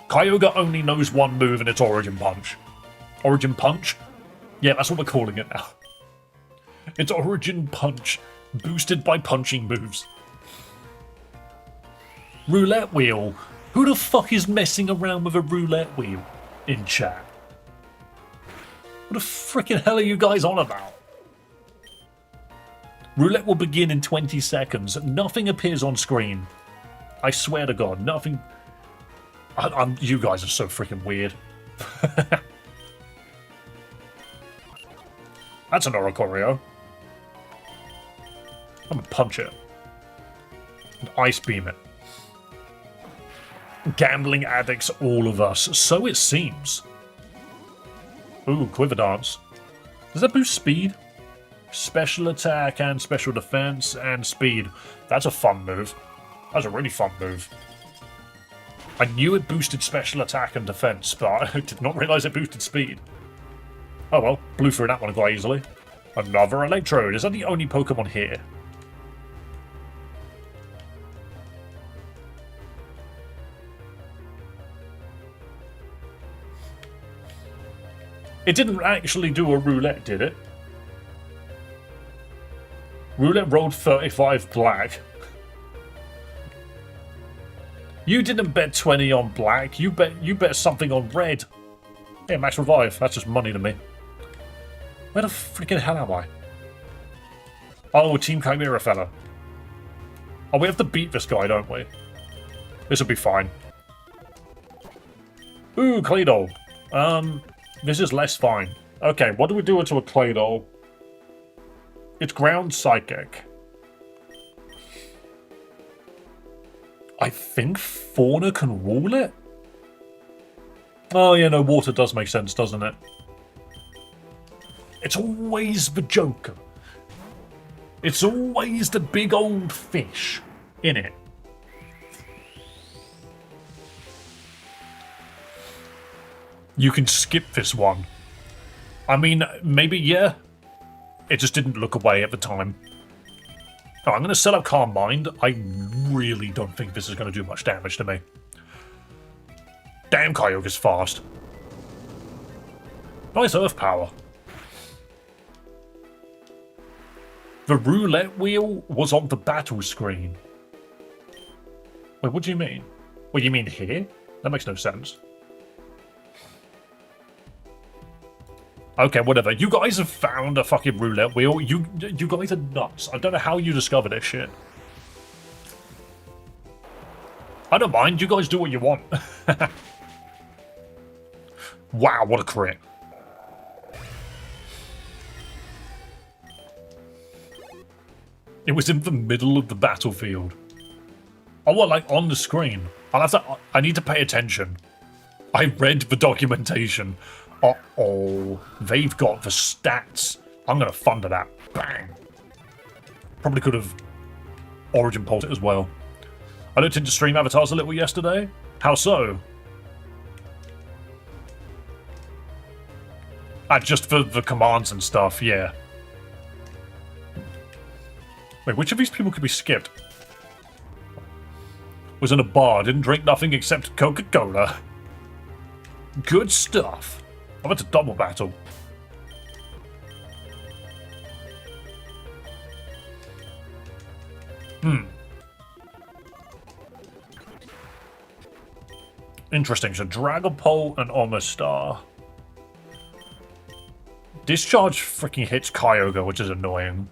Kyogre only knows one move, and it's Origin Punch. Origin Punch? Yeah, that's what we're calling it now. It's Origin Punch, boosted by punching moves. Roulette Wheel. Who the fuck is messing around with a roulette wheel in chat? What the freaking hell are you guys on about? Roulette will begin in 20 seconds. Nothing appears on screen. I swear to God, nothing... you guys are so freaking weird. That's an Oricorio. I'm gonna punch it. And Ice Beam it. Gambling addicts, all of us. So it seems. Ooh, Quiver Dance. Does that boost speed? Special attack and special defense and speed. That's a fun move. That's a really fun move. I knew it boosted special attack and defense, but I did not realize it boosted speed. Oh well, blew through that one quite easily. Another Electrode. Is that the only Pokemon here? It didn't actually do a roulette, did it? Roulette rolled 35 black. You didn't bet 20 on black. You bet something on red. Yeah, max revive. That's just money to me. Where the freaking hell am I? Oh, Team Chimera fella. Oh, we have to beat this guy, don't we? This will be fine. Ooh, Claydol. This is less fine. Okay, what do we do to a Claydol? It's Ground Psychic. I think Fauna can rule it? Oh, yeah, no, water does make sense, doesn't it? It's always the Joker. It's always the big old fish, innit? You can skip this one. I mean, maybe, yeah. It just didn't look away at the time. Oh, I'm going to set up Calm Mind. I really don't think this is going to do much damage to me. Damn, Kyogre's fast. Nice Earth Power. The roulette wheel was on the battle screen. Wait, what do you mean? What, you mean here? That makes no sense. Okay, whatever. You guys have found a fucking roulette wheel. You guys are nuts. I don't know how you discovered this shit. I don't mind. You guys do what you want. Wow, what a crit. It was in the middle of the battlefield. Oh, what, like on the screen? I need to pay attention. I read the documentation. Uh-oh. They've got the stats. I'm going to thunder that. Bang. Probably could have Origin Pulsed it as well. I looked into stream avatars a little yesterday. How so? Just for the commands and stuff, yeah. Wait, which of these people could be skipped? Was in a bar, didn't drink nothing except Coca-Cola. Good stuff. I went to double battle. Interesting, so Dragapult and Omastar. Discharge freaking hits Kyogre, which is annoying.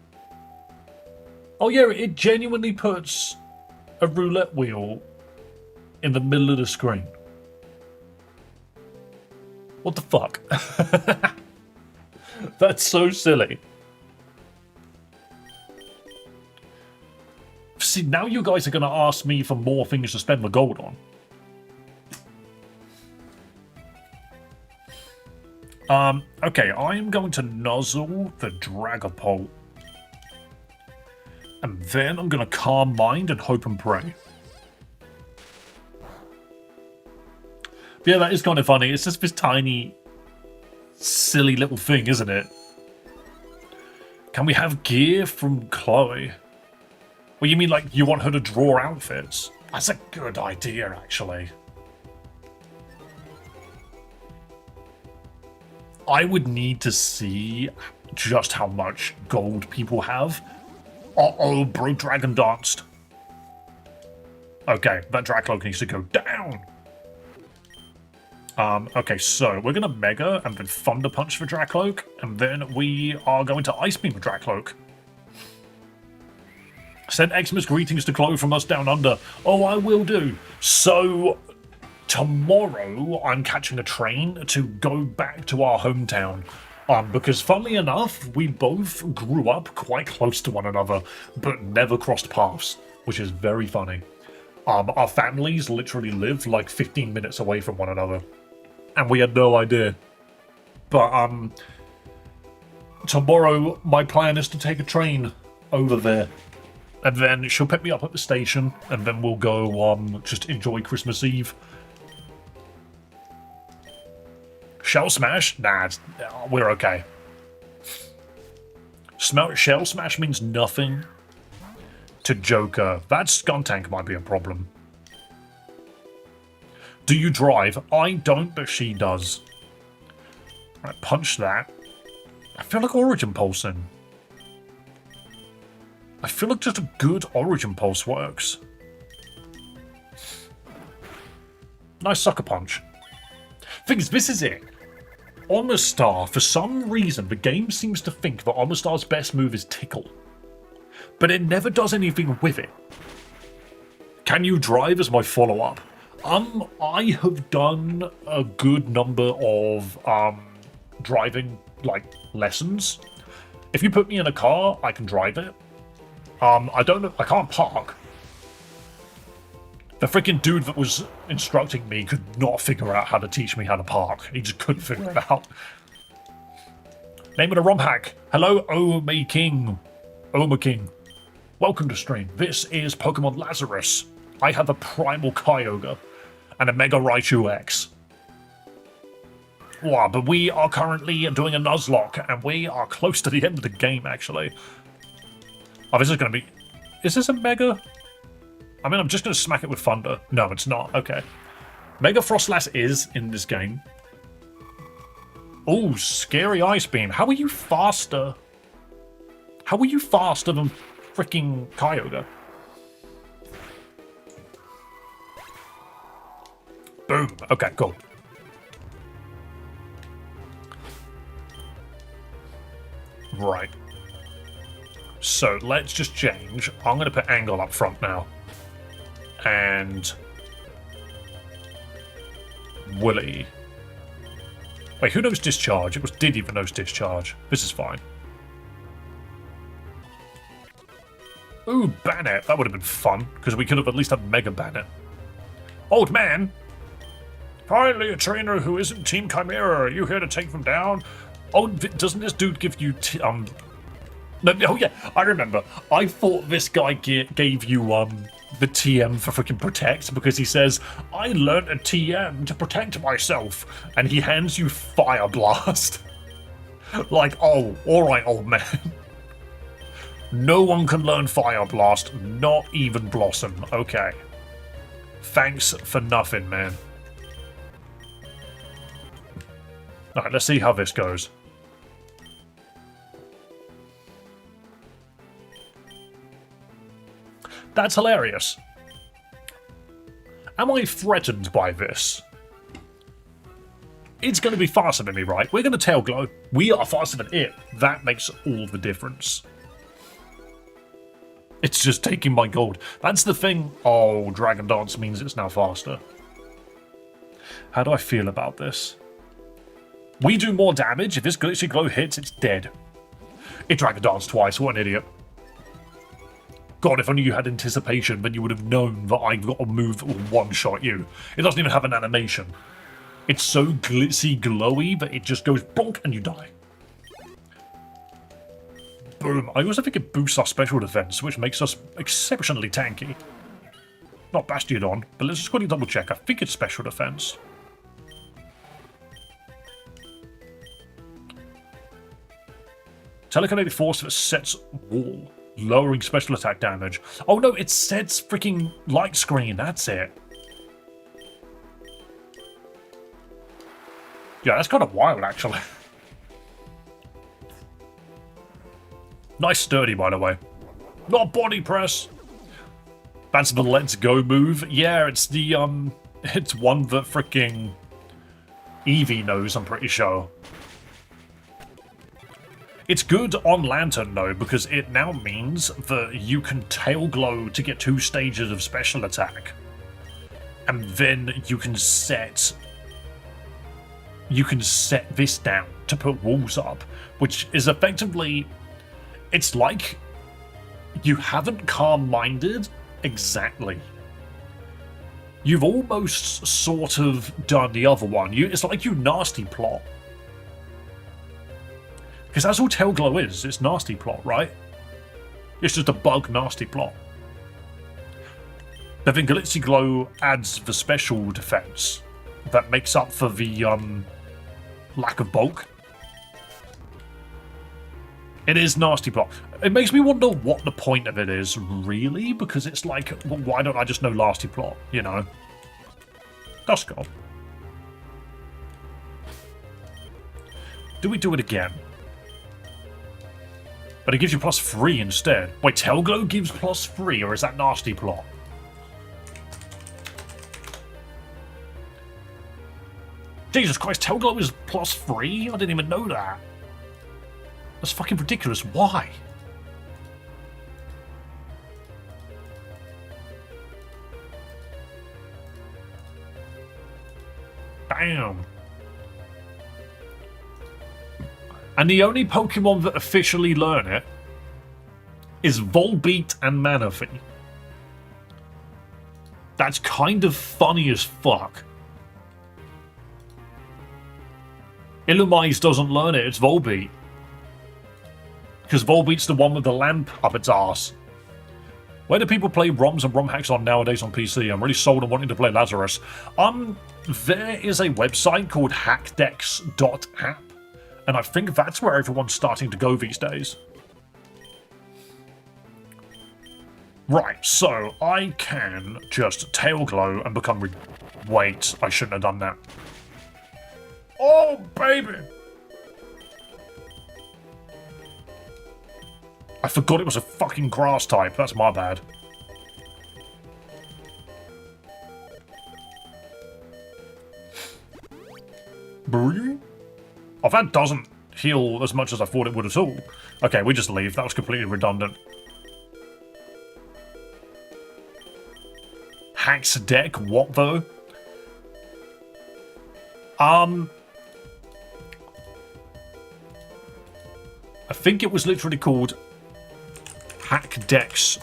Oh yeah, it genuinely puts a roulette wheel in the middle of the screen. What the fuck? That's so silly. See, now you guys are going to ask me for more things to spend the gold on. Okay, I am going to nuzzle the Dragapult. And then I'm going to calm mind and hope and pray. Yeah, that is kind of funny. It's just this tiny, silly little thing, isn't it? Can we have gear from Chloe? Well, you mean like you want her to draw outfits? That's a good idea, actually. I would need to see just how much gold people have. Uh-oh, bro dragon danced. Okay, that Dracloak needs to go down. Okay, so we're going to Mega and then Thunder Punch for Dracloak, and then we are going to Ice Beam for Dracloak. Send Xmas greetings to Chloe from us down under. Oh, I will do. So, tomorrow I'm catching a train to go back to our hometown. Because funnily enough, we both grew up quite close to one another, but never crossed paths, which is very funny. Our families literally live like 15 minutes away from one another, and we had no idea. But tomorrow my plan is to take a train over there, and then she'll pick me up at the station, and then we'll go just enjoy Christmas Eve. Shell Smash? Nah, we're okay. Shell Smash means nothing to Joker. That Skuntank might be a problem. Do you drive? I don't, but she does. Right, punch that. I feel like Origin Pulsing. I feel like just a good Origin Pulse works. Nice Sucker Punch. Thing is, this is it. Omastar, for some reason, the game seems to think that Omastar's best move is Tickle. But it never does anything with it. Can you drive as my follow-up? I have done a good number of driving lessons. If you put me in a car, I can drive it. I can't park. The freaking dude that was instructing me could not figure out how to teach me how to park. He just couldn't figure it out. Name of the romhack. Hello, Oma King. Oma King. Welcome to stream. This is Pokemon Lazarus. I have a Primal Kyogre and a Mega Raichu X. Wow, but we are currently doing a Nuzlocke, and we are close to the end of the game, actually. Oh, this is going to be... Is this a Mega... I mean, I'm just going to smack it with Thunder. No, it's not. Okay. Mega Frostlass is in this game. Oh, Scary Ice Beam. How are you faster How are you faster than freaking Kyogre? Boom. Okay, cool. Right. So let's just change. I'm going to put Angle up front now. And Willy. Wait, who knows Discharge? It was Diddy that knows Discharge. This is fine. Ooh, Bannet. That would have been fun, because we could have at least had Mega Bannet. Old man! Finally, a trainer who isn't Team Chimera. Are you here to take them down? Oh, doesn't this dude give you... No, oh yeah, I remember. I thought this guy gave you the TM for freaking Protect because he says, I learned a TM to protect myself. And he hands you Fire Blast. Like, oh, alright, old man. No one can learn Fire Blast, not even Blossom. Okay. Thanks for nothing, man. Alright, let's see how this goes. That's hilarious. Am I threatened by this? It's going to be faster than me, right? We're going to Tail Glow. We are faster than it. That makes all the difference. It's just taking my gold. That's the thing. Oh, Dragon Dance means it's now faster. How do I feel about this? We do more damage. If this Glitchy Glow hits, it's dead. It Dragon Danced twice. What an idiot. God, if only you had anticipation, then you would have known that I've got a move that will one-shot you. It doesn't even have an animation. It's so glitzy glowy that it just goes bonk and you die. Boom. I also think it boosts our special defense, which makes us exceptionally tanky. Not Bastiodon, but let's just quickly double check. I think it's special defense. Telekinetic force that sets wall. Lowering special attack damage. Oh no, it sets freaking light screen. That's it. Yeah, that's kind of wild, actually. Nice sturdy, by the way. Not body press. That's the Let's Go move. Yeah, it's the, it's one that freaking Eevee knows, I'm pretty sure. It's good on Lantern, though, because it now means that you can Tail Glow to get 2 stages of special attack. And then you can set this down to put walls up, which is effectively... It's like you haven't calm-minded exactly. You've almost sort of done the other one. It's like you nasty plot. Because that's all Tail Glow is. It's nasty plot, right? It's just a bug nasty plot. But then Glitzy Glow adds the special defense that makes up for the lack of bulk. It is nasty plot. It makes me wonder what the point of it is, really, because it's like, well, why don't I just know nasty plot, you know? Duskull. Do we do it again? But it gives you +3 instead. Wait, Tail Glow gives +3, or is that nasty plot? Jesus Christ, Tail Glow is +3? I didn't even know that. That's fucking ridiculous. Why? Bam. And the only Pokemon that officially learn it is Volbeat and Manaphy. That's kind of funny as fuck. Illumise doesn't learn it, it's Volbeat. Because Volbeat's the one with the lamp up its arse. Where do people play ROMs and ROM hacks on nowadays on PC? I'm really sold on wanting to play Lazarus. There is a website called hackdex.app. And I think that's where everyone's starting to go these days. Right, so I can just Tail Glow and become... Wait, I shouldn't have done that. Oh, baby! I forgot it was a fucking grass type. That's my bad. Oh, that doesn't heal as much as I thought it would at all. Okay, we just leave. That was completely redundant. Hacks deck? What, though? I think it was literally called hackdex.app.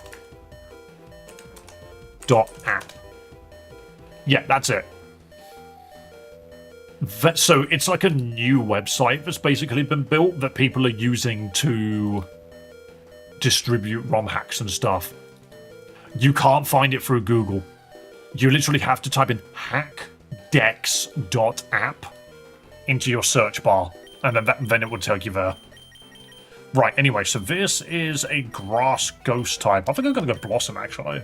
Yeah, that's it. So it's like a new website that's basically been built that people are using to distribute ROM hacks and stuff. You can't find it through Google. You literally have to type in hackdex.app into your search bar, and then it will take you there. Right, anyway, so this is a grass ghost type. I think I'm going to go Blossom, actually.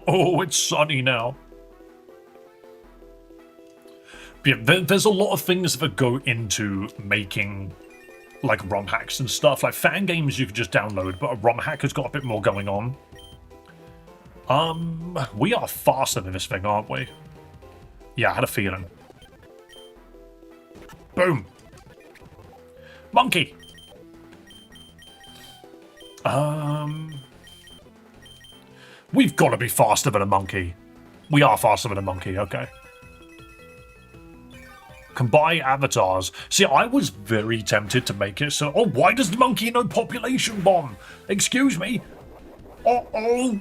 Oh, it's sunny now. Yeah, there's a lot of things that go into making, like, ROM hacks and stuff. Like, fangames you could just download, but a ROM hack has got a bit more going on. We are faster than this thing, aren't we? Yeah, I had a feeling. Boom. Monkey. We've got to be faster than a monkey. We are faster than a monkey, okay. Combine avatars. See, I was very tempted to make it so... Oh, why does the monkey know population bomb? Excuse me. Uh-oh.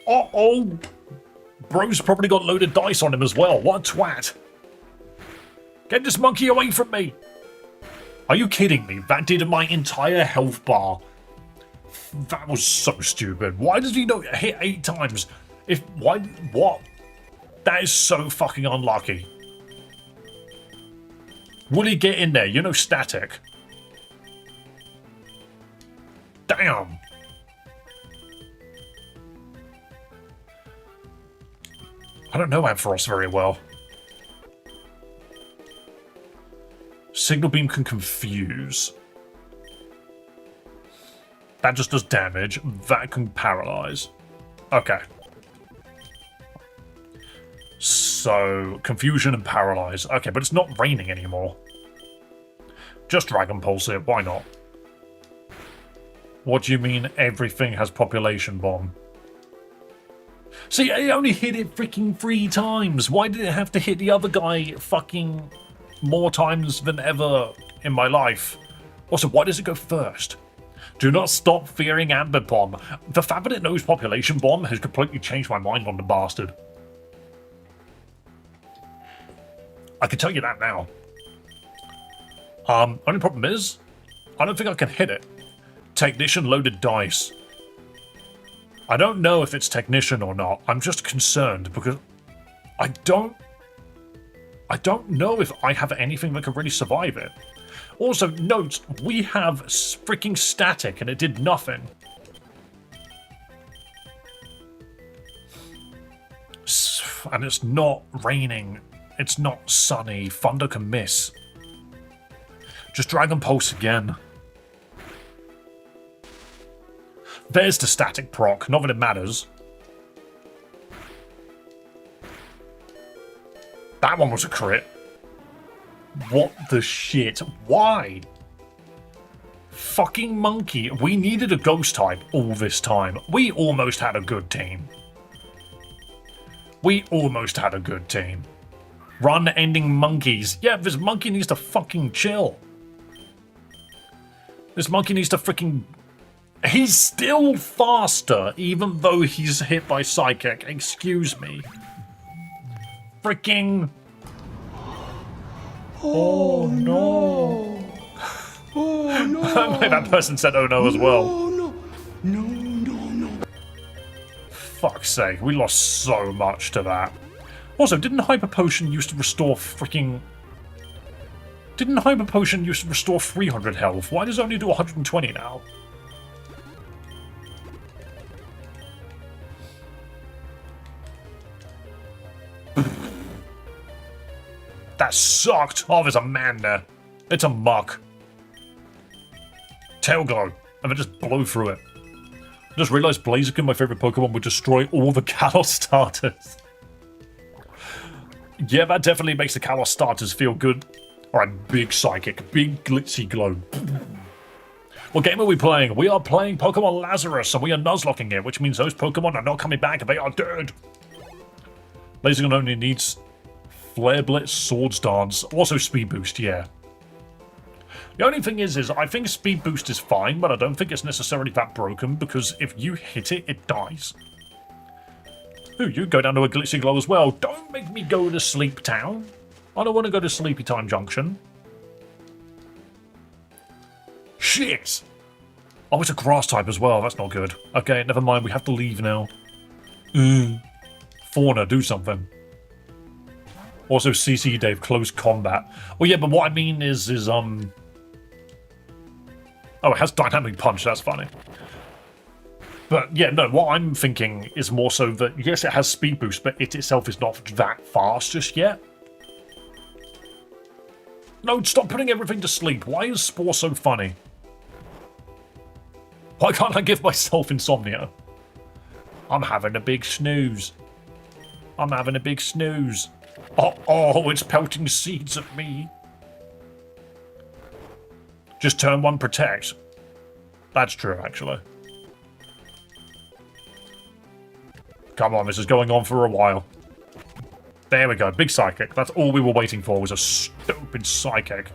Uh-oh. Bro's probably got loaded dice on him as well. What a twat. Get this monkey away from me. Are you kidding me? That did my entire health bar. That was so stupid. Why does he know hit 8 times? What? That is so fucking unlucky. Will he get in there? You know, static. Damn. I don't know Ampharos very well. Signal beam can confuse. That just does damage. That can paralyze. Okay. So, confusion and paralyze. Okay, but it's not raining anymore. Just Dragon Pulse it. Why not? What do you mean everything has population bomb? See, I only hit it freaking 3 times. Why did it have to hit the other guy fucking more times than ever in my life? Also, why does it go first? Do not stop fearing Amber Bomb. The fact that it knows population bomb has completely changed my mind on the bastard. I can tell you that now. Only problem is, I don't think I can hit it. Technician loaded dice. I don't know if it's Technician or not. I'm just concerned because I don't know if I have anything that can really survive it. Also, note, we have freaking static and it did nothing. And it's not raining. It's not sunny. Thunder can miss. Just Dragon Pulse again. There's the static proc. Not that it matters. That one was a crit. What the shit? Why? Fucking monkey. We needed a ghost type all this time. We almost had a good team. We almost had a good team. Run ending monkeys. Yeah, this monkey needs to fucking chill. This monkey needs to freaking... He's still faster, even though he's hit by Psychic. Excuse me. Freaking... Oh no! Oh no! That person said "oh no" as well. No! Fuck's sake, we lost so much to that. Also, didn't Hyper Potion used to restore freaking? Didn't Hyper Potion used to restore 300 health? Why does it only do 120 now? sucked. Oh, there's a man there. It's a muck. Tail glow. And then just blow through it. I just realised Blaziken, my favourite Pokemon, would destroy all the Kalos starters. Yeah, that definitely makes the Kalos starters feel good. Alright, big Psychic. Big Glitzy Glow. What game are we playing? We are playing Pokemon Lazarus, and we are Nuzlocking it, which means those Pokemon are not coming back, they are dead. Blaziken only needs Flare Blitz, Swords Dance, also Speed Boost, yeah. The only thing is I think Speed Boost is fine, but I don't think it's necessarily that broken, because if you hit it, it dies. Ooh, you go down to a Glitzy Glow as well. Don't make me go to Sleep Town. I don't want to go to Sleepy Time Junction. Shit! Oh, it's a grass type as well. That's not good. Okay, never mind. We have to leave now. Fauna, do something. Also, CC Dave, close combat. Well, yeah, but what I mean is Oh, it has Dynamic Punch. That's funny. But, yeah, no, what I'm thinking is more so that, yes, it has Speed Boost, but it itself is not that fast just yet. No, stop putting everything to sleep. Why is Spore so funny? Why can't I give myself insomnia? I'm having a big snooze. I'm having a big snooze. Oh, it's pelting seeds at me. Just turn 1 protect. That's true, actually. Come on, this is going on for a while. There we go, big Psychic. That's all we were waiting for, was a stupid Psychic.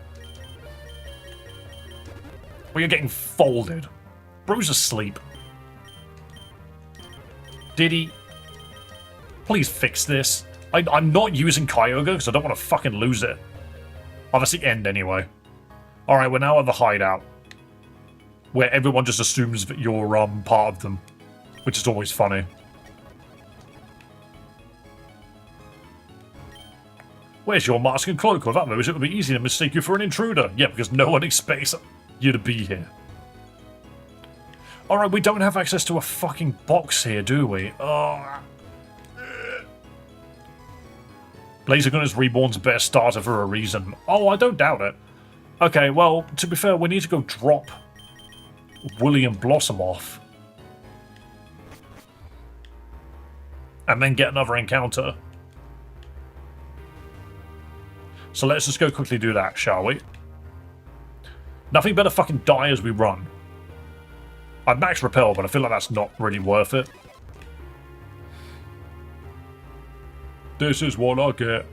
We are getting folded. Bro's asleep. Did he? Please fix this. I'm not using Kyogre because I don't want to fucking lose it. Obviously end anyway. Alright, we're now at the hideout. Where everyone just assumes that you're part of them. Which is always funny. Where's your mask and cloak? With that moves, it would be easy to mistake you for an intruder. Yeah, because no one expects you to be here. Alright, we don't have access to a fucking box here, do we? Blaziken is Reborn's best starter for a reason. Oh, I don't doubt it. Okay, well, to be fair, we need to go drop William Blossom off. And then get another encounter. So let's just go quickly do that, shall we? Nothing better fucking die as we run. I'd max repel, but I feel like that's not really worth it. This is what I get.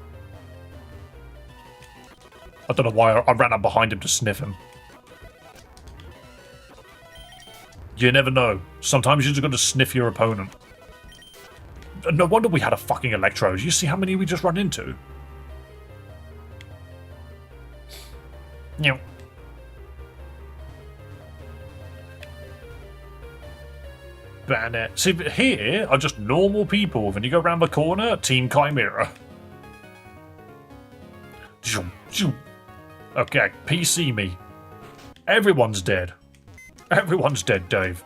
I don't know why I ran up behind him to sniff him. You never know. Sometimes you just got to sniff your opponent. No wonder we had a fucking Electros. You see how many we just run into? Meow. Banner. See, here are just normal people. When you go around the corner, Team Chimera. Okay, PC me. Everyone's dead. Everyone's dead, Dave.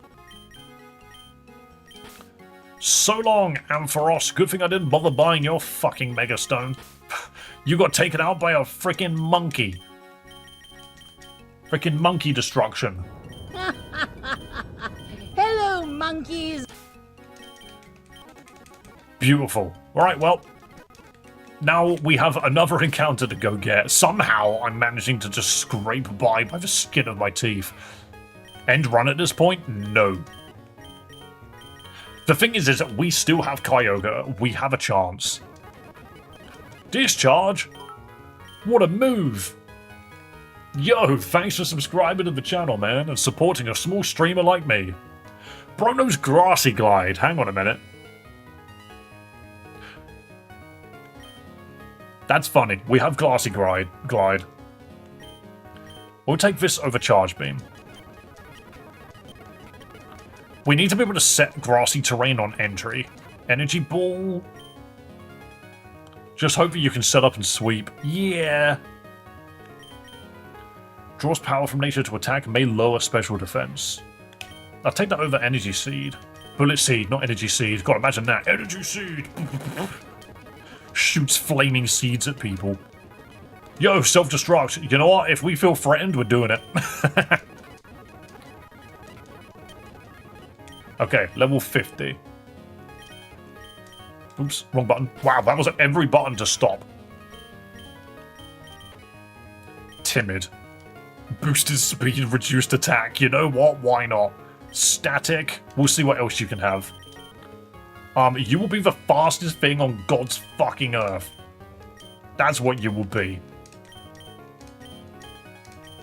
So long, Ampharos. Good thing I didn't bother buying your fucking Megastone. You got taken out by a freaking monkey. Freaking monkey destruction. Hello, monkeys! Beautiful. Alright, well. Now we have another encounter to go get. Somehow I'm managing to just scrape by the skin of my teeth. End run at this point? No. The thing is that we still have Kyogre. We have a chance. Discharge? What a move! Yo, thanks for subscribing to the channel, man, and supporting a small streamer like me. Bruno's Grassy Glide. Hang on a minute. That's funny. We have Glassy Glide. We'll take this over Charge Beam. We need to be able to set grassy terrain on entry. Energy Ball. Just hope that you can set up and sweep. Yeah. Draws power from nature to attack, may lower special defense. I'll take that over Energy Seed. Bullet Seed, not Energy Seed. God, imagine that. Energy Seed! Shoots flaming seeds at people. Yo, self-destruct. You know what? If we feel threatened, we're doing it. Okay, level 50. Oops, wrong button. Wow, that was every button to stop. Timid. Boosted speed, reduced attack. You know what? Why not? Static. We'll see what else you can have. You will be the fastest thing on God's fucking earth. That's what you will be.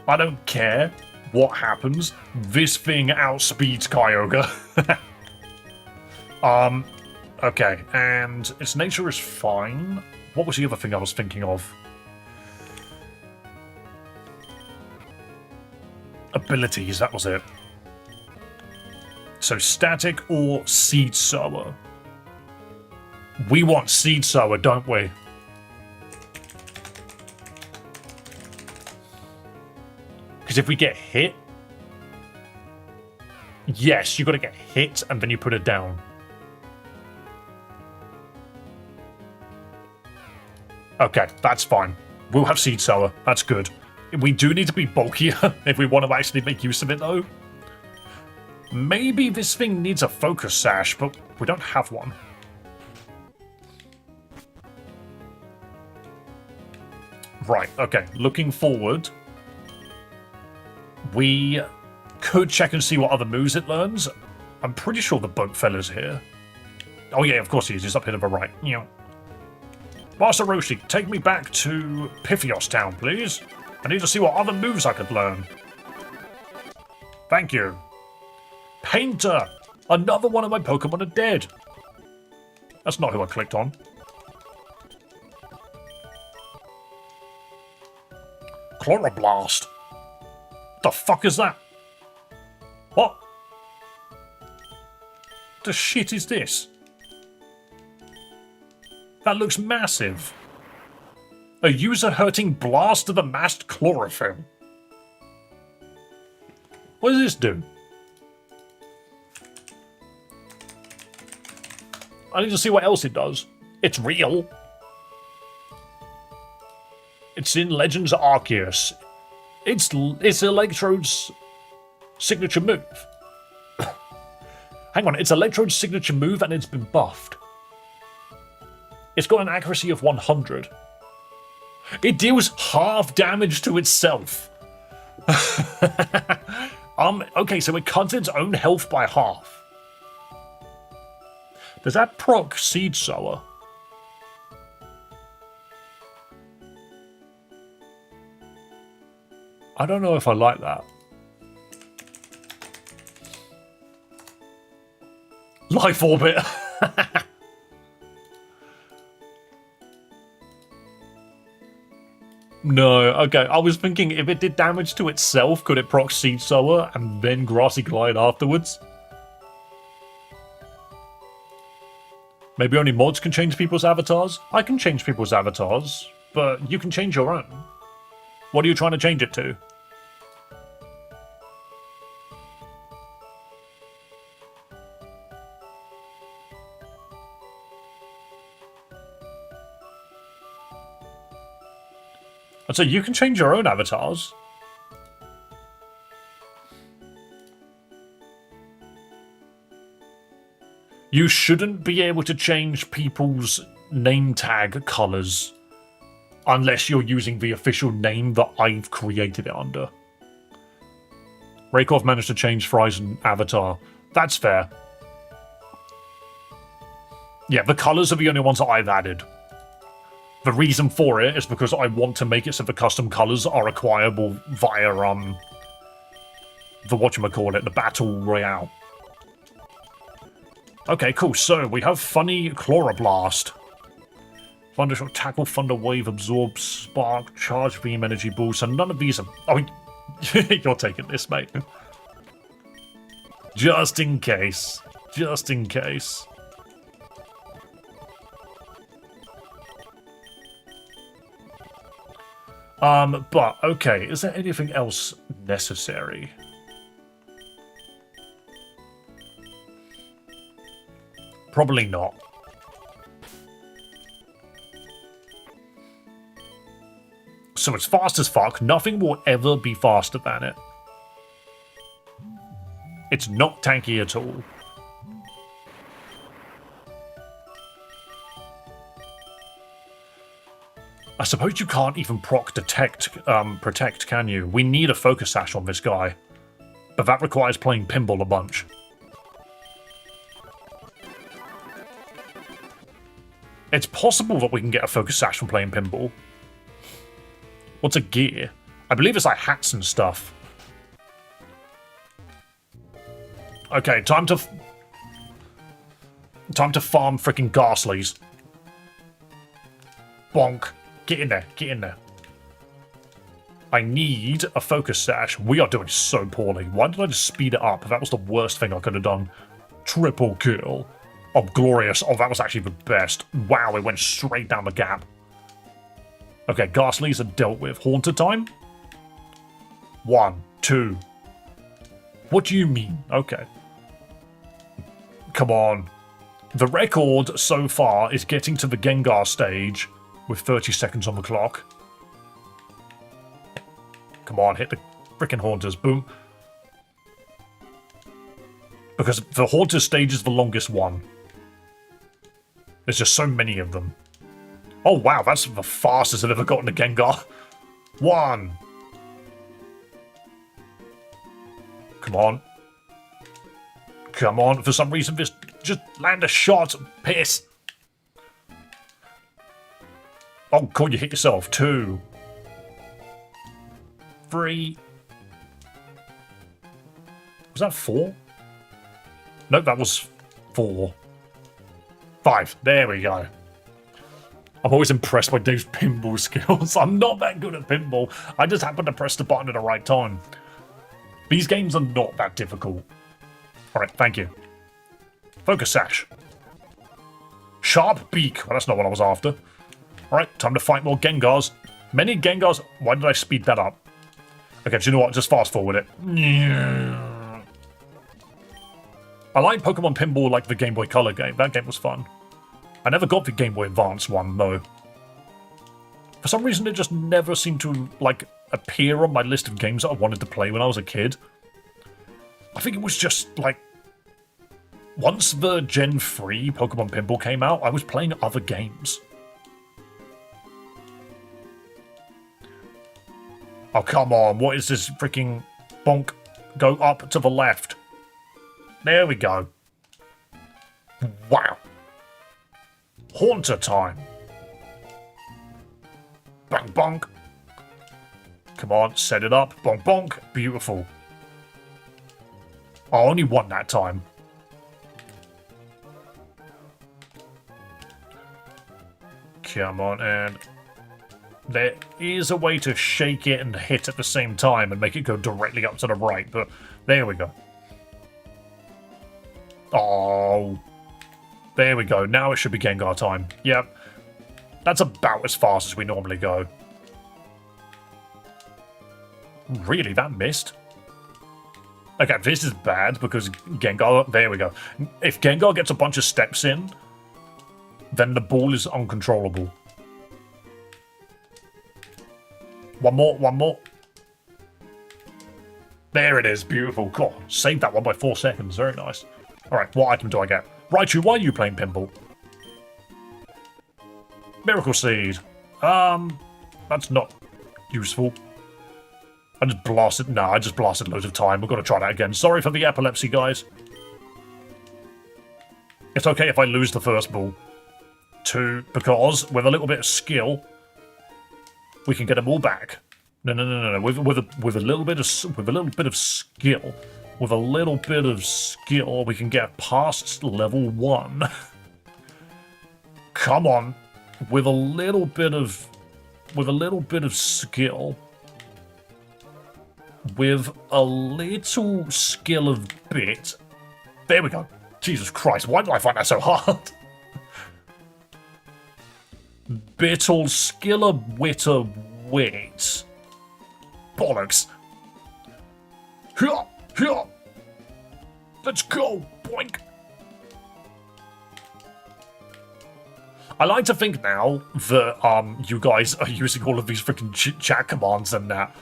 I don't care what happens. This thing outspeeds Kyogre. Okay, and its nature is fine. What was the other thing I was thinking of? Abilities, that was it. So static or seed sower? We want seed sower, don't we? Because if we get hit... Yes, you got to get hit and then you put it down. Okay, that's fine. We'll have seed sower. That's good. We do need to be bulkier if we want to actually make use of it, though. Maybe this thing needs a focus sash, but we don't have one. Right, okay. Looking forward, we could check and see what other moves it learns. I'm pretty sure the boat fella's here. Oh yeah, of course he is. He's up here to the right. Yeah. Master Roshi, take me back to Pythios Town, please. I need to see what other moves I could learn. Thank you. Painter! Another one of my Pokemon are dead. That's not who I clicked on. Chloroblast. What the fuck is that? What? The shit is this? That looks massive. A user-hurting blast of amassed chlorophyll. What does this do? I need to see what else it does. It's real. It's in Legends Arceus. It's Electrode's signature move. Hang on, it's Electrode's signature move and it's been buffed. It's got an accuracy of 100. It deals half damage to itself. Okay, so it cuts its own health by half. Does that proc Seed Sower? I don't know if I like that. Life Orbit. No, okay. I was thinking if it did damage to itself, could it proc Seed Sower and then Grassy Glide afterwards? Maybe only mods can change people's avatars? I can change people's avatars, but you can change your own. What are you trying to change it to? And so you can change your own avatars. You shouldn't be able to change people's name tag colors unless you're using the official name that I've created it under. Raykov managed to change Fry's avatar. That's fair. Yeah, the colors are the only ones that I've added. The reason for it is because I want to make it so the custom colors are acquirable via, the whatchamacallit, the Battle Royale. Okay, cool. So, we have Funny Chloroblast. Thundershock, Tackle, Thunder Wave, Absorb, Spark, Charge Beam, Energy Boost, and none of these are... Oh, you're taking this, mate. Just in case. Just in case. But, okay, is there anything else necessary? Probably not. So So it's fast as fuck. Nothing will ever be faster than it. It's not tanky at all. I suppose you can't even proc protect, can you? We need a focus sash on this guy. But that requires playing pinball a bunch. It's possible that we can get a focus sash from playing pinball. What's a gear? I believe it's like hats and stuff. Okay, time to farm freaking Ghastlies. Bonk. Get in there, get in there. I need a focus sash. We are doing so poorly. Why did I just speed it up? That was the worst thing I could have done. Triple kill. Oh, glorious. Oh, that was actually the best. Wow, it went straight down the gap. Okay, Ghastlies are dealt with. Haunter time? 1, 2. What do you mean? Okay. Come on. The record so far is getting to the Gengar stage with 30 seconds on the clock. Come on, hit the frickin' Haunters. Boom. Because the Haunter stage is the longest one. There's just so many of them. Oh wow, that's the fastest I've ever gotten a Gengar. 1. Come on. Come on, for some reason this just land a shot. Piss. Oh, cool, you hit yourself. 2. 3. Was that 4? No, that was 4. 5. There we go. I'm always impressed by Dave's pinball skills. I'm not that good at pinball. I just happen to press the button at the right time. These games are not that difficult. Alright, thank you. Focus sash. Sharp beak. Well, that's not what I was after. Alright, time to fight more Gengars. Many Gengars. Why did I speed that up? Okay, do you know what? Just fast forward it. I like Pokemon Pinball like the Game Boy Color game. That game was fun. I never got the Game Boy Advance one, though. For some reason, it just never seemed to, like, appear on my list of games that I wanted to play when I was a kid. I think it was just, like... Once the Gen 3 Pokemon Pinball came out, I was playing other games. Oh, come on. What is this freaking bonk? Go up to the left. There we go. Wow. Haunter time. Bonk, bonk. Come on, set it up. Bonk, bonk. Beautiful. I only won that time. Come on, and... There is a way to shake it and hit at the same time and make it go directly up to the right, but there we go. Oh. There we go. Now it should be Gengar time. Yep. That's about as fast as we normally go. Really? That missed? Okay, this is bad because Gengar... There we go. If Gengar gets a bunch of steps in, then the ball is uncontrollable. One more, one more. There it is. Beautiful. God, saved that one by 4 seconds. Very nice. Alright, what item do I get? Raichu, why are you playing pinball? Miracle Seed. That's not useful. I just blasted... No, I just blasted loads of time. We've got to try that again. Sorry for the epilepsy, guys. It's okay if I lose the first ball. 2, because with a little bit of skill, we can get them all back. No. With a little bit of skill, with a little bit of skill, we can get past level 1. Come on, with a little bit of skill, with a little skill of bit. There we go. Jesus Christ, why did I find that so hard? Bittle skiller witter wit. Bollocks. Here. Let's go. Boink. I like to think now that you guys are using all of these freaking chat commands and that.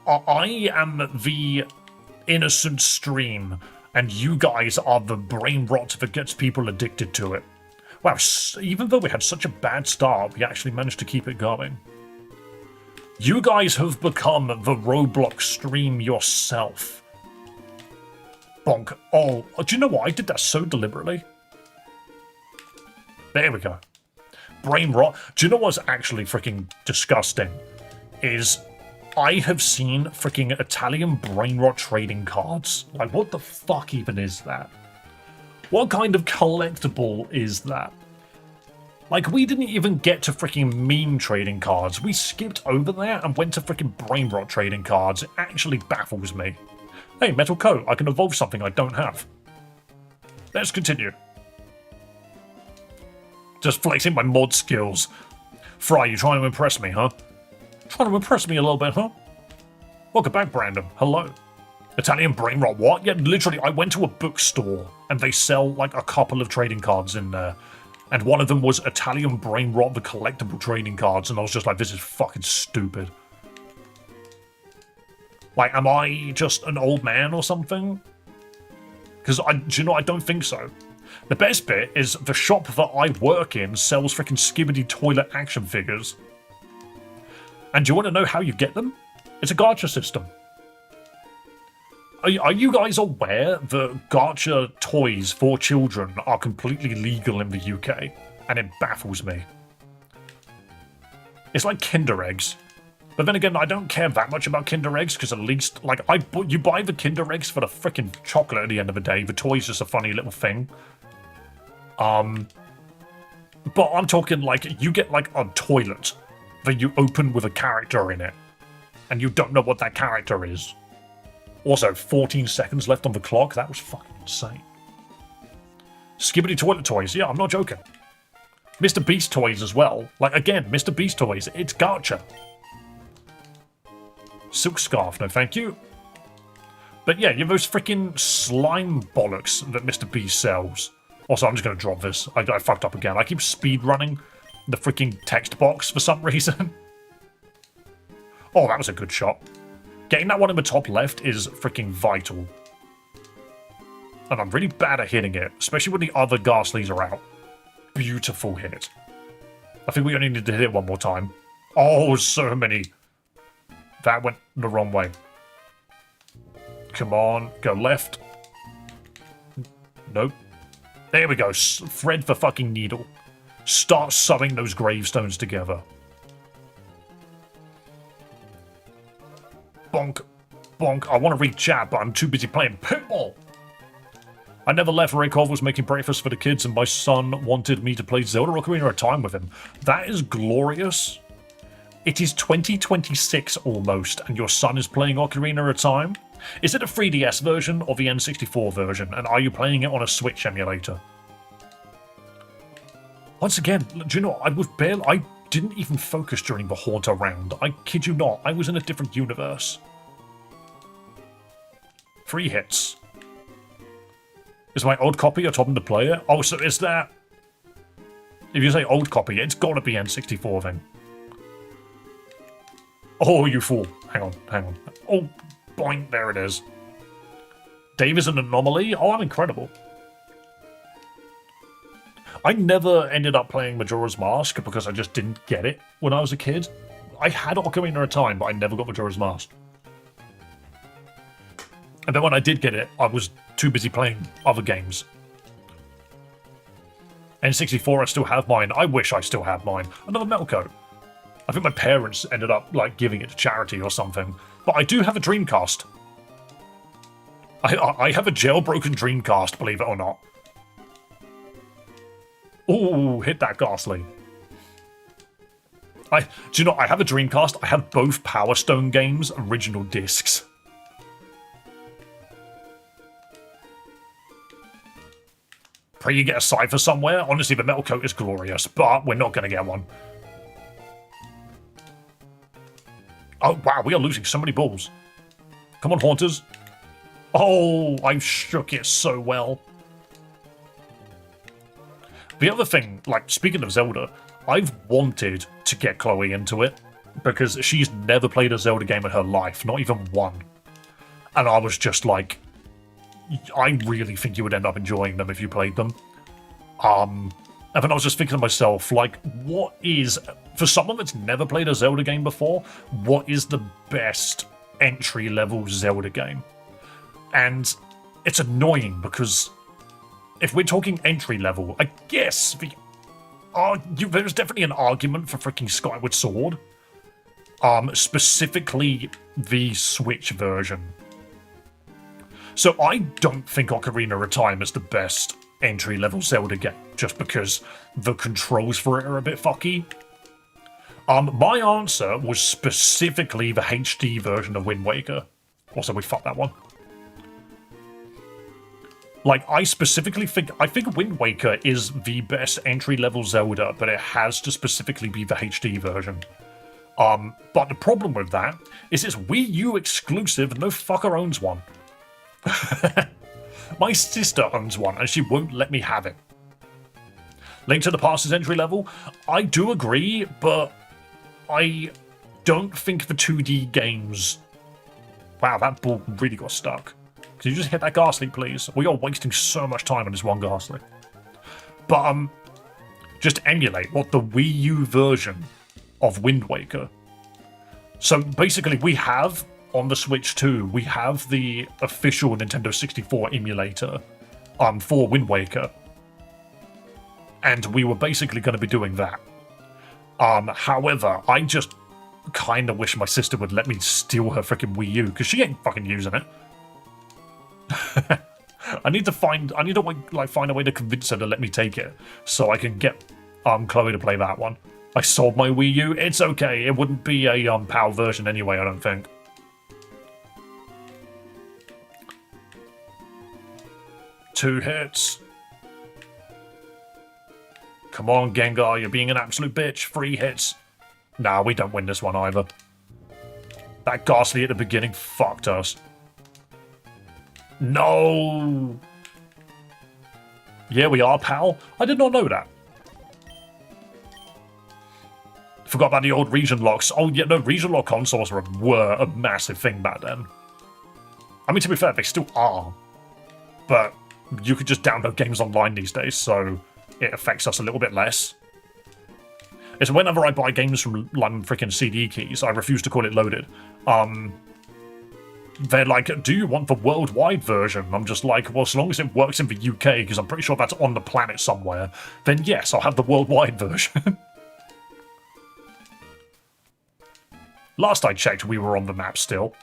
I am the innocent stream, and you guys are the brain rot that gets people addicted to it. Wow, even though we had such a bad start, we actually managed to keep it going. You guys have become the Roblox stream yourself. Bonk. Oh, do you know what? I did that so deliberately. There we go. Brain rot. Do you know what's actually freaking disgusting? Is I have seen freaking Italian brain rot trading cards. Like, what the fuck even is that? What kind of collectible is that? Like, we didn't even get to freaking meme trading cards. We skipped over there and went to freaking brain rot trading cards. It actually baffles me. Hey, metal coat. I can evolve something I don't have. Let's continue. Just flexing my mod skills. Fry, you trying to impress me, huh? Trying to impress me a little bit, huh? Welcome back, Brandon. Hello. Italian brain rot, what? Yeah, literally, I went to a bookstore and they sell like a couple of trading cards in there. And one of them was Italian brain rot, the collectible trading cards, and I was just like, this is fucking stupid. Like, am I just an old man or something? Because, do you know, I don't think so. The best bit is the shop that I work in sells freaking Skibidi toilet action figures. And do you want to know how you get them? It's a gacha system. Are you guys aware that gacha toys for children are completely legal in the UK? And it baffles me. It's like Kinder Eggs. But then again, I don't care that much about Kinder Eggs, because at least, like, you buy the Kinder Eggs for the freaking chocolate at the end of the day. The toy's just a funny little thing. But I'm talking, like, you get, like, a toilet that you open with a character in it. And you don't know what that character is. Also, 14 seconds left on the clock. That was fucking insane. Skibidi toilet toys. Yeah, I'm not joking. Mr. Beast toys as well. Like, again, Mr. Beast toys. It's gacha. Silk scarf. No, thank you. But yeah, you have those freaking slime bollocks that Mr. Beast sells. Also, I'm just going to drop this. I fucked up again. I keep speed running the freaking text box for some reason. Oh, that was a good shot. Getting that one in the top left is freaking vital. And I'm really bad at hitting it, especially when the other Ghastlies are out. Beautiful hit. I think we only need to hit it one more time. Oh, so many. That went the wrong way. Come on, go left. Nope. There we go. Thread the fucking needle. Start sewing those gravestones together. Bonk. Bonk. I want to read chat, but I'm too busy playing pinball. I never left. Raykov was making breakfast for the kids, and my son wanted me to play Zelda Ocarina of Time with him. That is glorious. It is 2026 almost, and your son is playing Ocarina of Time? Is it a 3DS version or the N64 version, and are you playing it on a Switch emulator? Once again, do you know, I didn't even focus during the Haunter round. I kid you not, I was in a different universe. 3 hits. Is my old copy a top to play it? Oh, so is that... If you say old copy, it's gotta be N64 then. Oh, you fool. Hang on, hang on. Oh, boing, there it is. Dave is an anomaly? Oh, I'm incredible. I never ended up playing Majora's Mask because I just didn't get it when I was a kid. I had Ocarina of Time, but I never got Majora's Mask. And then when I did get it, I was too busy playing other games. N64, I still have mine. I wish I still had mine. Another metal coat. I think my parents ended up, like, giving it to charity or something. But I do have a Dreamcast. I have a jailbroken Dreamcast, believe it or not. Ooh, hit that Ghastly. Do you know, I have a Dreamcast. I have both Power Stone games, original discs. Pray you get a cipher somewhere. Honestly, the metal coat is glorious, but we're not going to get one. Oh, wow, we are losing so many balls. Come on, Haunters. Oh, I shook it so well. The other thing, like, speaking of Zelda, I've wanted to get Chloe into it because she's never played a Zelda game in her life, not even one. And I was just like, I really think you would end up enjoying them if you played them. And then I was just thinking to myself, like, what is, for someone that's never played a Zelda game before, what is the best entry-level Zelda game? And it's annoying because if we're talking entry-level, I guess there's definitely an argument for freaking Skyward Sword. Specifically the Switch version. So I don't think Ocarina of Time is the best entry-level Zelda game, just because the controls for it are a bit fucky. My answer was specifically the HD version of Wind Waker. Also, we fucked that one. Like, I think Wind Waker is the best entry-level Zelda, but it has to specifically be the HD version. But the problem with that is it's Wii U exclusive and no fucker owns one. My sister owns one and she won't let me have it. Link to the Past is entry level. I do agree, but I don't think the 2D games... Wow, that ball really got stuck. Can you just hit that Ghastly, please? We are wasting so much time on this one Ghastly. But, just emulate what the Wii U version of Wind Waker. So basically we have, on the Switch 2, we have the official Nintendo 64 emulator for Wind Waker. And we were basically going to be doing that. However, I just kind of wish my sister would let me steal her freaking Wii U, because she ain't fucking using it. I need to find a way to convince her to let me take it, so I can get Chloe to play that one. I sold my Wii U. It's okay. It wouldn't be a PAL version anyway, I don't think. Two hits. Come on, Gengar, you're being an absolute bitch. 3 hits. Nah, we don't win this one either. That Ghastly at the beginning fucked us. No! Yeah, we are, pal. I did not know that. Forgot about the old region locks. Oh, yeah, no, region lock consoles were a massive thing back then. I mean, to be fair, they still are. But you could just download games online these days, so it affects us a little bit less. It's whenever I buy games from freaking CD keys, I refuse to call it loaded. They're like, do you want the worldwide version? I'm just like, well, as long as it works in the UK, because I'm pretty sure that's on the planet somewhere, then yes, I'll have the worldwide version. Last I checked, we were on the map still.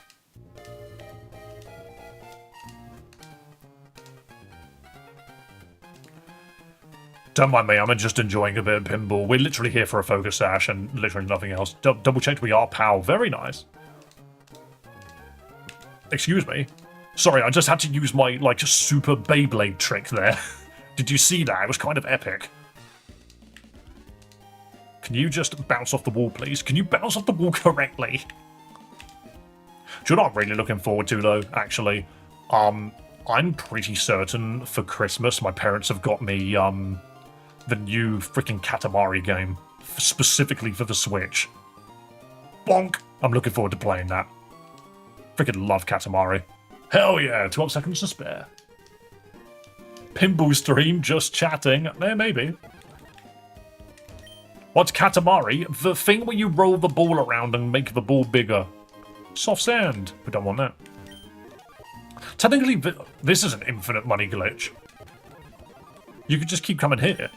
Don't mind me, I'm just enjoying a bit of pinball. We're literally here for a focus sash and literally nothing else. Double checked, we are PAL. Very nice. Excuse me. Sorry, I just had to use my, like, super Beyblade trick there. Did you see that? It was kind of epic. Can you just bounce off the wall, please? Can you bounce off the wall correctly? Do you know what I'm really looking forward to, though, actually? I'm pretty certain for Christmas my parents have got me, the new freaking Katamari game. Specifically for the Switch. Bonk! I'm looking forward to playing that. Freaking love Katamari. Hell yeah, 12 seconds to spare. Pinball stream, just chatting. Maybe. What's Katamari? The thing where you roll the ball around and make the ball bigger. Soft sand. We don't want that. Technically, this is an infinite money glitch. You could just keep coming here.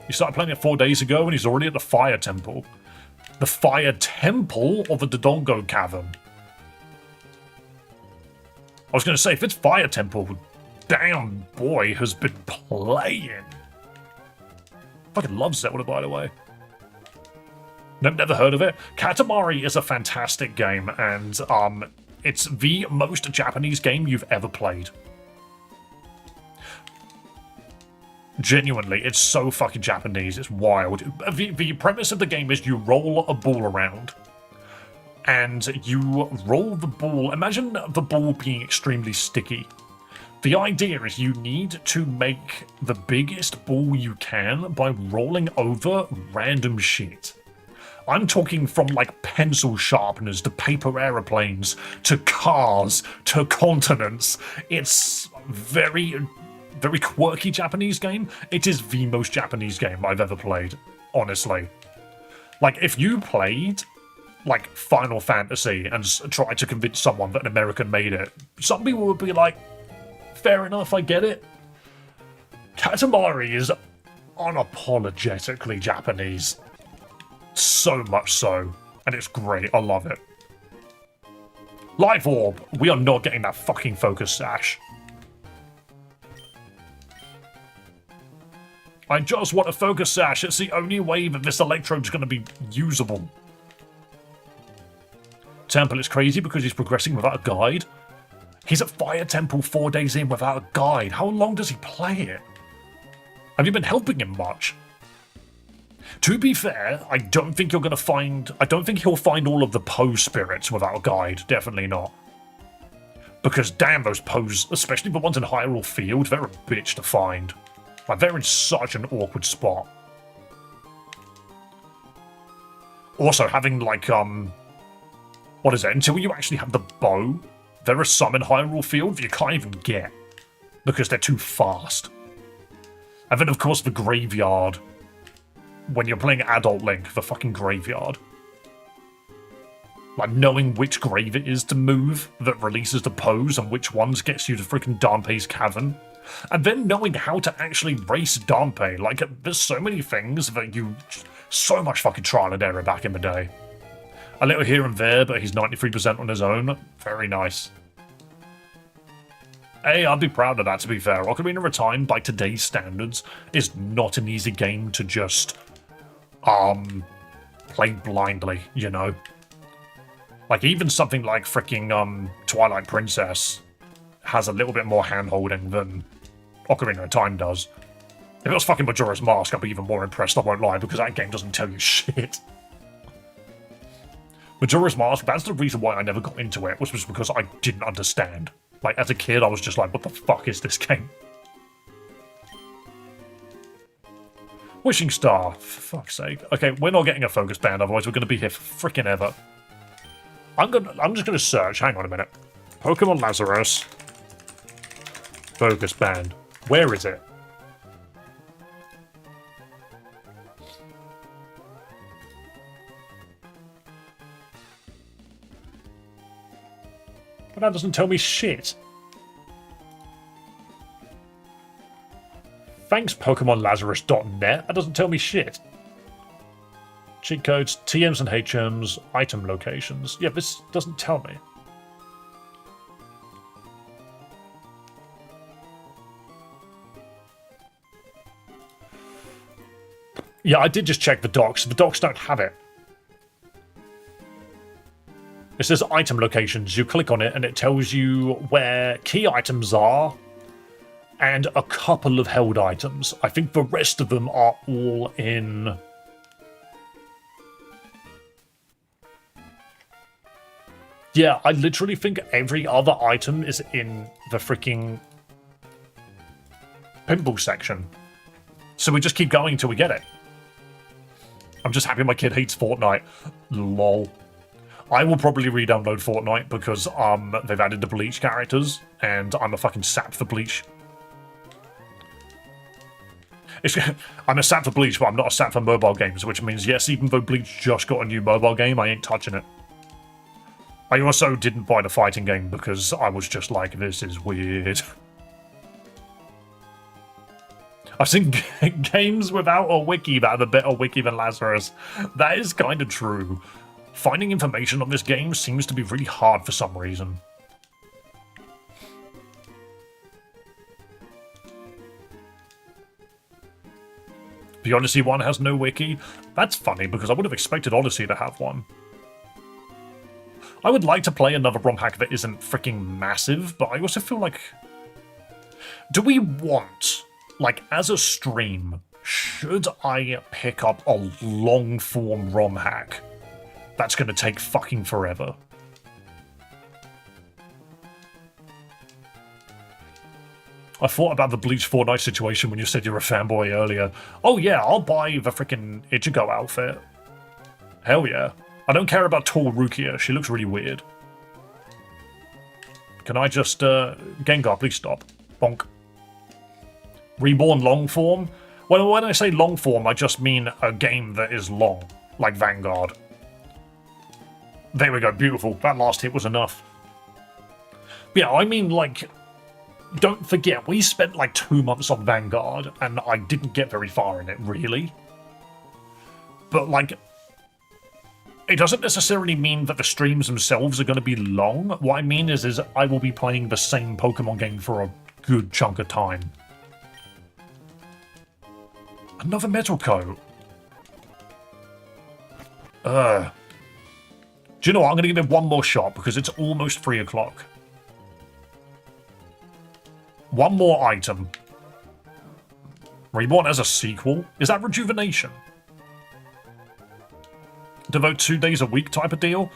He started playing it 4 days ago and he's already at the Fire Temple. The Fire Temple or the Dodongo Cavern? I was going to say, if it's Fire Temple, damn boy has been playing. Fucking love Zelda, by the way. Never heard of it. Katamari is a fantastic game, and it's the most Japanese game you've ever played. Genuinely, it's so fucking Japanese, it's wild. The premise of the game is you roll a ball around, and you roll the ball. Imagine the ball being extremely sticky. The idea is you need to make the biggest ball you can by rolling over random shit. I'm talking from like pencil sharpeners to paper aeroplanes to cars to continents. It's very, very quirky Japanese game. It is the most Japanese game I've ever played, honestly. Like, if you played like Final Fantasy and tried to convince someone that an American made it, some people would be like, fair enough, I get it. Katamari is unapologetically Japanese. So much so. And it's great. I love it. Live Orb. We are not getting that fucking focus sash. I just want a focus sash. It's the only way that this electrode's going to be usable. Temple is crazy because he's progressing without a guide. He's at Fire Temple 4 days in without a guide. How long does he play it? Have you been helping him much? To be fair, I don't think you're going to find... I don't think he'll find all of the Poe spirits without a guide. Definitely not. Because damn, those Poes, especially the ones in Hyrule Field, they're a bitch to find. Like, they're in such an awkward spot. Also, having, like, what is it? Until you actually have the bow, there are some in Hyrule Field that you can't even get. Because they're too fast. And then, of course, the graveyard. When you're playing Adult Link, the fucking graveyard. Like, knowing which grave it is to move that releases the pose and which ones gets you to freaking Darnpei's Cavern. And then knowing how to actually race Darnpei. Like, there's so many things that you... So much fucking trial and error back in the day. A little here and there, but he's 93% on his own. Very nice. Hey, I'd be proud of that, to be fair. Ocarina of Time, by today's standards, is not an easy game to just... play blindly, you know? Like, even something like freaking, Twilight Princess has a little bit more hand-holding than Ocarina of Time does. If it was fucking Majora's Mask, I'd be even more impressed, I won't lie, because that game doesn't tell you shit. Majora's Mask, that's the reason why I never got into it, which was because I didn't understand. Like, as a kid, I was just like, what the fuck is this game? Wishing Star, for fuck's sake. Okay, we're not getting a focus band, otherwise we're going to be here for frickin' ever. I'm just going to search, hang on a minute. Pokemon Lazarus. Focus band. Where is it? But that doesn't tell me shit. Thanks, PokemonLazarus.net. That doesn't tell me shit. Cheat codes, TMs and HMs, item locations. Yeah, this doesn't tell me. Yeah, I did just check the docs. The docs don't have it. It says item locations. You click on it and it tells you where key items are and a couple of held items. I think the rest of them are all in... Yeah, I literally think every other item is in the freaking pinball section. So we just keep going until we get it. I'm just happy my kid hates Fortnite. Lol. I will probably re-download Fortnite because they've added the Bleach characters, and I'm a fucking sap for Bleach. I'm a sap for Bleach, but I'm not a sap for mobile games, which means, yes, even though Bleach just got a new mobile game, I ain't touching it. I also didn't buy the fighting game because I was just like, this is weird. I've seen games without a wiki that have a better wiki than Lazarus. That is kind of true. Finding information on this game seems to be really hard for some reason. The Odyssey one has no wiki. That's funny, because I would have expected Odyssey to have one. I would like to play another ROM hack that isn't freaking massive, but I also feel like... Do we want, like, as a stream, should I pick up a long-form ROM hack that's going to take fucking forever? I thought about the Bleach Fortnite situation when you said you're a fanboy earlier. Oh yeah, I'll buy the freaking Ichigo outfit. Hell yeah. I don't care about tall Rukia. She looks really weird. Can I just, Gengar, please stop. Bonk. Reborn long form? Well, when I say long form, I just mean a game that is long, like Vanguard. There we go, beautiful. That last hit was enough. But yeah, I mean, like, don't forget, we spent like 2 months on Vanguard, and I didn't get very far in it, really. But, like, it doesn't necessarily mean that the streams themselves are going to be long. What I mean is I will be playing the same Pokemon game for a good chunk of time. Another metal coat. Do you know what? I'm going to give it one more shot because it's almost 3 o'clock. One more item. Reborn as a sequel? Is that rejuvenation? Devote 2 days a week type of deal?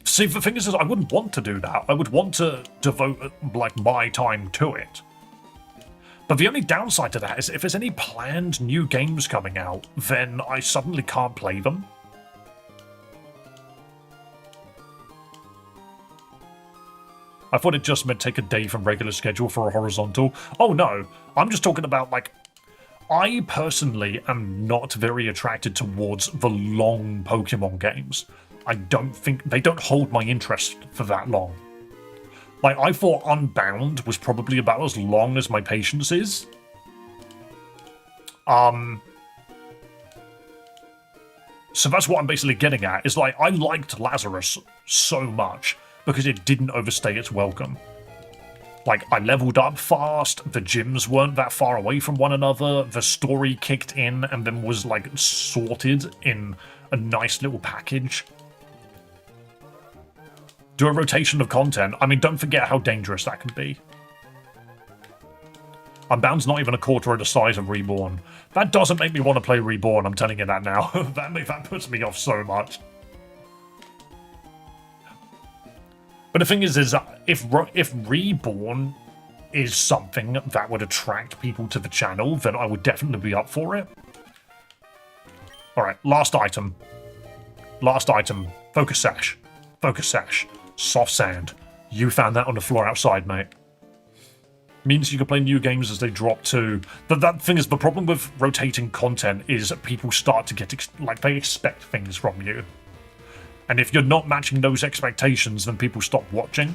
See, the thing is I wouldn't want to do that. I would want to devote, like, my time to it. But the only downside to that is if there's any planned new games coming out, then I suddenly can't play them. I thought it just meant take a day from regular schedule for a horizontal. Oh no, I'm just talking about, like, I personally am not very attracted towards the long Pokemon games. I don't think they don't hold my interest for that long. Like, I thought Unbound was probably about as long as my patience is. So that's what I'm basically getting at, is like, I liked Lazarus so much because it didn't overstay its welcome. Like, I leveled up fast, the gyms weren't that far away from one another, the story kicked in and then was, like, sorted in a nice little package. Do a rotation of content. I mean, don't forget how dangerous that can be. Unbound's not even a quarter of the size of Reborn. That doesn't make me want to play Reborn, I'm telling you that now. that puts me off so much. But the thing is if Reborn is something that would attract people to the channel, then I would definitely be up for it. Alright, last item. Last item. Focus Sash. Focus Sash. Soft sand. You found that on the floor outside, mate. Means you can play new games as they drop too. But that thing is, the problem with rotating content is that people start to get, like, they expect things from you. And if you're not matching those expectations, then people stop watching.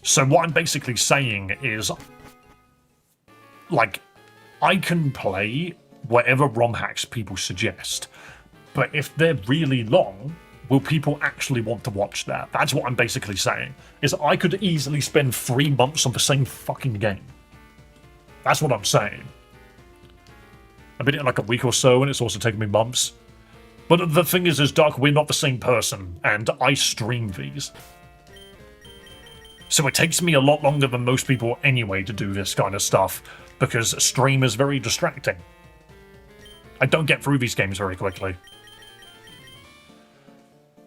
So what I'm basically saying is, like, I can play whatever ROM hacks people suggest. But if they're really long, will people actually want to watch that? That's what I'm basically saying, is I could easily spend 3 months on the same fucking game. That's what I'm saying. I've been in like a week or so, and it's also taken me months. But the thing is, Doc, we're not the same person, and I stream these. So it takes me a lot longer than most people anyway to do this kind of stuff, because stream is very distracting. I don't get through these games very quickly.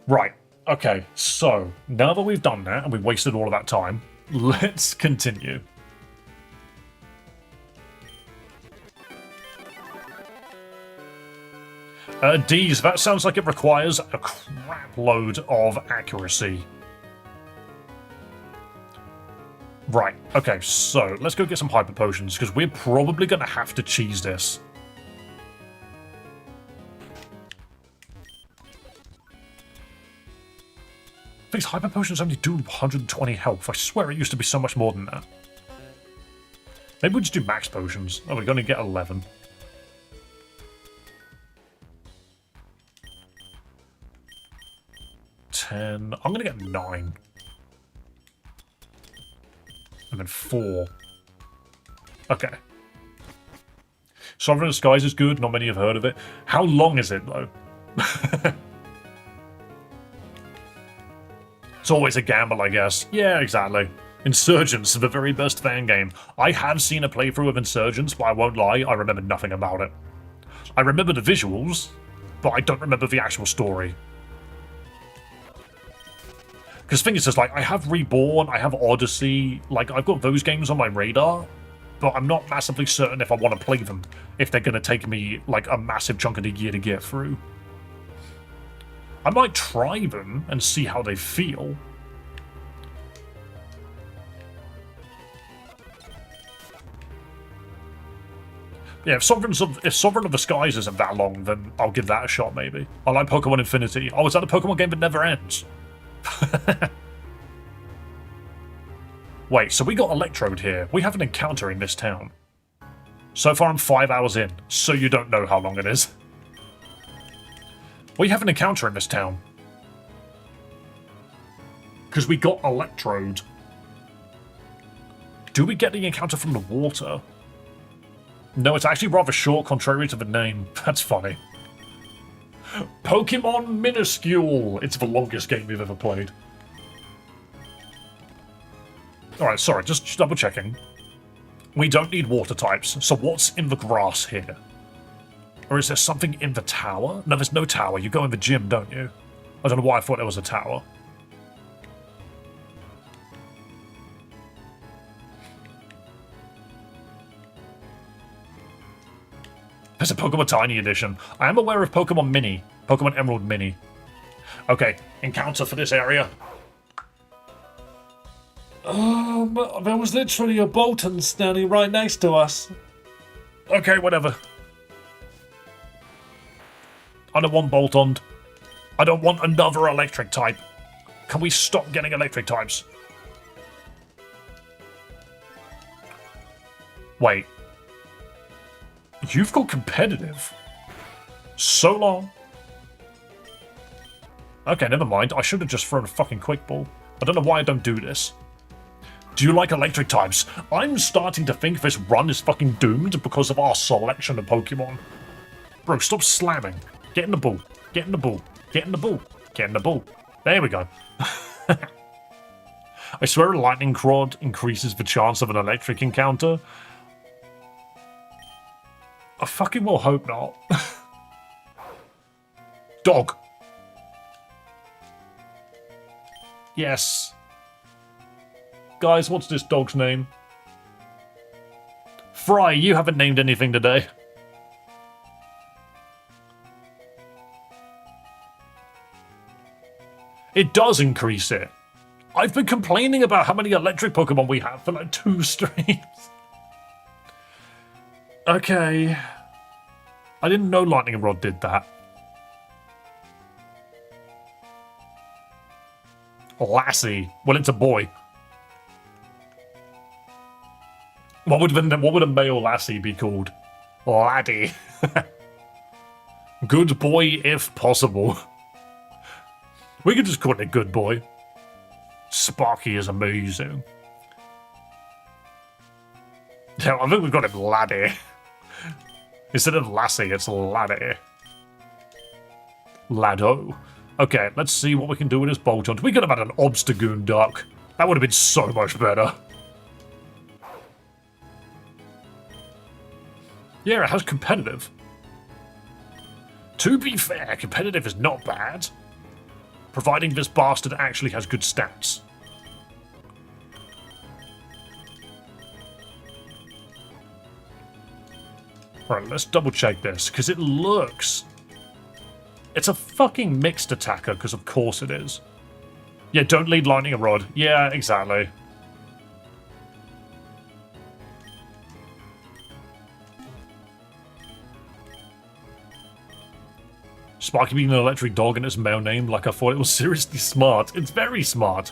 Right, okay, so now that we've done that and we've wasted all of that time, let's continue. D's, that sounds like it requires a crap load of accuracy. Right, okay, so let's go get some hyper potions, because we're probably going to have to cheese this. These hyper potions only do 120 health. I swear it used to be so much more than that. Maybe we'll just do max potions. Oh, we're going to get 11. I'm going to get 9. And then 4. Okay. Sovereign Skies is good. Not many have heard of it. How long is it, though? It's always a gamble, I guess. Yeah, exactly. Insurgents, the very best fan game. I have seen a playthrough of Insurgents, but I won't lie, I remember nothing about it. I remember the visuals, but I don't remember the actual story. Because the thing is, just like, I have Reborn, I have Odyssey, like, I've got those games on my radar, but I'm not massively certain if I want to play them, if they're going to take me, like, a massive chunk of the year to get through. I might try them and see how they feel. Yeah, if Sovereign of the Skies isn't that long, then I'll give that a shot, maybe. I like Pokemon Infinity. Oh, is that a Pokemon game that never ends? Wait, so we got Electrode here. We have an encounter in this town. So far I'm 5 hours in, so you don't know how long it is. We have an encounter in this town. Because we got Electrode. Do we get the encounter from the water? No, it's actually rather short, contrary to the name. That's funny. Pokemon Minuscule! It's the longest game we've ever played. Alright, sorry, just double checking. We don't need water types, so what's in the grass here? Or is there something in the tower? No, there's no tower. You go in the gym, don't you? I don't know why I thought there was a tower. There's a Pokemon Tiny Edition. I am aware of Pokemon Mini. Pokemon Emerald Mini. Okay, encounter for this area. There was literally a Bolton standing right next to us. Okay, whatever. I don't want Bolton. I don't want another electric type. Can we stop getting electric types? Wait. You've got competitive. So long. Okay, never mind. I should have just thrown a fucking quick ball. I don't know why I don't do this. Do you like electric types? I'm starting to think this run is fucking doomed because of our selection of Pokemon. Bro, stop slamming. Get in the ball. Get in the ball. Get in the ball. Get in the ball. There we go. I swear a lightning rod increases the chance of an electric encounter. I fucking will hope not. Dog. Yes. Guys, what's this dog's name? Fry, you haven't named anything today. It does increase it. I've been complaining about how many electric Pokemon we have for like 2 streams. Okay. I didn't know Lightning Rod did that. Lassie. Well, it's a boy. What would a male Lassie be called? Laddie. Good boy if possible. We could just call it a good boy. Sparky is amazing. Yeah, I think we've got him Laddie. Instead of Lassie, it's Laddie. Laddo. Okay, let's see what we can do with this Boltund. We could have had an Obstagoon Duck. That would have been so much better. Yeah, it has competitive. To be fair, competitive is not bad. Providing this bastard actually has good stats. Alright, let's double check this, because it looks... It's a fucking mixed attacker, because of course it is. Yeah, don't lead Lightning Rod. Yeah, exactly. Sparky being an electric dog and its male name, like I thought it was seriously smart. It's very smart.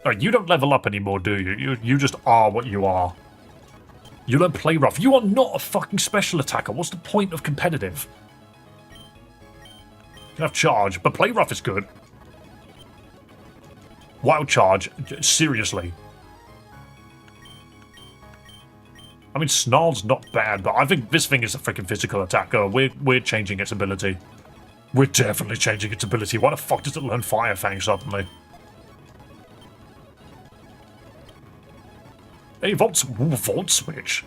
Alright, you don't level up anymore, do you? You just are what you are. You don't play rough. You are not a fucking special attacker. What's the point of competitive? You can have charge, but play rough is good. Wild charge, seriously. I mean, Snarl's not bad, but I think this thing is a freaking physical attacker. We're changing its ability. We're definitely changing its ability. Why the fuck does it learn Fire Fang suddenly? Hey, Volt Switch.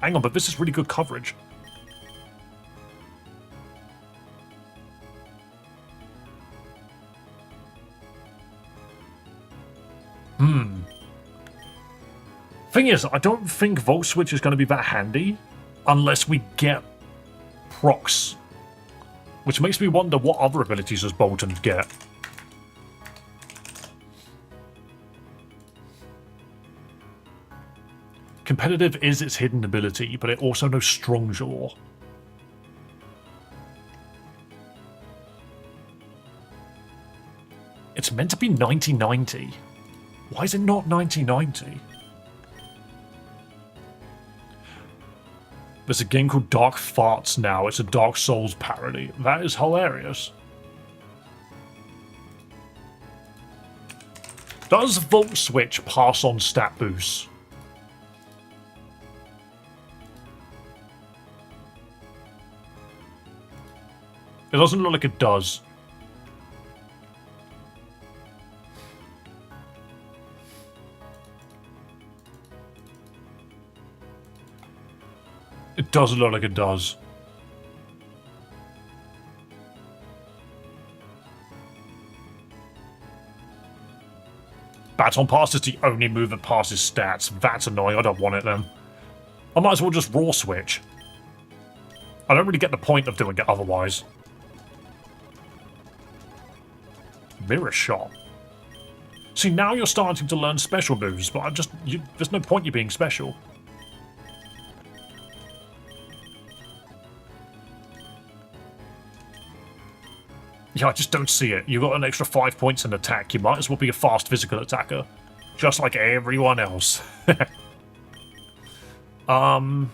Hang on, but this is really good coverage. Thing is, I don't think Volt Switch is going to be that handy unless we get procs. Which makes me wonder what other abilities does Bolton get. Competitive is its hidden ability, but it also knows Strong Jaw. It's meant to be 90-90. Why is it not 90-90? There's a game called Dark Farts now. It's a Dark Souls parody. That is hilarious. Does Volt Switch pass on stat boosts? It doesn't look like it does. It doesn't look like it does. Baton Pass is the only move that passes stats. That's annoying. I don't want it then. I might as well just Raw Switch. I don't really get the point of doing it otherwise. Mirror Shot. See, now you're starting to learn special moves, but there's no point you being special. Yeah, I just don't see it. You got an extra 5 points in attack. You might as well be a fast physical attacker. Just like everyone else. Ground,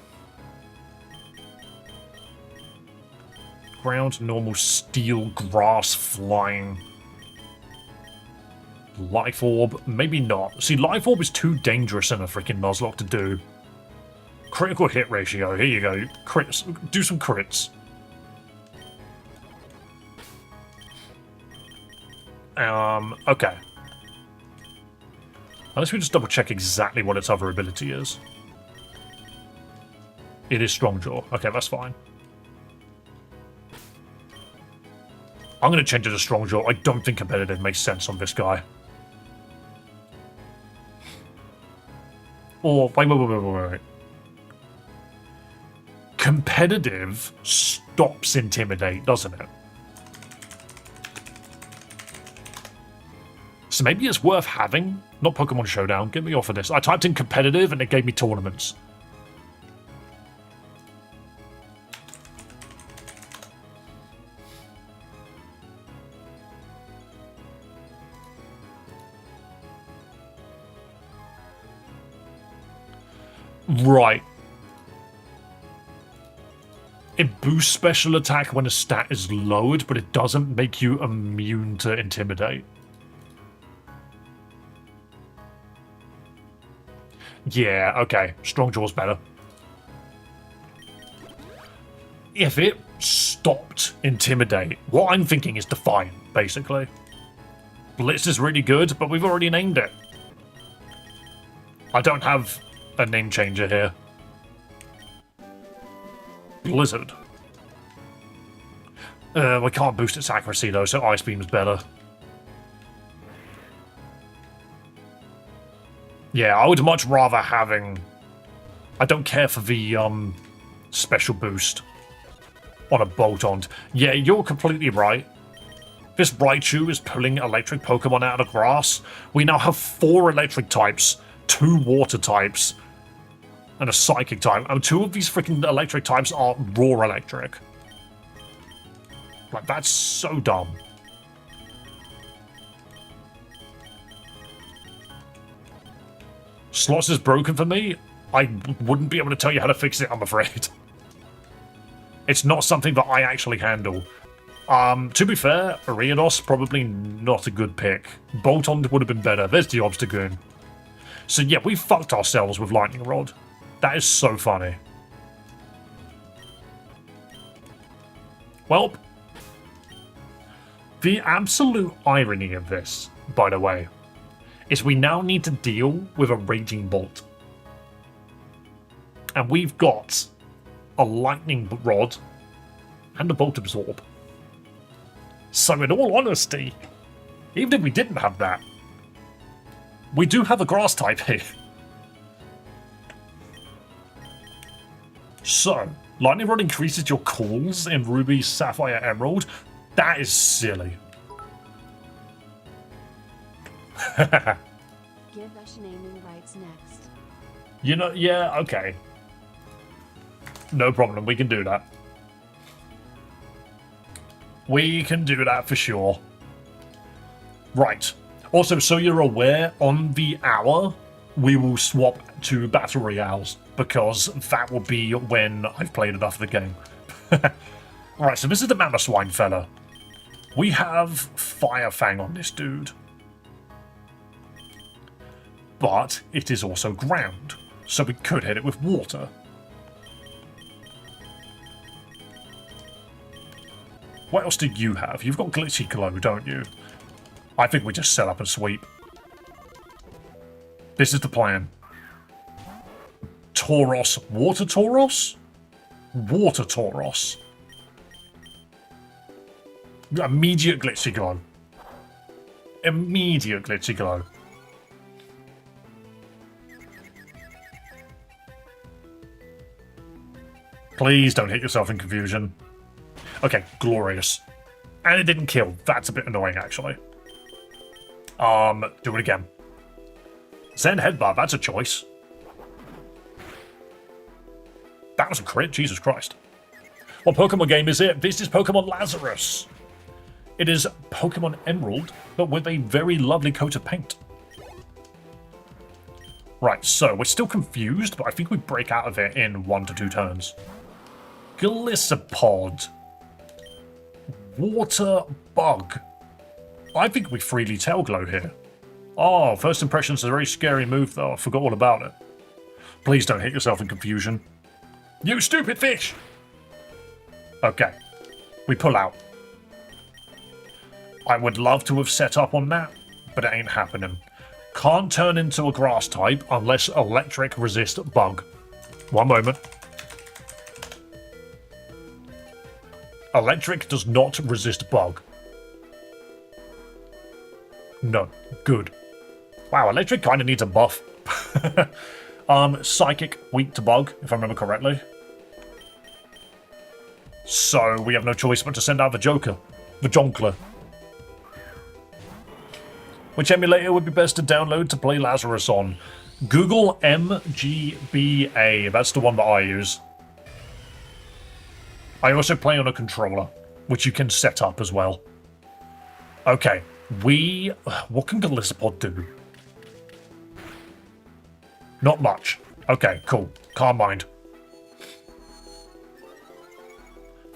normal, steel, grass, flying. Life Orb, maybe not. See, Life Orb is too dangerous in a freaking Nuzlocke to do. Critical hit ratio, here you go. Crits, do some crits. Okay. Unless we just double check exactly what its other ability is. It is Strong Jaw. Okay, that's fine. I'm going to change it to Strong Jaw. I don't think competitive makes sense on this guy. Or, wait. Competitive stops Intimidate, doesn't it? So maybe it's worth having. Not Pokemon Showdown. Get me off of this. I typed in competitive and it gave me tournaments. Right. It boosts special attack when a stat is lowered, but it doesn't make you immune to Intimidate. Yeah, okay. Strong Jaw's better. If it stopped Intimidate, what I'm thinking is Defiant, basically. Blitz is really good, but we've already named it. I don't have a name changer here. Blizzard. We can't boost its accuracy though, so Ice Beam's better. Yeah, I would much rather having... I don't care for the special boost on a Boltund. Yeah, you're completely right. This Raichu is pulling electric Pokemon out of the grass. We now have 4 electric types, 2 water types, and a psychic type. And 2 of these freaking electric types are raw electric. Like, that's so dumb. Slots is broken for me. I wouldn't be able to tell you how to fix it, I'm afraid. It's not something that I actually handle. To be fair, Ariados, probably not a good pick. Boltund would have been better. There's the Obstagoon. So yeah, we fucked ourselves with Lightning Rod. That is so funny. Well, the absolute irony of this, by the way, is we now need to deal with a Raging Bolt. And we've got a Lightning Rod and a Bolt Absorb. So in all honesty, even if we didn't have that, We do have a grass type here. So, Lightning Rod increases your calls in Ruby, Sapphire, Emerald. That is silly. Give us naming rights next. You know, yeah, okay. No problem, we can do that. We can do that for sure. Right. Also, so you're aware, on the hour, we will swap to Battle Royales, because that will be when I've played enough of the game. Right, so this is the Mamoswine fella. We have Fire Fang on this dude. But it is also ground, so we could hit it with water. What else do you have? You've got Glitchy Glow, don't you? I think we just set up and sweep. This is the plan. Tauros. Water Tauros? Water Tauros. Immediate Glitchy Glow. Immediate Glitchy Glow. Please don't hit yourself in confusion. Okay, glorious. And it didn't kill. That's a bit annoying, actually. Do it again. Zen Headbutt, that's a choice. That was a crit, Jesus Christ. What Pokemon game is it? This is Pokemon Lazarus. It is Pokemon Emerald, but with a very lovely coat of paint. Right, so we're still confused, but I think we break out of it in 1 to 2 turns. Gliscopod. Water Bug. I think we freely Tail Glow here. Oh, first impression's a very scary move, though. I forgot all about it. Please don't hit yourself in confusion. You stupid fish! Okay. We pull out. I would love to have set up on that, but it ain't happening. Can't turn into a grass type unless electric resist bug. One moment. Electric does not resist bug. No. Good. Wow, electric kind of needs a buff. Psychic, weak to bug, if I remember correctly. So we have no choice but to send out the Joker. The Jonkler. Which emulator would be best to download to play Lazarus on? Google MGBA. That's the one that I use. I also play on a controller, which you can set up as well. Okay, what can Gliscopod do? Not much. Okay, cool. Calm mind.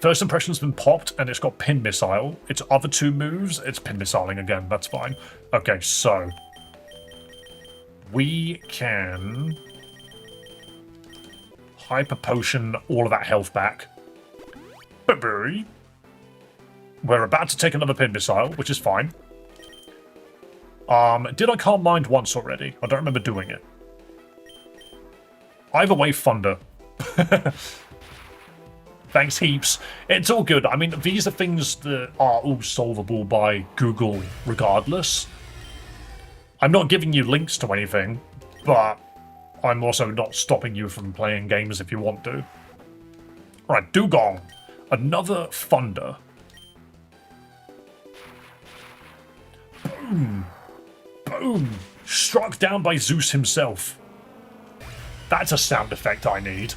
First impression's been popped, and it's got Pin Missile. Its other 2 moves, it's Pin Missiling again. That's fine. Okay, so we can Hyper Potion all of that health back. We're about to take another Pin Missile, which is fine. Did I Calm Mind once already? I don't remember doing it. Either way, Thunder. Thanks heaps. It's all good. I mean, these are things that are all solvable by Google regardless. I'm not giving you links to anything, but I'm also not stopping you from playing games if you want to. Alright, Dugong. Another Thunder. Boom. Boom. Struck down by Zeus himself. That's a sound effect I need.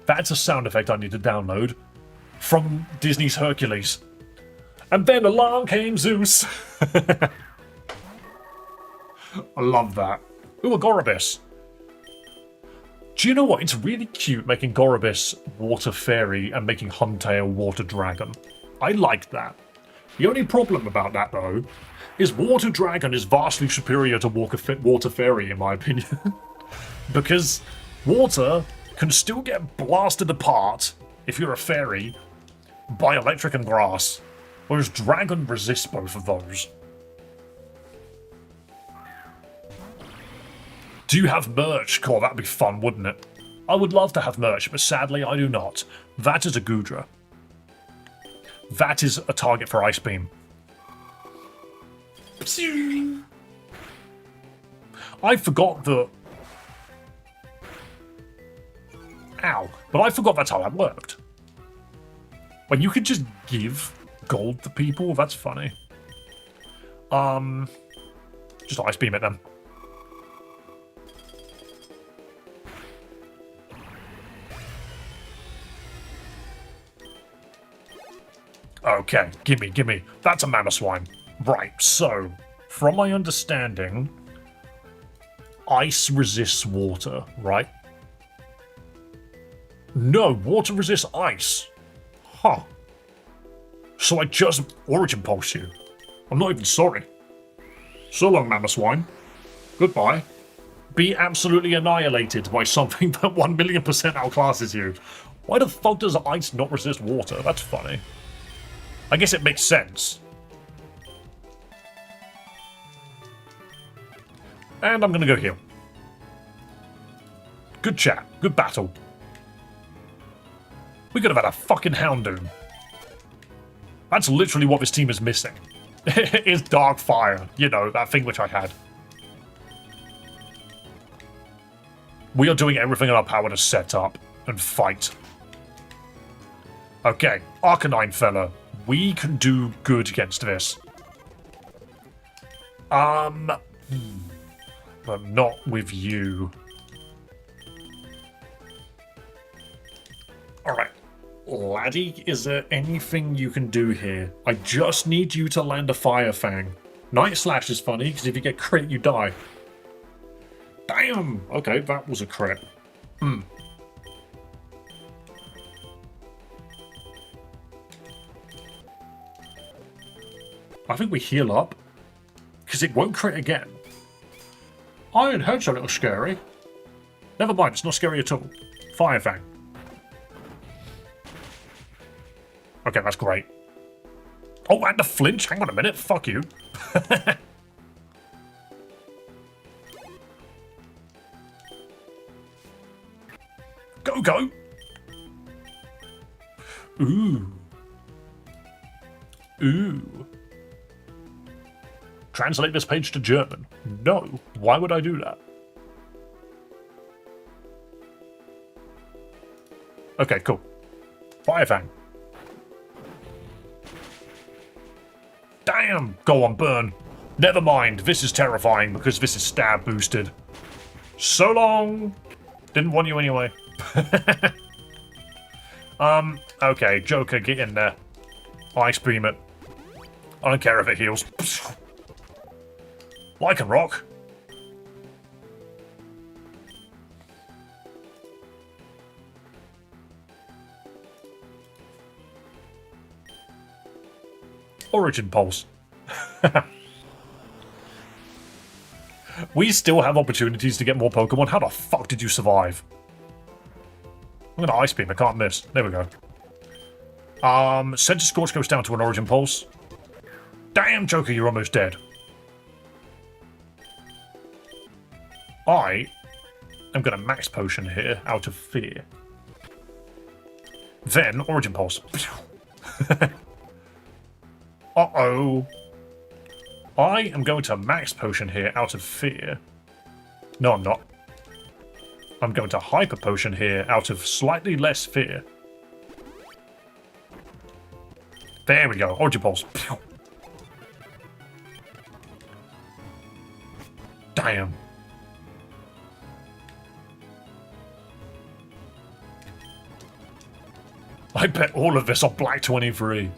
That's a sound effect I need to download from Disney's Hercules. And then along came Zeus. I love that. Ooh, a Gorobis. Do you know what? It's really cute making Gorobis Water Fairy and making Huntail Water Dragon. I like that. The only problem about that, though, is Water Dragon is vastly superior to Water Fairy, in my opinion. Because water can still get blasted apart, if you're a fairy, by electric and grass, whereas Dragon resists both of those. Do you have merch? Cool, that'd be fun, wouldn't it? I would love to have merch, but sadly I do not. That is a Goodra. That is a target for Ice Beam. I forgot that... Ow. But I forgot that's how that worked. When you could just give gold to people, that's funny. Just ice beam at them. Okay, gimme. That's a mammoth swine. Right, so, from my understanding, ice resists water, right? No, water resists ice. Huh. So I just Origin Pulse you. I'm not even sorry. So long, mammoth swine. Goodbye. Be absolutely annihilated by something that 1,000,000% outclasses you. Why the fuck does ice not resist water? That's funny. I guess it makes sense. And I'm gonna go heal. Good chat. Good battle. We could have had a fucking Houndoom. That's literally what this team is missing. Is Dark Fire. You know, that thing which I had. We are doing everything in our power to set up and fight. Okay, Arcanine fella. We can do good against this. But not with you. Alright. Laddie, is there anything you can do here? I just need you to land a Fire Fang. Night Slash is funny, because if you get crit, you die. Damn! Okay, that was a crit. I think we heal up, because it won't crit again. Iron Head's a little scary. Never mind, it's not scary at all. Fire Fang. Okay, that's great. Oh, and a flinch? Hang on a minute, fuck you. Go! Ooh. Translate this page to German. No, why would I do that? Okay, cool. Fire Fang. Damn! Go on, burn. Never mind, this is terrifying because this is stab boosted. So long! Didn't want you anyway. Okay, Joker, get in there. Ice beam it. I don't care if it heals. Like a rock. Origin Pulse. We still have opportunities to get more Pokemon. How the fuck did you survive? I'm gonna Ice Beam, I can't miss. There we go. Center Scorch goes down to an Origin Pulse. Damn, Joker, you're almost dead. I am gonna Max Potion here, out of fear. Then, Origin Pulse. Uh-oh. I am going to Max Potion here, out of fear. No, I'm not. I'm going to Hyper Potion here, out of slightly less fear. There we go, Origin Pulse. Damn. I bet all of this on Black 23.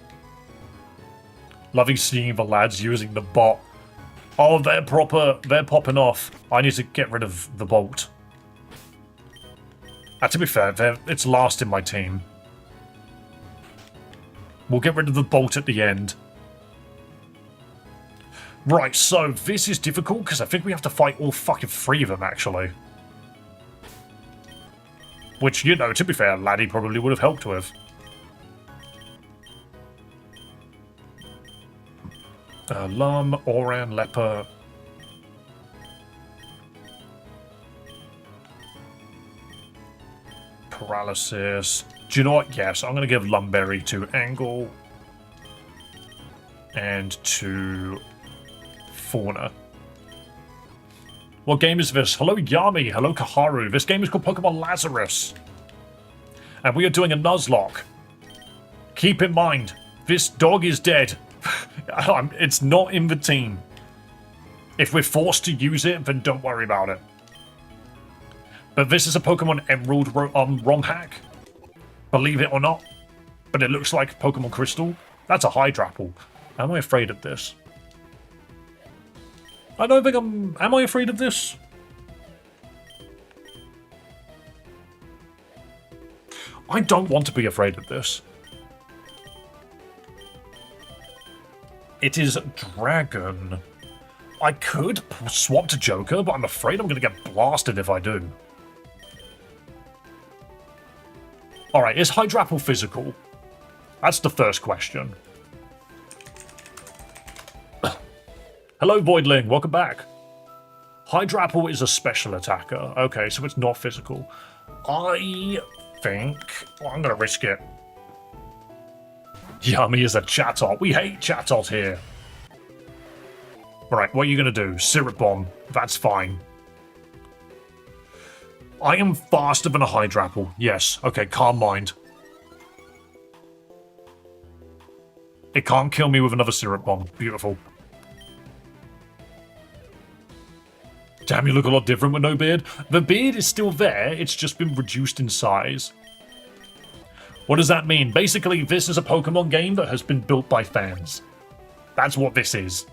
Loving seeing the lads using the bot. Oh, they're popping off. I need to get rid of the bolt. To be fair, it's last in my team. We'll get rid of the bolt at the end. Right, so this is difficult because I think we have to fight all fucking three of them, actually. Which, you know, to be fair, Laddie probably would have helped with. Lum, Oran, Leper. Paralysis. Do you know what? Yes, I'm going to give Lumberry to Angle. And to fauna. What game is this? Hello Yami, hello Kaharu. This game is called Pokemon Lazarus. And we are doing a Nuzlocke. Keep in mind, this dog is dead. It's not in the team. If we're forced to use it, then don't worry about it. But this is a Pokemon Emerald romhack. Believe it or not. But it looks like Pokemon Crystal. That's a Hydrapple. Am I afraid of this? I don't think I'm... Am I afraid of this? I don't want to be afraid of this. It is Dragon. I could swap to Joker, but I'm afraid I'm going to get blasted if I do. Alright, is Hydrapple physical? That's the first question. Hello, Voidling. Welcome back. Hydrapple is a special attacker. Okay, so it's not physical. I think... Well, I'm going to risk it. Yummy is a Chatot. We hate Chatot here. Alright, what are you going to do? Syrup Bomb. That's fine. I am faster than a Hydrapple. Yes. Okay, calm mind. It can't kill me with another Syrup Bomb. Beautiful. Damn, you look a lot different with no beard. The beard is still there, it's just been reduced in size. What does that mean? Basically, this is a Pokemon game that has been built by fans. That's what this is.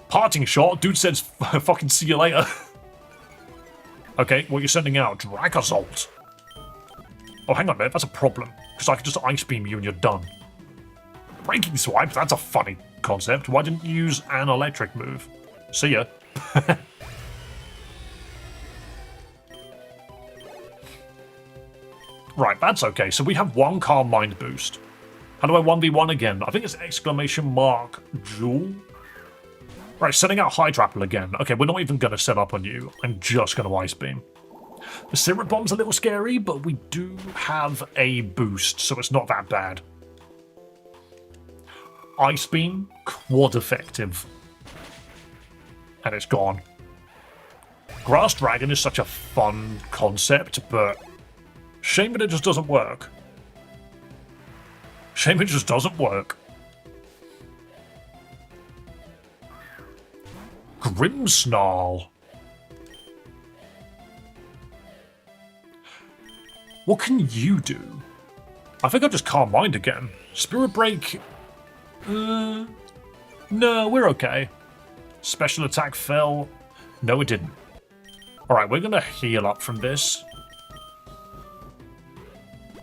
Parting shot? Dude says, fucking see you later. Okay, what you're sending out? Dragozolt. Oh, hang on a minute, that's a problem. Because I could just Ice Beam you and you're done. Breaking Swipe? That's a funny concept. Why didn't you use an electric move? See ya. Right, that's okay. So we have one Calm Mind boost. How do I 1v1 again? I think it's exclamation mark Jewel. Right, setting out Hydrapple again. Okay, we're not even going to set up on you. I'm just going to Ice Beam. The Syrup Bomb's a little scary, but we do have a boost, so it's not that bad. Ice Beam, quad effective. And it's gone. Grass Dragon is such a fun concept, but shame that it just doesn't work. Shame it just doesn't work. Grimmsnarl. What can you do? I think I'll just Calm Mind again. Spirit Break... no, we're okay. Special attack fell. No, it didn't. Alright, we're gonna heal up from this.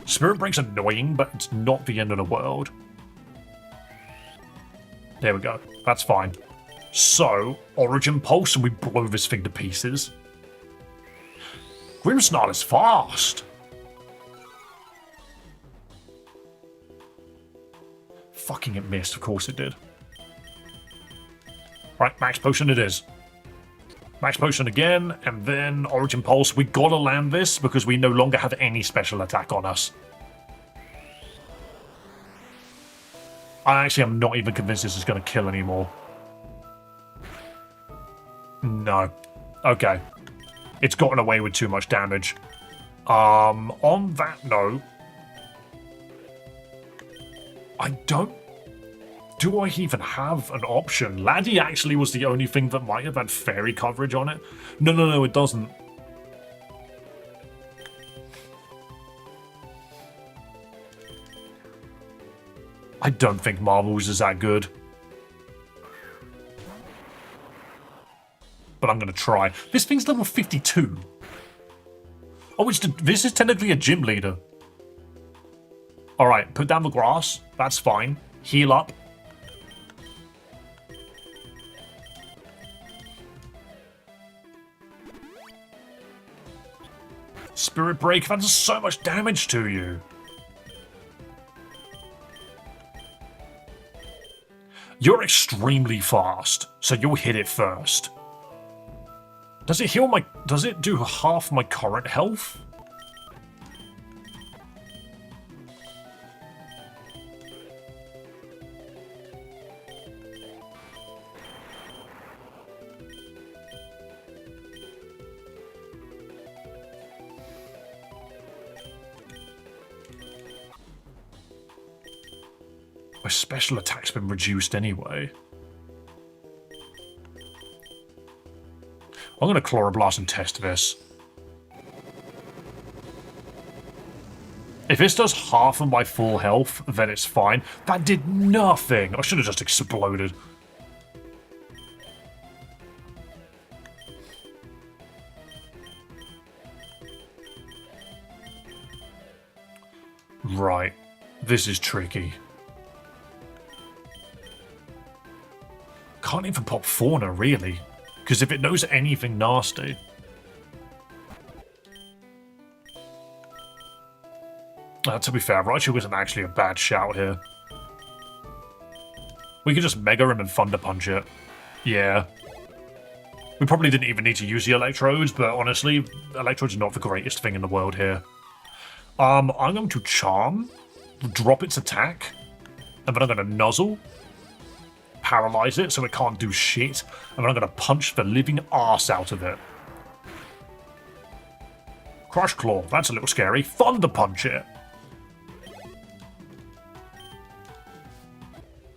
Spirit Break's annoying, but it's not the end of the world. There we go. That's fine. So, Origin Pulse, and we blow this thing to pieces. Grimmsnarl is fast! Fucking it missed, of course it did. Right, Max Potion it is. Max Potion again, and then Origin Pulse. We gotta land this because we no longer have any special attack on us. I actually am not even convinced this is gonna kill anymore. No. Okay. It's gotten away with too much damage. On that note, I don't... Do I even have an option? Laddie actually was the only thing that might have had fairy coverage on it. No, it doesn't. I don't think Marvel's is that good. But I'm going to try. This thing's level 52. Oh, this is technically a gym leader. Alright, put down the grass. That's fine. Heal up. Spirit Break, that does so much damage to you. You're extremely fast, so you'll hit it first. Does it heal my... Does it do half my current health? My special attack's been reduced anyway. I'm going to Chloroblast and test this. If this does half of my full health, then it's fine. That did nothing. I should have just exploded. Right. This is tricky. Can't even pop Fauna, really. Because if it knows anything nasty... to be fair, Raichu isn't actually a bad shout here. We could just Mega him and Thunder Punch it. Yeah. We probably didn't even need to use the Electrodes, but honestly, Electrodes are not the greatest thing in the world here. I'm going to Charm, drop its attack, and then I'm going to Nuzzle, paralyze it so it can't do shit, and then I'm going to punch the living arse out of it. Crush Claw, that's a little scary. Thunder Punch it.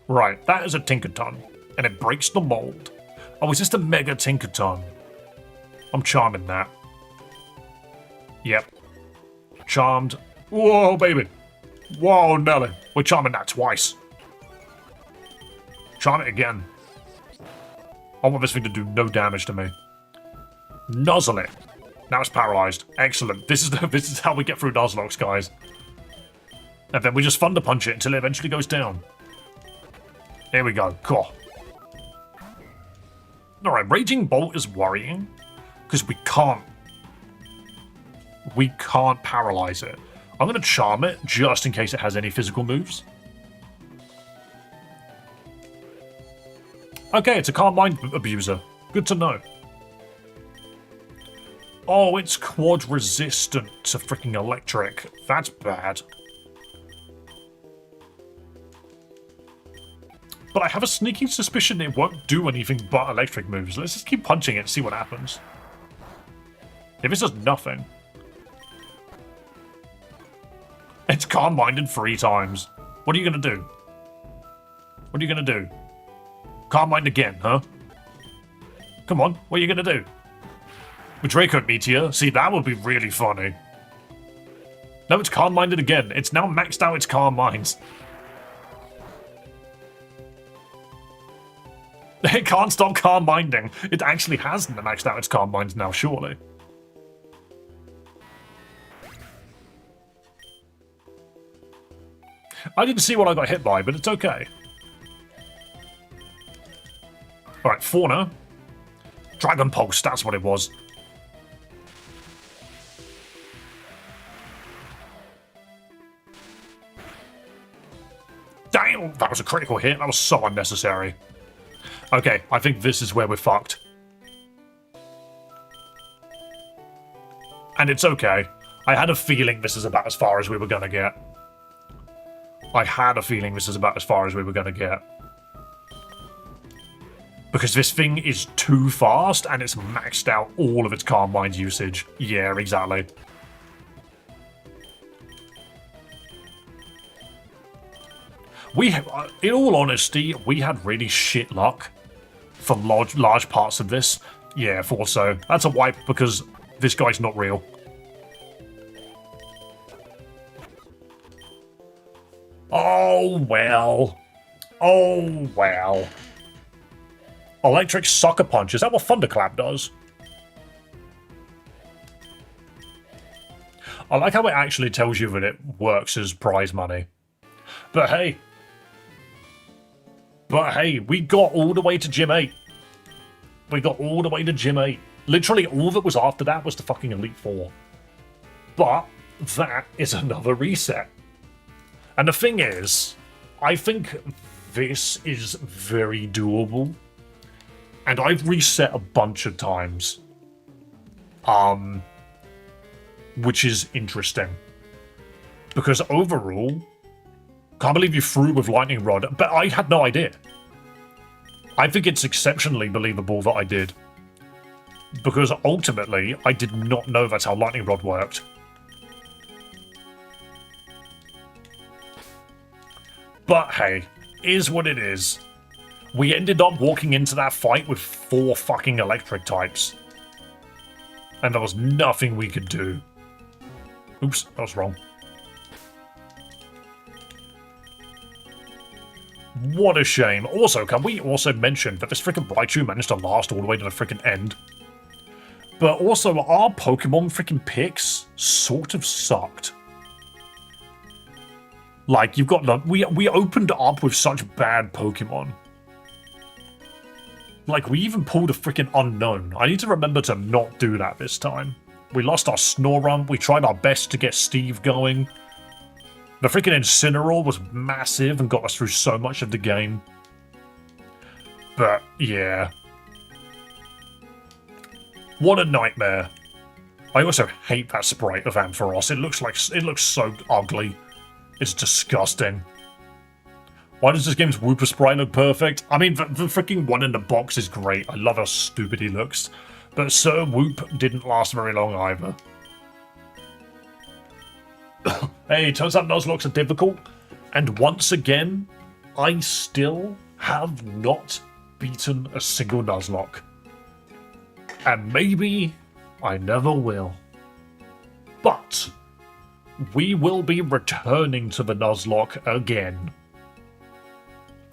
Right, that is a Tinkerton, and it breaks the mold. Oh, is this the Mega Tinkerton? I'm charming that. Yep. Charmed. Whoa, baby. Whoa, Nelly. We're charming that twice. Charm it again. I want this thing to do no damage to me. Nuzzle it. Now it's paralyzed. Excellent. This is how we get through Nuzlocke, guys. And then we just Thunder Punch it until it eventually goes down. Here we go. Cool. Alright, Raging Bolt is worrying. Because we can't paralyze it. I'm going to Charm it, just in case it has any physical moves. Okay, it's a Calm Mind Abuser. Good to know. Oh, it's quad resistant to freaking electric. That's bad. But I have a sneaking suspicion it won't do anything but electric moves. Let's just keep punching it and see what happens. If it does nothing... It's Calm-Minded 3 times. What are you going to do? What are you going to do? Calm-Mind again, huh? Come on, what are you going to do? With Draco Meteor? See, that would be really funny. No, it's Calm-Minded again. It's now maxed out its Calm Minds. It can't stop Calm-Minding. It actually has maxed out its Calm Minds now, surely. I didn't see what I got hit by, but it's okay. Alright, Fauna. Dragon Pulse, that's what it was. Damn, that was a critical hit. That was so unnecessary. Okay, I think this is where we're fucked. And it's okay. I had a feeling this is about as far as we were gonna get. I had a feeling this is about as far as we were gonna get. Because this thing is too fast and it's maxed out all of its Calm Mind usage. Yeah, exactly. We have, in all honesty, we had really shit luck for large parts of this. Yeah, I thought so. That's a wipe because this guy's not real. Oh, well. Oh, well. Electric Sucker Punch. Is that what Thunderclap does? I like how it actually tells you that it works as prize money. But hey. We got all the way to Gym 8. We got all the way to Gym 8. Literally, all that was after that was the fucking Elite Four. But that is another reset. And the thing is, I think this is very doable. And I've reset a bunch of times. Which is interesting. Because overall, can't believe you threw with Lightning Rod, but I had no idea. I think it's exceptionally believable that I did. Because ultimately, I did not know that's how Lightning Rod worked. But hey, is what it is. We ended up walking into that fight with 4 fucking electric types. And there was nothing we could do. Oops, that was wrong. What a shame. Also, can we also mention that this freaking Raichu managed to last all the way to the freaking end? But also, our Pokemon freaking picks sort of sucked. Like, you've got the... We opened up with such bad Pokemon. Like, we even pulled a freaking Unknown. I need to remember to not do that this time. We lost our Snorunt. We tried our best to get Steve going. The freaking Incineroar was massive and got us through so much of the game. But, yeah. What a nightmare. I also hate that sprite of Ampharos. It looks so ugly. It's disgusting. Why does this game's Wooper sprite look perfect? I mean, the freaking one in the box is great. I love how stupid he looks. But Sir Whoop didn't last very long either. Hey, turns out Nuzlocks are difficult. And once again, I still have not beaten a single Nuzlocke. And maybe I never will. But we will be returning to the Nuzlocke again.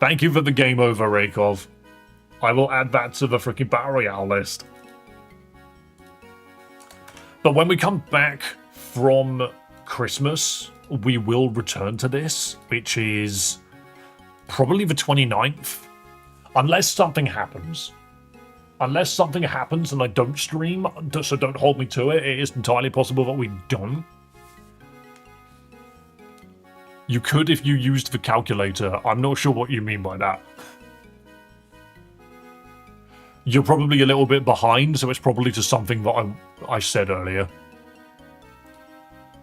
Thank you for the game over, Rakov. I will add that to the freaking Battle Royale list. But when we come back from Christmas, we will return to this, which is probably the 29th. Unless something happens. Unless something happens and I don't stream, so don't hold me to it. It is entirely possible that we don't. You could if you used the calculator. I'm not sure what you mean by that. You're probably a little bit behind, so it's probably just something that I said earlier.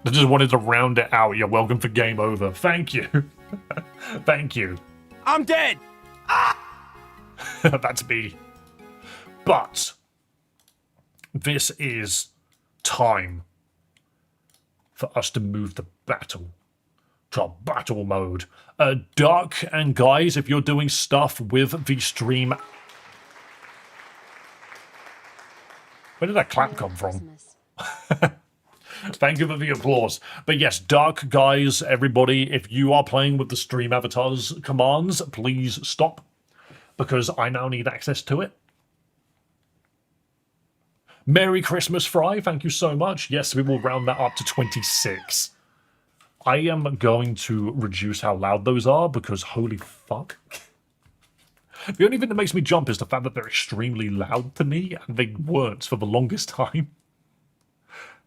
I just wanted to round it out. You're welcome for game over. Thank you. Thank you. I'm dead! That's me. But this is time for us to move the battle to battle mode. Dark and guys, if you're doing stuff with the stream... Where did that clap come from? Thank you for the applause. But yes, Dark guys, everybody, if you are playing with the stream avatars commands, please stop. Because I now need access to it. Merry Christmas, Fry. Thank you so much. Yes, we will round that up to 26. I am going to reduce how loud those are because holy fuck. The only thing that makes me jump is the fact that they're extremely loud to me, and they weren't for the longest time.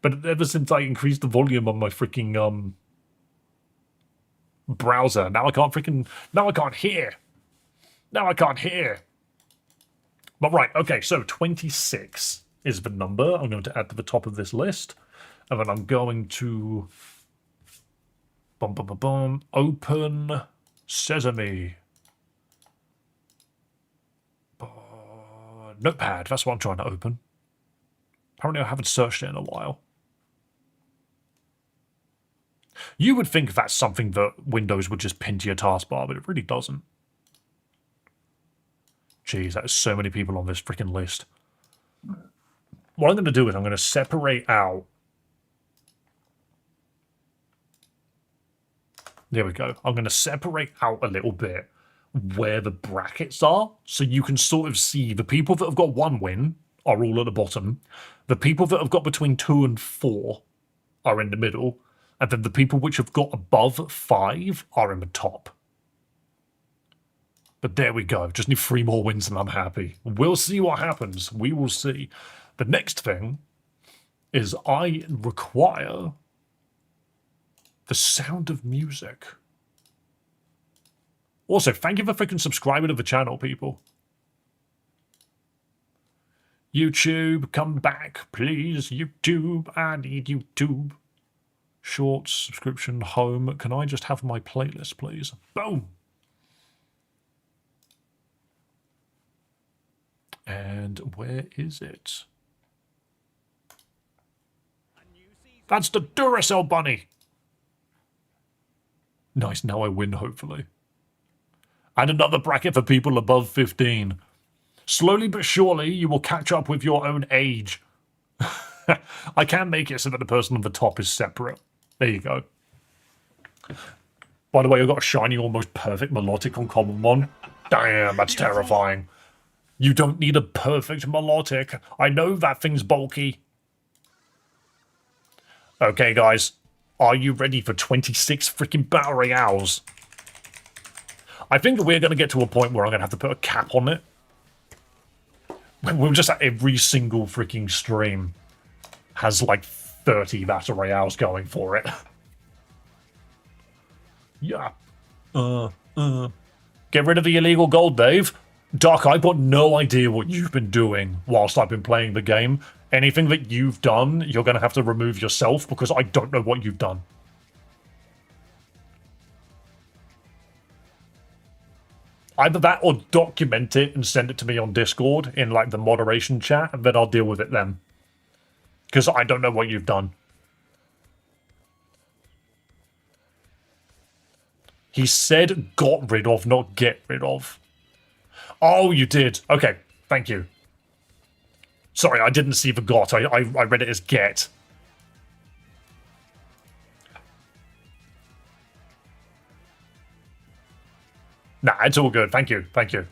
But ever since I increased the volume on my freaking browser, now I can't hear. Now I can't hear. But right, okay, so 26 is the number I'm going to add to the top of this list. And then I'm going to open Sesame. Notepad, that's what I'm trying to open. Apparently I haven't searched it in a while. You would think that's something that Windows would just pin to your taskbar, but it really doesn't. Jeez, that is so many people on this freaking list. What I'm going to do is I'm going to separate out... There we go. I'm going to separate out a little bit where the brackets are, so you can sort of see the people that have got 1 win are all at the bottom. The people that have got between 2 and 4 are in the middle. And then the people which have got above 5 are in the top. But there we go. Just need 3 more wins and I'm happy. We'll see what happens. We will see. The next thing is I require the sound of music. Also, thank you for freaking subscribing to the channel, people. YouTube, come back, please. YouTube, I need YouTube. Shorts, subscription, home. Can I just have my playlist, please? Boom! And where is it? That's the Duracell bunny! Nice, now I win, hopefully. And another bracket for people above 15. Slowly but surely, you will catch up with your own age. I can make it so that the person on the top is separate. There you go. By the way, I've got a shiny, almost perfect melodic on common one. Damn, that's terrifying. You don't need a perfect melodic. I know that thing's bulky. Okay, guys. Are you ready for 26 freaking battle royales? I think we're going to get to a point where I'm going to have to put a cap on it. We'll just have every single freaking stream has like 30 battle royales going for it. Yeah. Get rid of the illegal gold, Dave. Doc, I've got no idea what you've been doing whilst I've been playing the game. Anything that you've done, you're going to have to remove yourself because I don't know what you've done. Either that or document it and send it to me on Discord in like the moderation chat, and then I'll deal with it then. Because I don't know what you've done. He said got rid of, not get rid of. Oh, you did. Okay, thank you. Sorry, I didn't see the got. I read it as get. Nah, it's all good. Thank you. Thank you.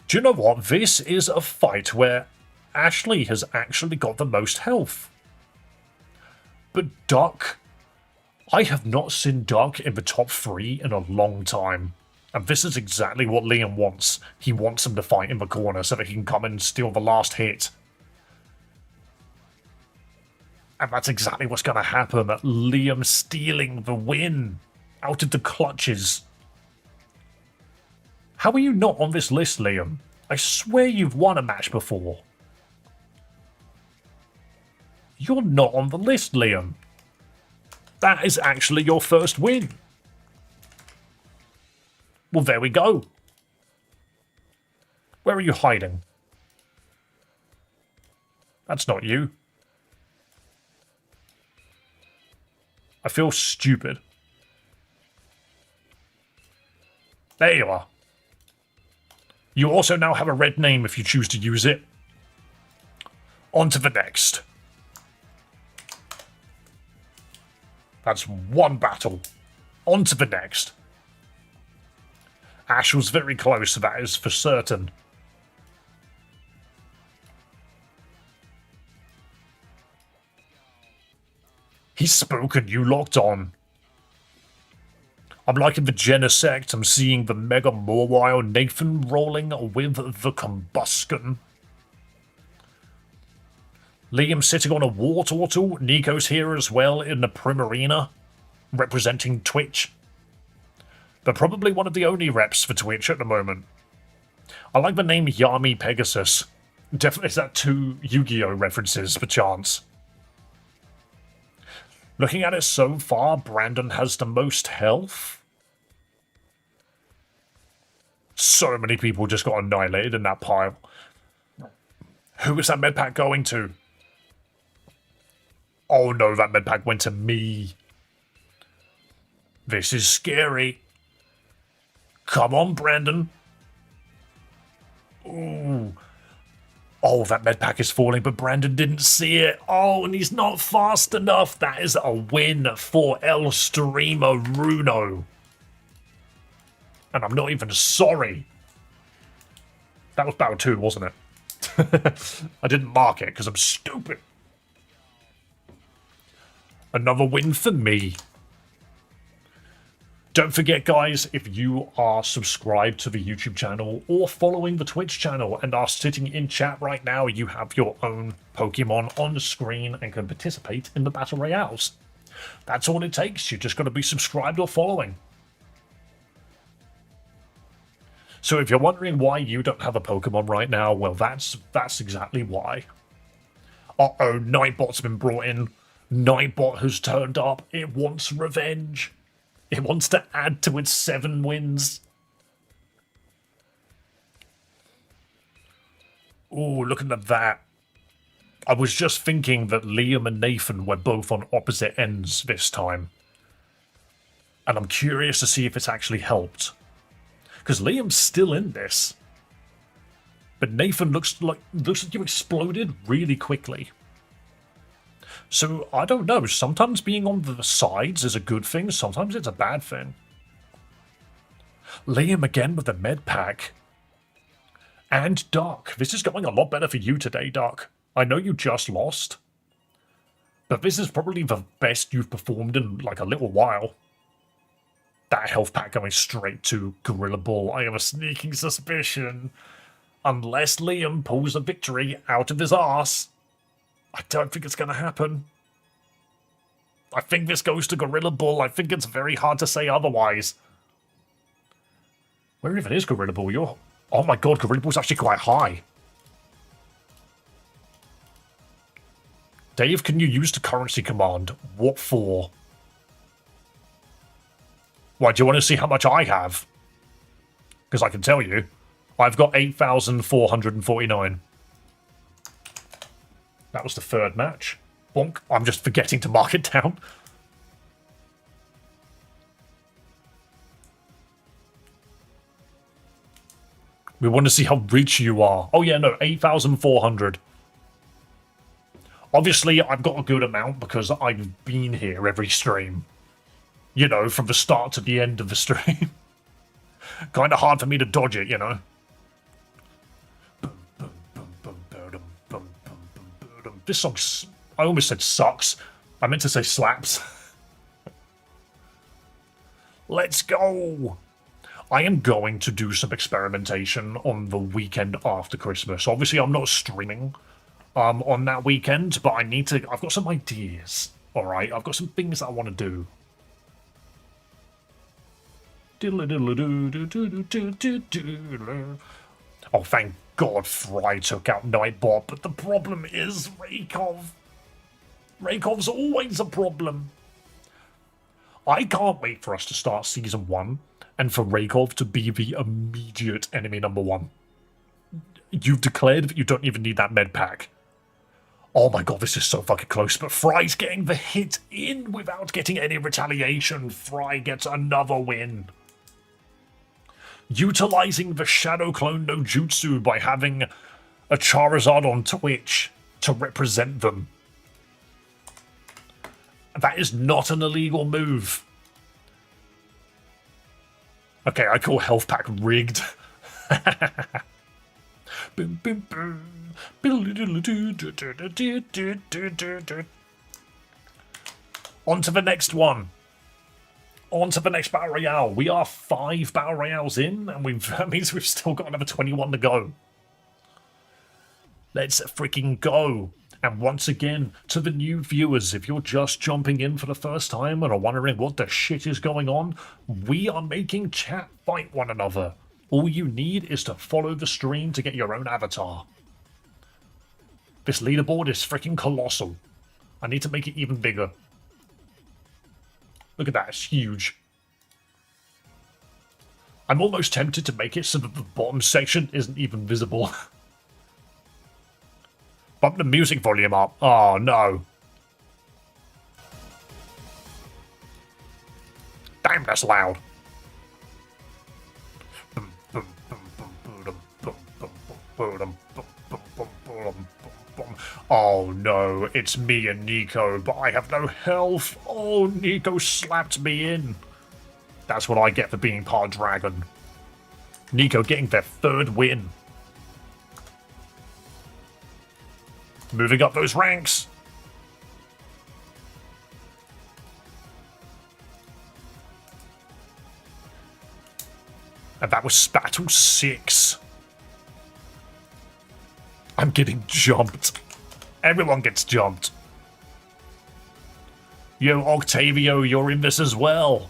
Do you know what? This is a fight where Ashley has actually got the most health. But Duck, I have not seen Duck in the top 3 in a long time. And this is exactly what Liam wants. He wants him to fight in the corner so that he can come and steal the last hit. And that's exactly what's going to happen. Liam stealing the win out of the clutches. How are you not on this list, Liam? I swear you've won a match before. You're not on the list, Liam. That is actually your first win. Well, there we go. Where are you hiding? That's not you. I feel stupid. There you are. You also now have a red name if you choose to use it. On to the next. That's one battle. On to the next. Ash was very close, that is for certain. He's spoken, you locked on. I'm liking the Genesect, I'm seeing the Mega Morwile, Nathan rolling with the Combustion. Liam sitting on a War Turtle, Nico's here as well in the Primarina, representing Twitch. They're probably one of the only reps for Twitch at the moment. I like the name Yami Pegasus. Definitely is that 2 Yu-Gi-Oh references, perchance. Looking at it so far, Brandon has the most health. So many people just got annihilated in that pile. Who is that medpack going to? Oh no, that medpack went to me. This is scary. Come on, Brandon. Ooh. Oh, that medpack is falling, but Brandon didn't see it. Oh, and he's not fast enough. That is a win for El Streamer Runo. And I'm not even sorry. That was battle 2, wasn't it? I didn't mark it because I'm stupid. Another win for me. Don't forget, guys, if you are subscribed to the YouTube channel or following the Twitch channel and are sitting in chat right now, you have your own Pokemon on the screen and can participate in the Battle Royales. That's all it takes. You just got to be subscribed or following. So if you're wondering why you don't have a Pokemon right now, well, that's exactly why. Uh-oh, Nightbot's been brought in. Nightbot has turned up. It wants revenge. It wants to add to its 7 wins. Ooh, looking at that. I was just thinking that Liam and Nathan were both on opposite ends this time. And I'm curious to see if it's actually helped. Because Liam's still in this. But Nathan looks like you exploded really quickly. So, I don't know. Sometimes being on the sides is a good thing. Sometimes it's a bad thing. Liam again with the med pack. And Duck. This is going a lot better for you today, Duck. I know you just lost. But this is probably the best you've performed in like a little while. That health pack going straight to Gorilla Ball. I have a sneaking suspicion. Unless Liam pulls a victory out of his arse. I don't think it's going to happen. I think this goes to Gorilla Ball. I think it's very hard to say otherwise. Where even is Gorilla Ball? Oh my god, Gorilla Ball's actually quite high. Dave, can you use the currency command? What for? Why, do you want to see how much I have? Because I can tell you. I've got 8,449. That was the third match. Bonk. I'm just forgetting to mark it down. We want to see how rich you are. Oh yeah, no, 8,400. Obviously, I've got a good amount because I've been here every stream. You know, from the start to the end of the stream. Kind of hard for me to dodge it, you know. This song, I almost said sucks. I meant to say slaps. Let's go. I am going to do some experimentation on the weekend after Christmas. Obviously, I'm not streaming on that weekend, but I've got some ideas. All right, I've got some things that I want to do. Oh, thank God Fry took out Nightbot, but the problem is Raykov. Raykov's always a problem. I can't wait for us to start Season 1 and for Raykov to be the immediate enemy number 1. You've declared that you don't even need that med pack. Oh my god, this is so fucking close, but Fry's getting the hit in without getting any retaliation. Fry gets another win. Utilizing the Shadow Clone no Jutsu by having a Charizard on Twitch to represent them. That is not an illegal move. Okay, I call Health Pack rigged. On to the next one. On to the next Battle Royale. We are 5 Battle Royales in, and that means we've still got another 21 to go. Let's freaking go. And once again, to the new viewers, if you're just jumping in for the first time and are wondering what the shit is going on, we are making chat fight one another. All you need is to follow the stream to get your own avatar. This leaderboard is freaking colossal. I need to make it even bigger. Look at that, it's huge. I'm almost tempted to make it so that the bottom section isn't even visible. Bump the music volume up. Oh no. Damn, that's loud. Oh no, it's me and Nico, but I have no health. Oh, Nico slapped me in. That's what I get for being part dragon. Nico getting their 3rd win. Moving up those ranks. And that was Battle 6. I'm getting jumped. Everyone gets jumped. Yo, Octavio, you're in this as well.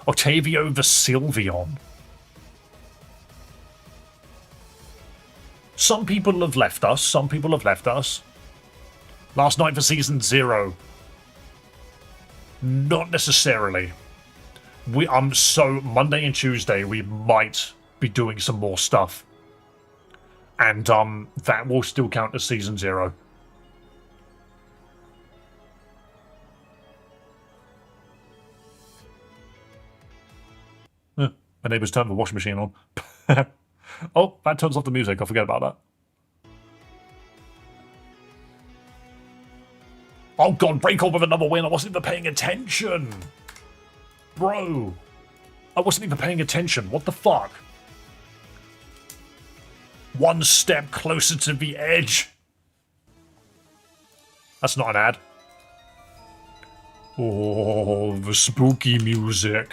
Octavio the Sylveon. Some people have left us. Some people have left us. Last night for Season 0. Not necessarily. So Monday and Tuesday we might be doing some more stuff. And that will still count as Season 0. My neighbour's turned the washing machine on. Oh, that turns off the music. I forget about that. Oh god, break on with another win. I wasn't even paying attention. Bro. I wasn't even paying attention. What the fuck? One step closer to the edge. That's not an ad. Oh, the spooky music.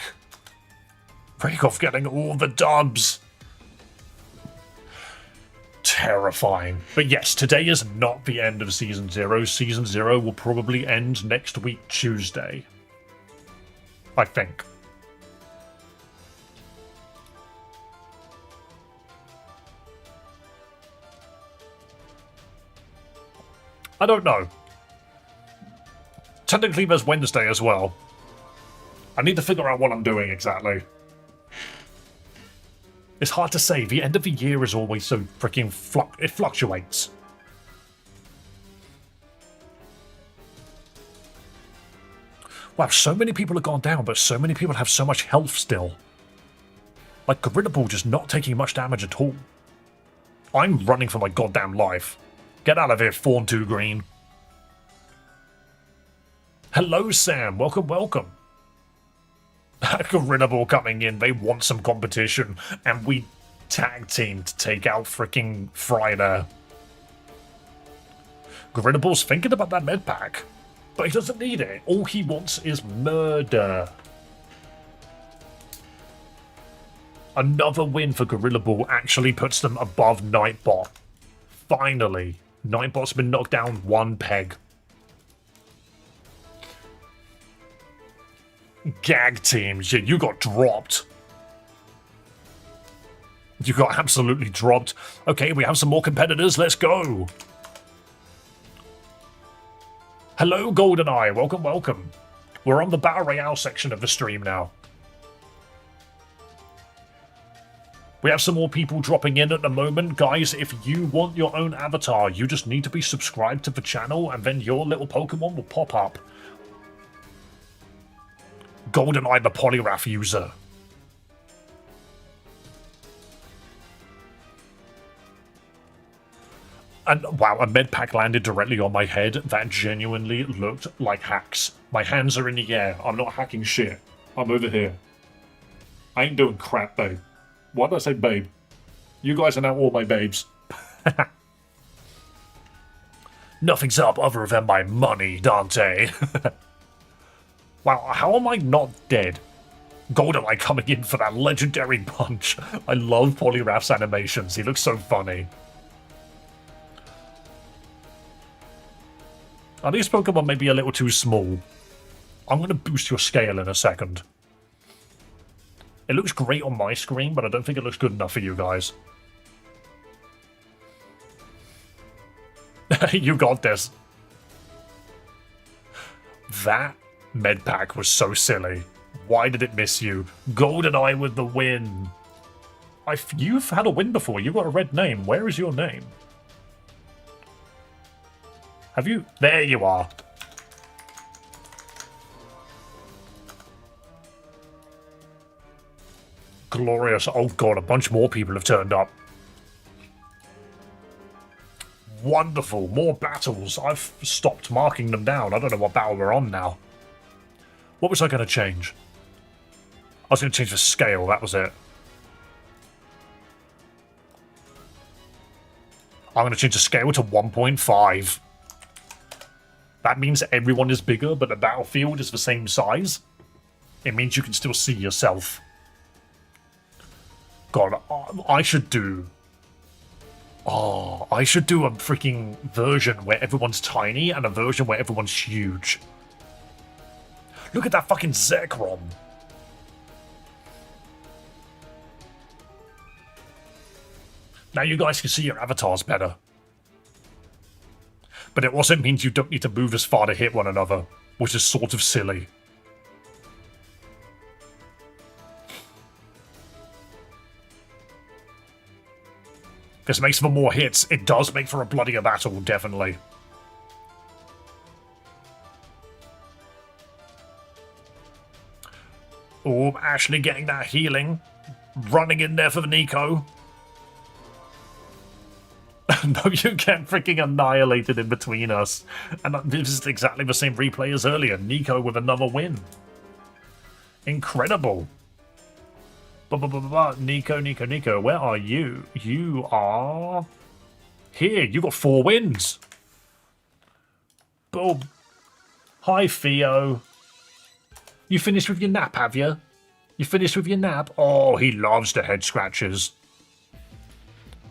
Break off getting all the dubs. Terrifying. But yes, today is not the end of Season 0. Season 0 will probably end next week, Tuesday. I think. I don't know. Technically, there's Wednesday as well. I need to figure out what I'm doing exactly. It's hard to say. The end of the year is always so freaking it fluctuates. Wow, so many people have gone down, but so many people have so much health still. Like, Gorilla Ball just not taking much damage at all. I'm running for my goddamn life. Get out of here, Fawn 2 Green. Hello, Sam. Welcome, welcome. Gorilla Ball coming in. They want some competition. And we tag team to take out freaking Friday. Gorilla Ball's thinking about that med pack. But he doesn't need it. All he wants is murder. Another win for Gorilla Ball actually puts them above Nightbot. Finally. Nightbot's been knocked down one peg. Gag teams, yeah, you got dropped. You got absolutely dropped. Okay, we have some more competitors, let's go. Hello, GoldenEye, welcome, welcome. We're on the Battle Royale section of the stream now. We have some more people dropping in at the moment. Guys, if you want your own avatar, you just need to be subscribed to the channel and then your little Pokemon will pop up. GoldenEye the Polygraph user. And wow, a med pack landed directly on my head. That genuinely looked like hacks. My hands are in the air. I'm not hacking shit. I'm over here. I ain't doing crap, babe. Why did I say babe? You guys are now all my babes. Nothing's up other than my money, Dante. Wow, how am I not dead? GoldenEye coming in for that legendary punch. I love Polyraph's animations. He looks so funny. Are these Pokemon maybe a little too small? I'm going to boost your scale in a second. It looks great on my screen, but I don't think it looks good enough for you guys. You got this. That med pack was so silly. Why did it miss you? GoldenEye with the win. You've had a win before. You got a red name. Where is your name? Have you? There you are. Glorious. Oh god, a bunch more people have turned up. Wonderful. More battles. I've stopped marking them down. I don't know what battle we're on now. What was I going to change? I was going to change the scale. That was it. I'm going to change the scale to 1.5. That means everyone is bigger, but the battlefield is the same size. It means you can still see yourself. God, I should do... Oh, I should do a freaking version where everyone's tiny and a version where everyone's huge. Look at that fucking Zekrom. Now you guys can see your avatars better. But it also means you don't need to move as far to hit one another, which is sort of silly. This makes for more hits. It does make for a bloodier battle, definitely. Oh, Ashley getting that healing. Running in there for the Nico. No, you get freaking annihilated in between us. And this is exactly the same replay as earlier. Nico with another win. Incredible. Nico, where are you? You are here. You got 4 wins. Boom. Hi, Theo. You finished with your nap, have you? You finished with your nap? Oh, he loves the head scratches.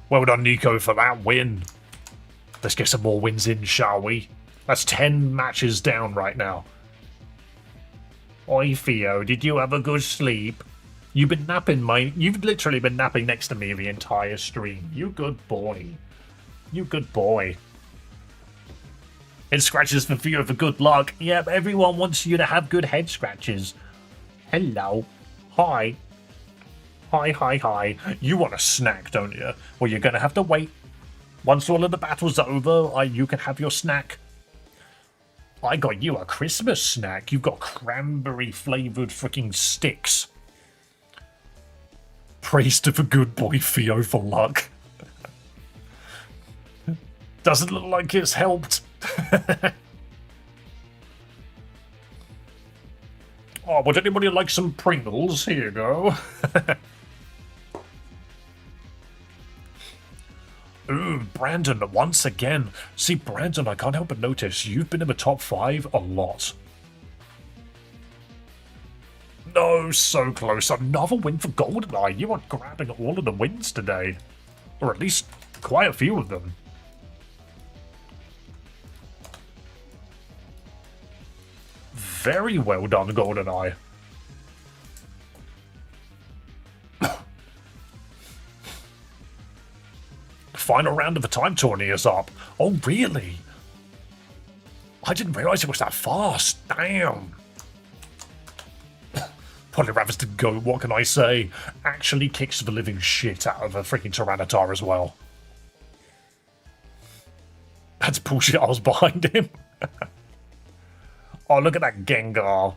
Well done, Nico, for that win. Let's get some more wins in, shall we? That's 10 matches down right now. Oi, Theo, did you have a good sleep? You've been napping, mate. You've literally been napping next to me the entire stream. You good boy. You good boy. Head scratches for Theo for good luck. Yep, everyone wants you to have good head scratches. Hello. Hi. Hi. You want a snack, don't you? Well, you're going to have to wait. Once all of the battle's over, you can have your snack. I got you a Christmas snack. You've got cranberry-flavoured freaking sticks. Praise to the good boy Theo for luck. Doesn't look like it's helped. Oh, would anybody like some Pringles? Here you go. Ooh, Brandon, once again. See, Brandon, I can't help but notice you've been in the top 5 a lot. No, so close. Another win for GoldenEye. You are grabbing all of the wins today. Or at least quite a few of them. Very well done, GoldenEye. Final round of the time tourney is up. Oh, really? I didn't realise it was that fast. Damn. Polyravis to go, what can I say? Actually kicks the living shit out of a freaking Tyranitar as well. That's bullshit, I was behind him. Oh, look at that Gengar.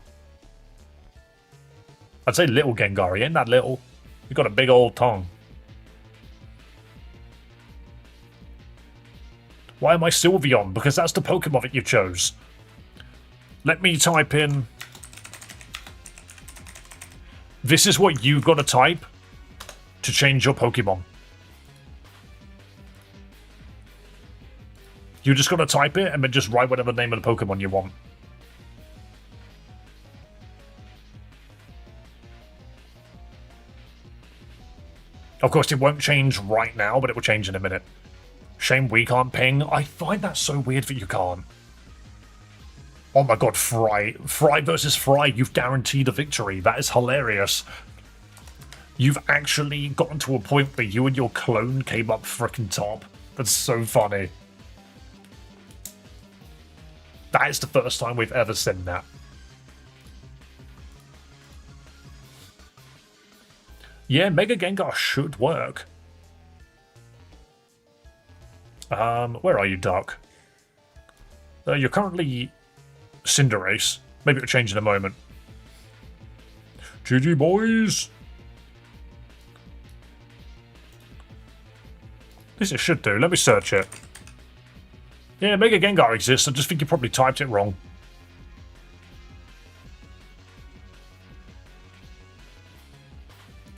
I'd say little Gengar, he ain't that little. He's got a big old tongue. Why am I Sylveon? Because that's the Pokemon that you chose. Let me type in... This is what you've got to type to change your Pokemon. You just got to type it and then just write whatever name of the Pokemon you want. Of course, it won't change right now, but it will change in a minute. Shame we can't ping. I find that so weird that you can't. Oh my god, Fry. Fry versus Fry, you've guaranteed a victory. That is hilarious. You've actually gotten to a point where you and your clone came up frickin' top. That's so funny. That is the first time we've ever seen that. Yeah, Mega Gengar should work. Where are you, Duck? You're currently Cinderace. Maybe it'll change in a moment. GG, boys! This it should do. Let me search it. Yeah, Mega Gengar exists. I just think you probably typed it wrong.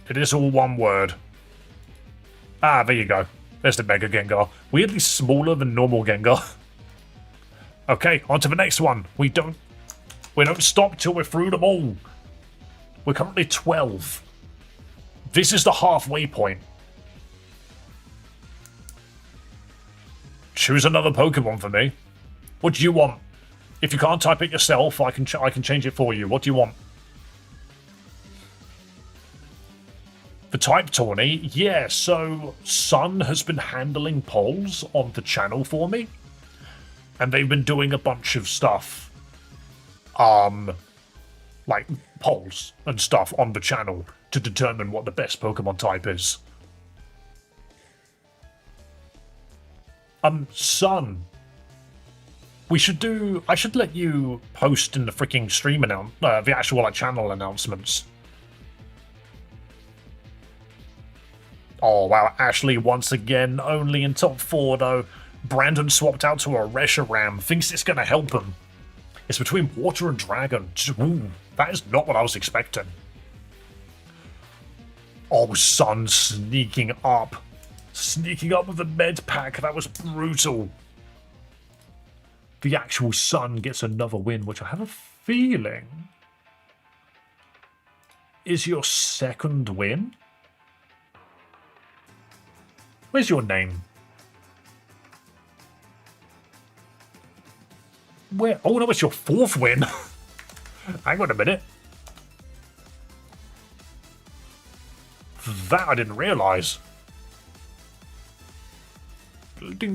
It is all one word. Ah, there you go. There's the Mega Gengar. Weirdly smaller than normal Gengar. Okay, on to the next one. We don't stop till we're through them all. We're currently 12. This is the halfway point. Choose another Pokemon for me. What do you want? If you can't type it yourself, I can change it for you. What do you want? The type tourney? Yeah, so Sun has been handling polls on the channel for me. And they've been doing a bunch of stuff. Like polls and stuff on the channel to determine what the best Pokemon type is. Son. I should let you post in the freaking stream the actual like channel announcements. Oh wow, Ashley once again, only in top 4 though. Brandon swapped out to a Reshiram, thinks it's gonna help him. It's between water and dragon. Ooh, that is not what I was expecting. Oh, Son sneaking up. Sneaking up with the med pack, that was brutal. The actual Son gets another win, which I have a feeling is your second win. Where's your name? Where? Oh no, it's your 4th win. Hang on a minute. That I didn't realise. Did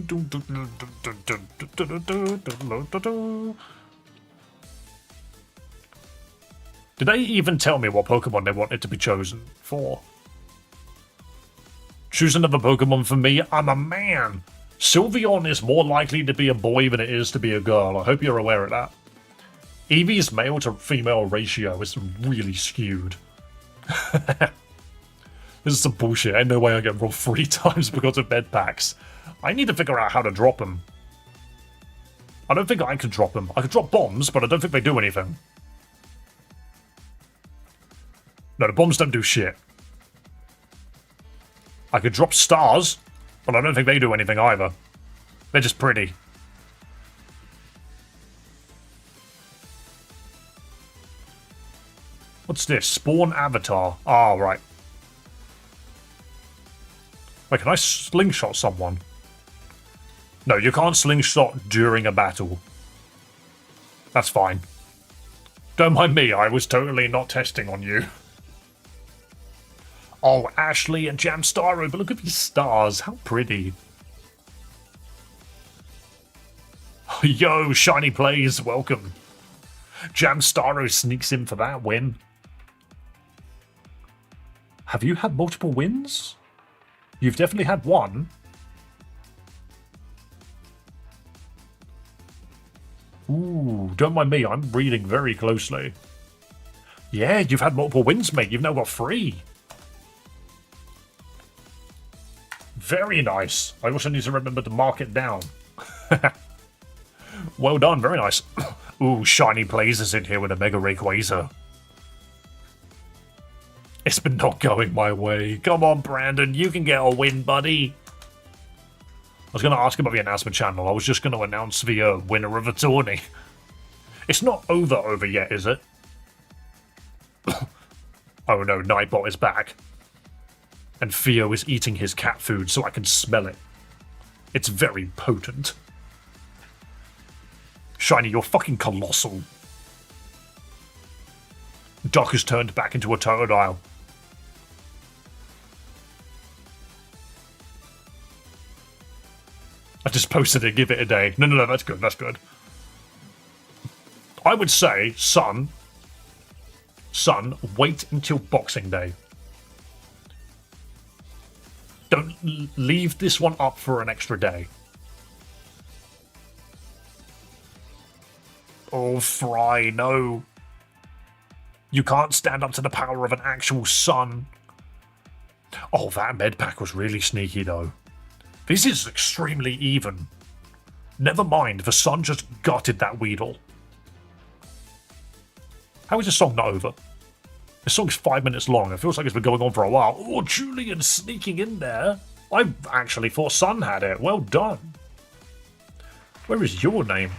they even tell me what Pokemon they wanted to be chosen for? Choose another Pokemon for me. I'm a man. Sylveon is more likely to be a boy than it is to be a girl. I hope you're aware of that. Eevee's male to female ratio is really skewed. This is some bullshit. Ain't no way I get rolled 3 times because of med packs. I need to figure out how to drop them. I don't think I can drop them. I could drop bombs, but I don't think they do anything. No, the bombs don't do shit. I could drop stars, but I don't think they do anything either. They're just pretty. What's this? Spawn avatar. Ah, right. Wait, can I slingshot someone? No, you can't slingshot during a battle. That's fine. Don't mind me, I was totally not testing on you. Oh, Ashley and Jamstaro, but look at these stars. How pretty. Yo, Shiny Plays, welcome. Jamstaro sneaks in for that win. Have you had multiple wins? You've definitely had one. Ooh, don't mind me, I'm reading very closely. Yeah, you've had multiple wins, mate. You've now got 3. Very nice. I also need to remember to mark it down. Well done, very nice. Ooh, Shiny Plays is in here with a Mega Rayquaza. It's been not going my way. Come on, Brandon, you can get a win, buddy. I was going to ask about the announcement channel. I was just going to announce the winner of the tourney. It's not over yet, is it? Oh no, Nightbot is back. And Theo is eating his cat food so I can smell it. It's very potent. Shiny, you're fucking colossal. Duck has turned back into a Totodile. I just posted it, give it a day. No, that's good, that's good. I would say, son, wait until Boxing Day. Don't leave this one up for an extra day. Oh, Fry, no. You can't stand up to the power of an actual sun. Oh, that med pack was really sneaky, though. This is extremely even. Never mind, the sun just gutted that Weedle. How is this song not over? This song's 5 minutes long. It feels like it's been going on for a while. Oh, Julian sneaking in there. I actually thought Sun had it. Well done. Where is your name?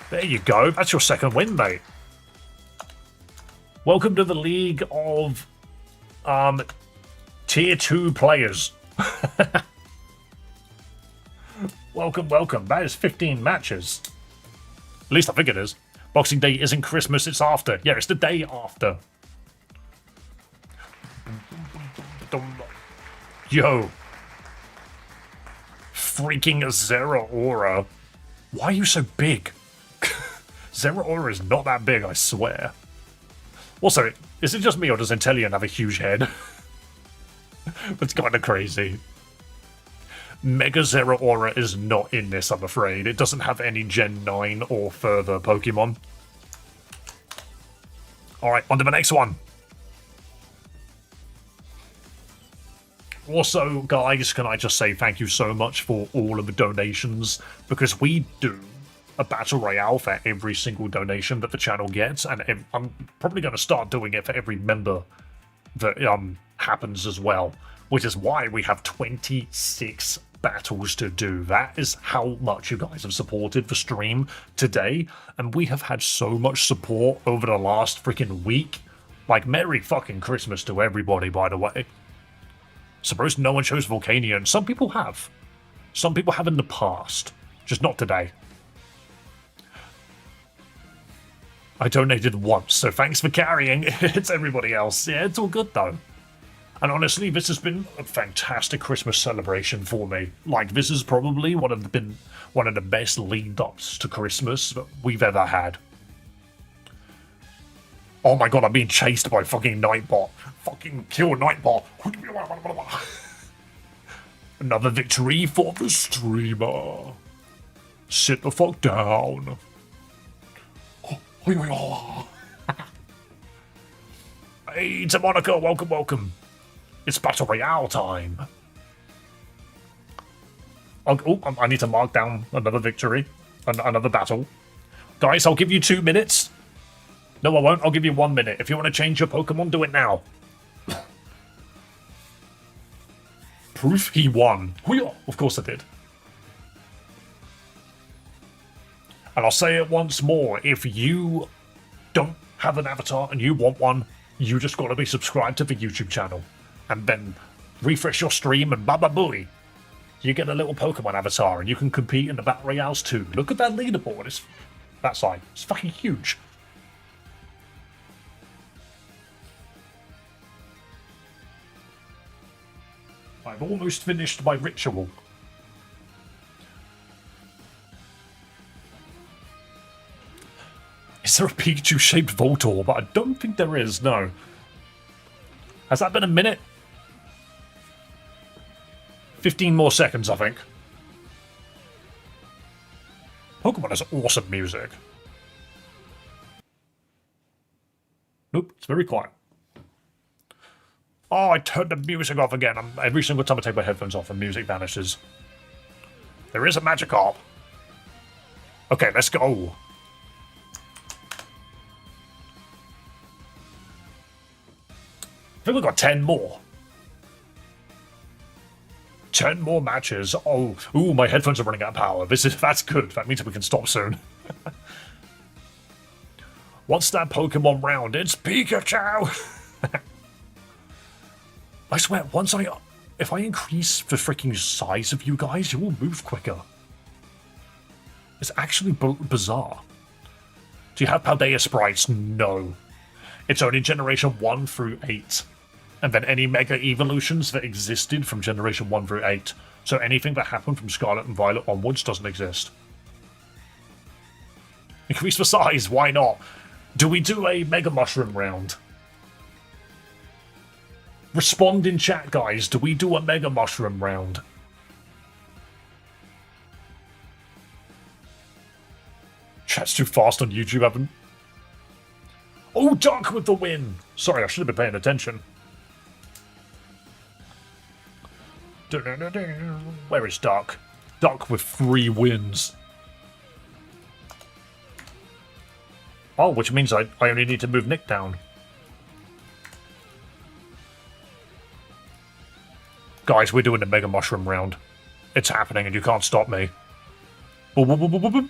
There you go. That's your second win, mate. Welcome to the league of tier 2 players. Welcome. That is 15 matches. At least I think it is. Boxing Day isn't Christmas, it's after. Yeah, it's the day after. Yo. Freaking Zeraora. Why are you so big? Zeraora is not that big, I swear. Also, is it just me or does Inteleon have a huge head? That's kind of crazy. Mega Zeraora is not in this, I'm afraid. It doesn't have any Gen 9 or further Pokemon. Alright, on to the next one. Also, guys, can I just say thank you so much for all of the donations, because we do a battle royale for every single donation that the channel gets, and I'm probably going to start doing it for every member that happens as well, which is why we have 26 battles to do. That is how much you guys have supported the stream today, and we have had so much support over the last freaking week. Like, Merry fucking Christmas to everybody, by the way. Suppose no one chose Volcanion. Some people have. Some people have in the past. Just not today. I donated once, so thanks for carrying. It's everybody else. Yeah, it's all good though. And honestly, this has been a fantastic Christmas celebration for me. Like, this is probably one of the best lead-ups to Christmas that we've ever had. Oh my god, I'm being chased by fucking Nightbot. Fucking kill Nightbot. Another victory for the streamer. Sit the fuck down. Hey, to Monica, welcome, welcome. It's Battle Royale time. Oh, I need to mark down another victory. Another battle. Guys, I'll give you 2 minutes. No, I won't. I'll give you 1 minute. If you want to change your Pokemon, do it now. Proof he won. Of course I did. And I'll say it once more. If you don't have an avatar and you want one, you just got to be subscribed to the YouTube channel. And then refresh your stream and baba booey. You get a little Pokemon avatar and you can compete in the Battle Royales too. Look at that leaderboard. It's that side. It's fucking huge. I've almost finished my ritual. Is there a Pikachu-shaped Voltorb? But I don't think there is, no. Has that been a minute? 15 more seconds, I think. Pokemon has awesome music. Nope, it's very quiet. Oh, I turned the music off again. Every single time I take my headphones off, the music vanishes. There is a Magikarp. Okay, let's go. I think we've got 10 more. 10 more matches. Oh, ooh, my headphones are running out of power. That's good. That means we can stop soon. What's that Pokemon round? It's Pikachu! I swear, if I increase the freaking size of you guys, you will move quicker. It's actually bizarre. Do you have Paldea sprites? No. It's only Generation 1 through 8. And then any Mega Evolutions that existed from Generation 1 through 8. So anything that happened from Scarlet and Violet onwards doesn't exist. Increase the size, why not? Do we do a Mega Mushroom round? Respond in chat, guys. Do we do a Mega Mushroom round? Chat's too fast on YouTube, haven't? Oh, Duck with the win! Sorry, I should have been paying attention. Where is Duck? Duck with 3 wins. Oh, which means I only need to move Nick down. Guys, we're doing the Mega Mushroom round. It's happening and you can't stop me. Boop, boop, boop, boop, boop.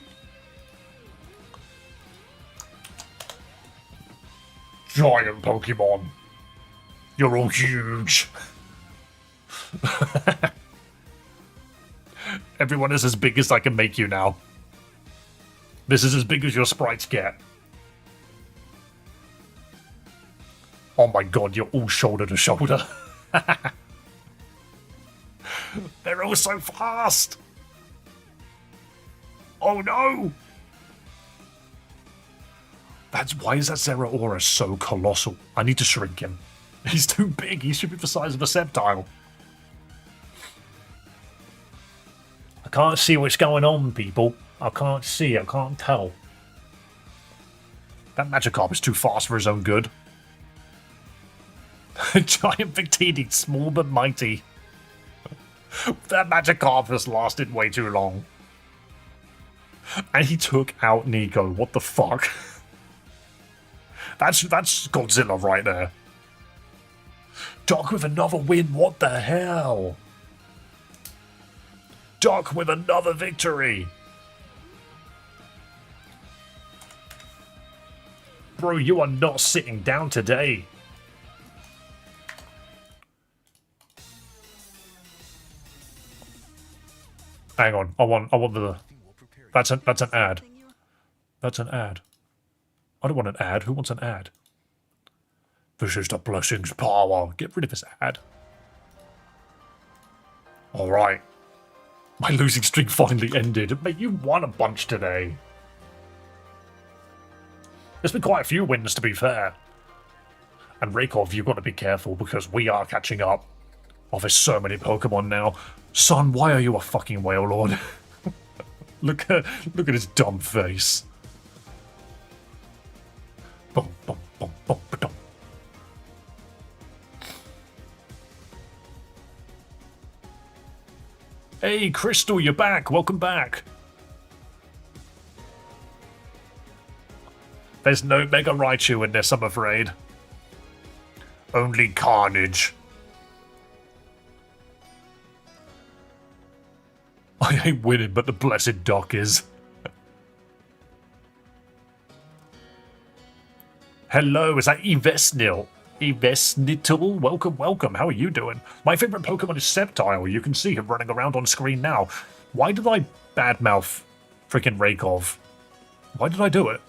Giant Pokemon. You're all huge. Everyone is as big as I can make you now. This is as big as your sprites get. Oh my god, you're all shoulder to shoulder. They're all so fast! Oh no! Why is that Zeraora so colossal? I need to shrink him. He's too big, he should be the size of a Sceptile. I can't see what's going on, people. I can't see, I can't tell. That Magikarp is too fast for his own good. Giant Victini, small but mighty. That Magikarp has lasted way too long. And he took out Nico. What the fuck? That's Godzilla right there. Doc with another win. What the hell? Doc with another victory. Bro, you are not sitting down today. Hang on, I want the. That's an ad. That's an ad. I don't want an ad. Who wants an ad? This is the blessing's power. Get rid of this ad. All right. My losing streak finally ended. Mate, you won a bunch today. There's been quite a few wins, to be fair. And Raikov, you've got to be careful because we are catching up. Oh, there's so many Pokemon now. Son, why are you a fucking whale lord? look at his dumb face. Bum, bum, bum, bum, ba-dum. Hey, Crystal, you're back. Welcome back. There's no Mega Raichu in this, I'm afraid. Only Carnage. I ain't winning, but the blessed Doc is. Hello, is that Evesnil? Evesnital? Welcome, welcome. How are you doing? My favourite Pokemon is Sceptile. You can see him running around on screen now. Why did I badmouth freaking Raikov? Why did I do it?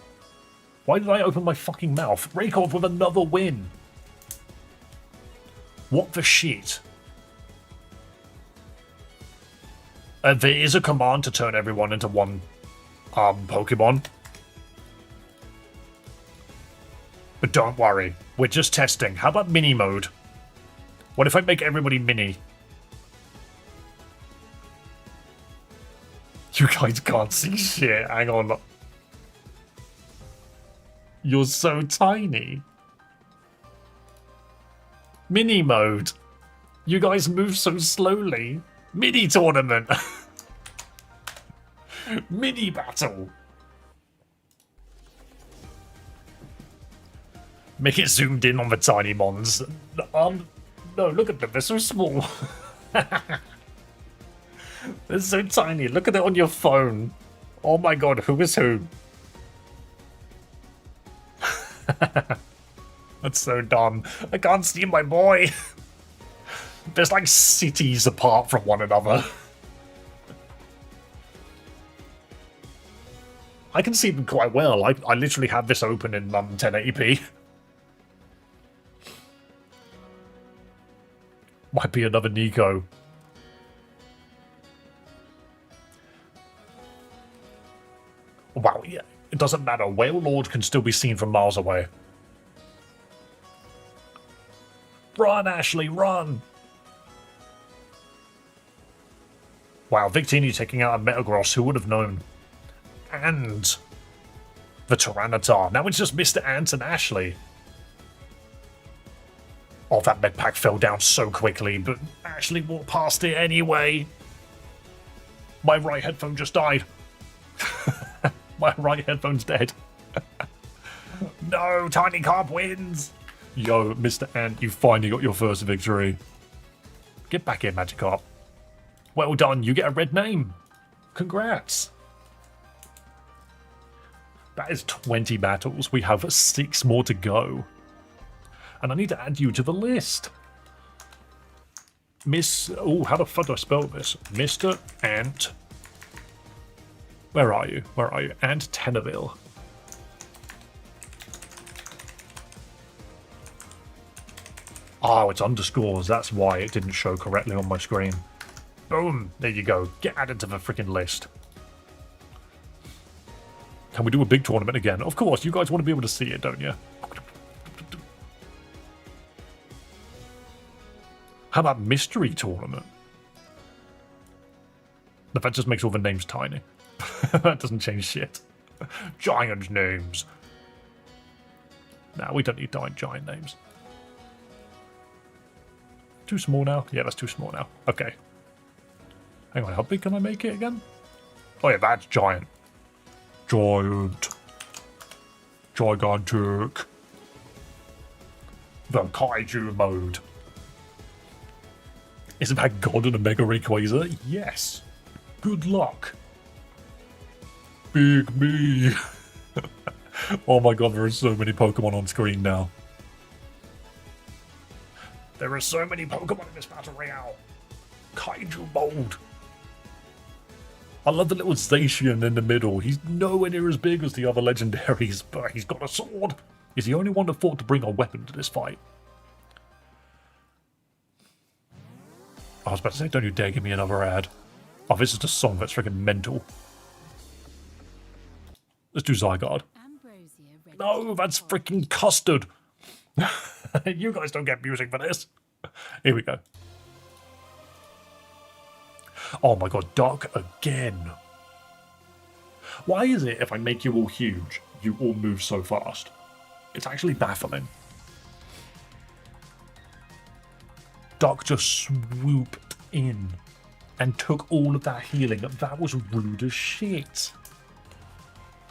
Why did I open my fucking mouth? Raikov with another win. What the shit? There is a command to turn everyone into one Pokemon. But don't worry, we're just testing. How about mini mode? What if I make everybody mini? You guys can't see shit. Hang on. You're so tiny. Mini mode. You guys move so slowly. Mini tournament. Mini battle. Make it zoomed in on the tiny mons. No, look at them. They're so small. They're so tiny. Look at it on your phone. Oh my god, who is who? That's so dumb. I can't see my boy. There's like cities apart from one another. I can see them quite well. I literally have this open in 1080p. Might be another Nico. Wow, yeah. It doesn't matter. Whale Lord can still be seen from miles away. Run, Ashley, run! Wow, Victini taking out a Metagross, who would have known? And the Tyranitar. Now it's just Mr. Ant and Ashley. Oh, that med pack fell down so quickly, but Ashley walked past it anyway. My right headphone just died. My right headphone's dead. No, Tiny Carp wins. Yo, Mr. Ant, you finally got your first victory. Get back here, Magikarp. Well done, you get a red name. Congrats. That is 20 battles. We have 6 more to go. And I need to add you to the list. Oh, how the fuck do I spell this? Mr. Ant. Where are you? Where are you? Ant Tenneville. Oh, it's underscores. That's why it didn't show correctly on my screen. Boom. There you go. Get added to the freaking list. Can we do a big tournament again? Of course, you guys want to be able to see it, don't you? How about mystery tournament? That just makes all the names tiny. That doesn't change shit. Giant names. Nah, we don't need giant names. Too small now? Yeah, that's too small now. Okay. Hang on, how big can I make it again? Oh yeah, that's giant. Giant. Gigantic. The kaiju mode. Isn't that God in a Mega Rayquaza? Yes. Good luck. Big me. Oh my god, there are so many Pokemon on screen now. There are so many Pokemon in this battle royale. Kaiju mode. I love the little Zacian in the middle. He's nowhere near as big as the other legendaries, but he's got a sword. He's the only one that thought to bring a weapon to this fight. I was about to say, don't you dare give me another ad. Oh, this is a song that's freaking mental. Let's do Zygarde. No, that's freaking custard. You guys don't get music for this. Here we go. Oh my god, Duck again. Why is it if I make you all huge, you all move so fast? It's actually baffling. Duck just swooped in and took all of that healing. That was rude as shit.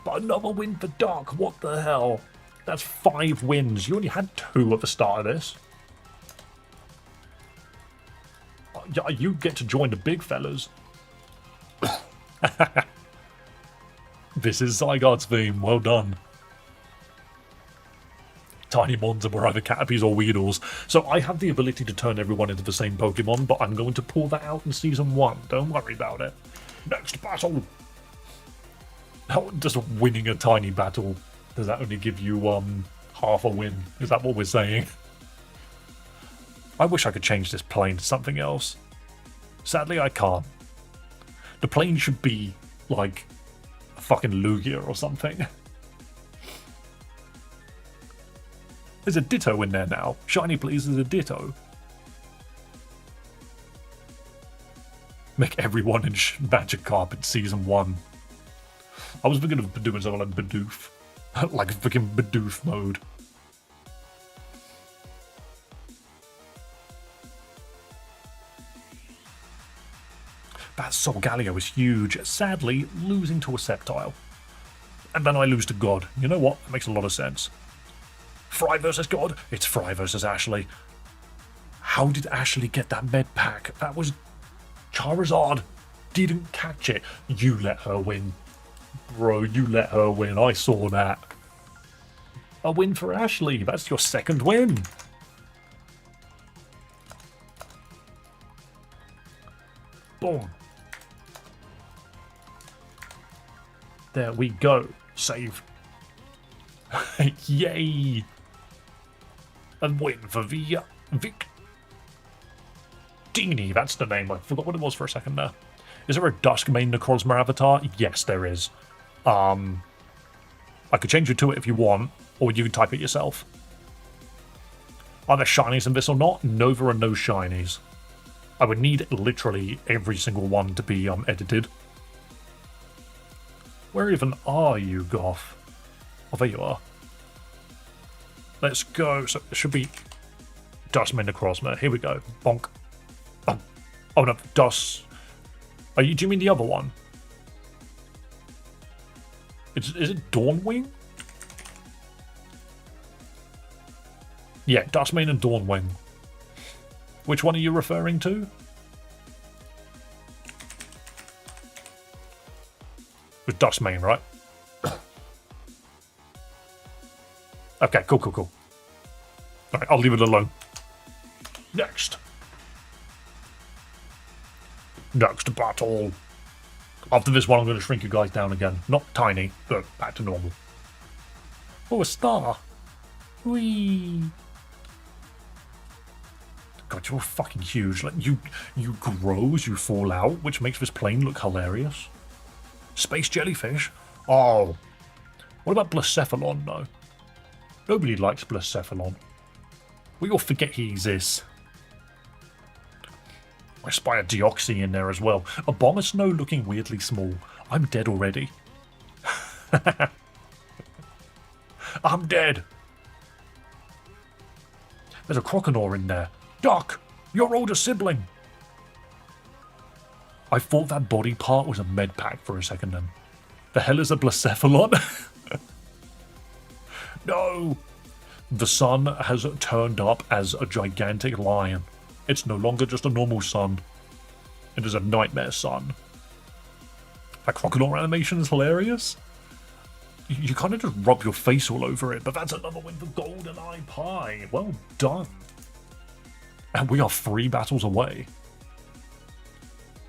But another win for Duck, what the hell? That's 5 wins. You only had 2 at the start of this. Yeah, you get to join the big fellas. This is Zygarde's theme. Well done. Tiny Mons were either Caterpies or Weedles. So I have the ability to turn everyone into the same Pokemon, but I'm going to pull that out in Season 1. Don't worry about it. Next battle! How, just winning a tiny battle, does that only give you half a win? Is that what we're saying? I wish I could change this plane to something else. Sadly, I can't. The plane should be, like, a fucking Lugia or something. There's a Ditto in there now. Shiny please, there's a Ditto. Make everyone in Magikarp in Season 1. I was thinking of doing something like Bidoof. Like freaking Bidoof mode. That Solgaleo is huge, sadly losing to a Sceptile. And then I lose to God. You know what? That makes a lot of sense. Fry versus God? It's Fry versus Ashley. How did Ashley get that med pack? That was... Charizard didn't catch it. You let her win. Bro, you let her win. I saw that. A win for Ashley. That's your second win. Boom. There we go. Save. Yay. And win for the Vic. Dini, that's the name. I forgot what it was for a second there. Is there a Duskmane Necrozma avatar? Yes, there is. I could change you to it if you want, or you can type it yourself. Are there shinies in this or not? No, there are no shinies. I would need literally every single one to be edited. Where even are you, Goth? Oh, there you are. Let's go. So it should be Duskmane Necrozma. Here we go. Bonk. Oh no, Dust. Do you mean the other one? Is it Dawnwing? Yeah, Duskmane and Dawnwing. Which one are you referring to? With Duskmane, right? Okay, cool. Alright, I'll leave it alone. Next battle. After this one, I'm going to shrink you guys down again. Not tiny, but back to normal. Oh, a star. Whee. God, you're fucking huge. Like you grow as you fall out, which makes this plane look hilarious. Space jellyfish? Oh. What about Blacephalon, though? Nobody likes Blacephalon. We all forget he exists. I spy a Deoxy in there as well. A Bomber Snow looking weirdly small. I'm dead already. I'm dead. There's a Croconaw in there. Doc, your older sibling. I thought that body part was a med pack for a second then. The hell is a Blacephalon? No! The sun has turned up as a gigantic lion. It's no longer just a normal sun. It is a nightmare sun. That Crocodile animation is hilarious. You kind of just rub your face all over it, but that's another win for GoldenEye Pie. Well done. And we are 3 battles away.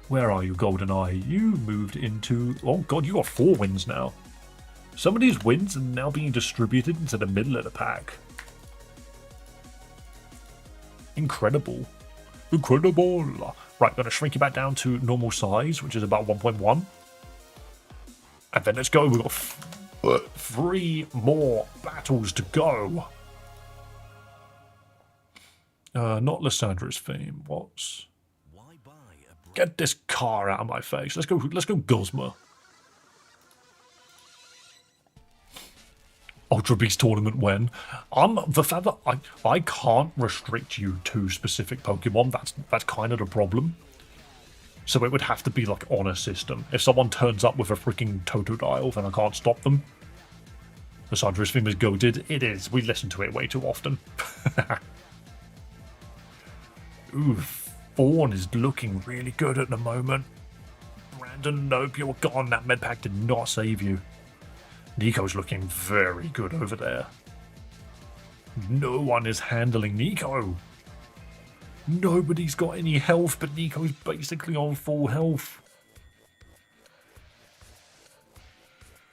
Where are you, GoldenEye? You moved into... Oh god, you got 4 wins now. Some of these wins are now being distributed into the middle of the pack. Incredible. Incredible. Right, going to shrink you back down to normal size, which is about 1.1. And then let's go. We've got 3 more battles to go. Not Lyssandra's theme. What's... Get this car out of my face. Let's go Gosma. Ultra Beast tournament when? The fact that I can't restrict you to specific Pokemon, that's kind of the problem. So it would have to be like on a system. If someone turns up with a freaking Totodile, then I can't stop them. Lyssandra's theme is goated. It is. We listen to it way too often. Oof. Fawn is looking really good at the moment. Brandon, nope, you're gone. That med pack did not save you. Nico's looking very good over there. No one is handling Nico. Nobody's got any health, but Nico's basically on full health.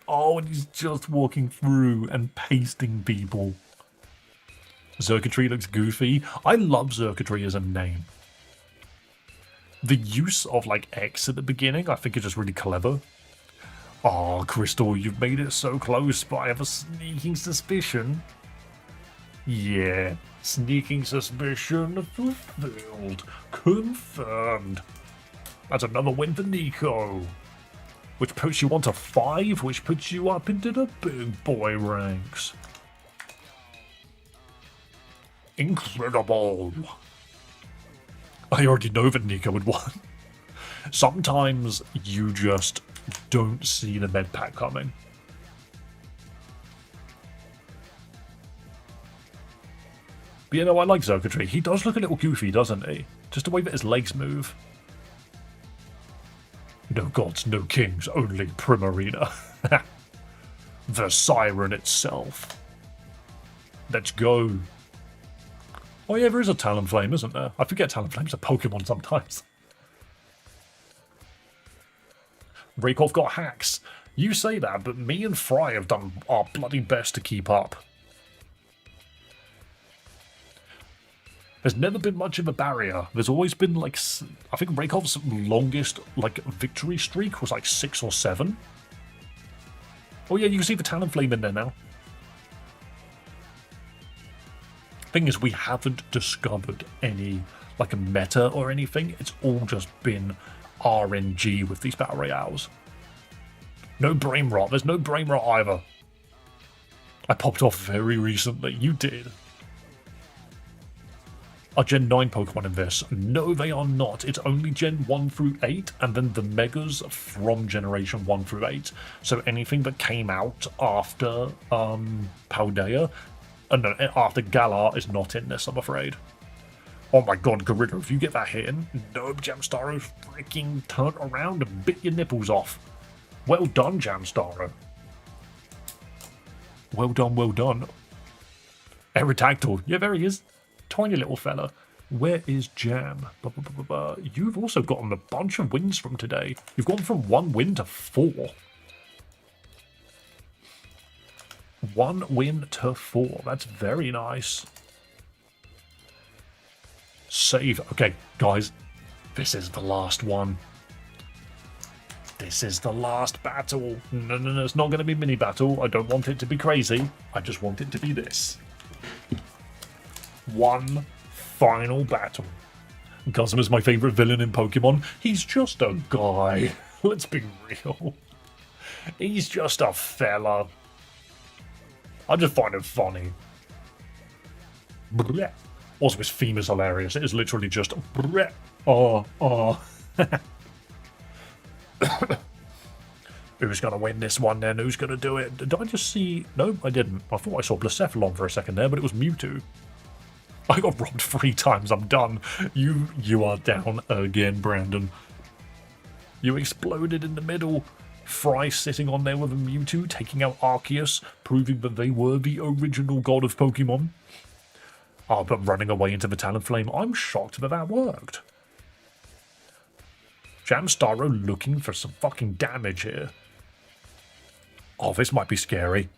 Oh, and he's just walking through and pasting people. Xurkitree looks goofy. I love Xurkitree as a name. The use of, like, X at the beginning, I think is just really clever. Oh, Crystal, you've made it so close, but I have a sneaking suspicion. Yeah, sneaking suspicion fulfilled. Confirmed. That's another win for Nico. Which puts you on to 5, which puts you up into the big boy ranks. Incredible. I already know that Nico would win. Sometimes you just don't see the med pack coming. But you know, I like Xurkitree. He does look a little goofy, doesn't he? Just the way that his legs move. No gods, no kings, only Primarina. The siren itself. Let's go. Oh yeah, there is a Talonflame, isn't there? I forget Talonflame's a Pokemon sometimes. Raykov got hacks. You say that, but me and Fry have done our bloody best to keep up. There's never been much of a barrier. There's always been, like, I think Raykov's longest, like, victory streak was like 6 or 7. Oh yeah, you can see the Talonflame in there now. Thing is, we haven't discovered any, like, a meta or anything. It's all just been RNG with these battle royales. No brain rot. There's no brain rot either. I popped off very recently. You did. Are Gen 9 Pokemon in this? No, they are not. It's only Gen 1 through 8, and then the Megas from Generation 1 through 8. So anything that came out after Paldea, no, after Galar is not in this, I'm afraid. Oh my god, Gorilla, if you get that hit in, no, Jamstaro freaking turned around and bit your nipples off. Well done, Jamstaro. Well done, well done. Aerodactyl, yeah, there he is. Tiny little fella. Where is Jam? You've also gotten a bunch of wins from today. You've gone from 1 win to 4. 1 win to 4. That's very nice. Save. Okay, guys. This is the last one. This is the last battle. No, it's not going to be mini battle. I don't want it to be crazy. I just want it to be this. One final battle. Guzma's my favourite villain in Pokemon. He's just a guy. Let's be real. He's just a fella. I just find him funny. Blech. Also, his theme is hilarious. It is literally just... Blech. Oh. Who's going to win this one then? Who's going to do it? Did I just see... No, I didn't. I thought I saw Blacephalon for a second there, but it was Mewtwo. I got robbed 3 times. I'm done. You are down again, Brandon. You exploded in the middle. Fry sitting on there with a Mewtwo, taking out Arceus, proving that they were the original god of Pokemon. Oh, but running away into the Talonflame. I'm shocked that that worked. Jamstaro looking for some fucking damage here. Oh, this might be scary.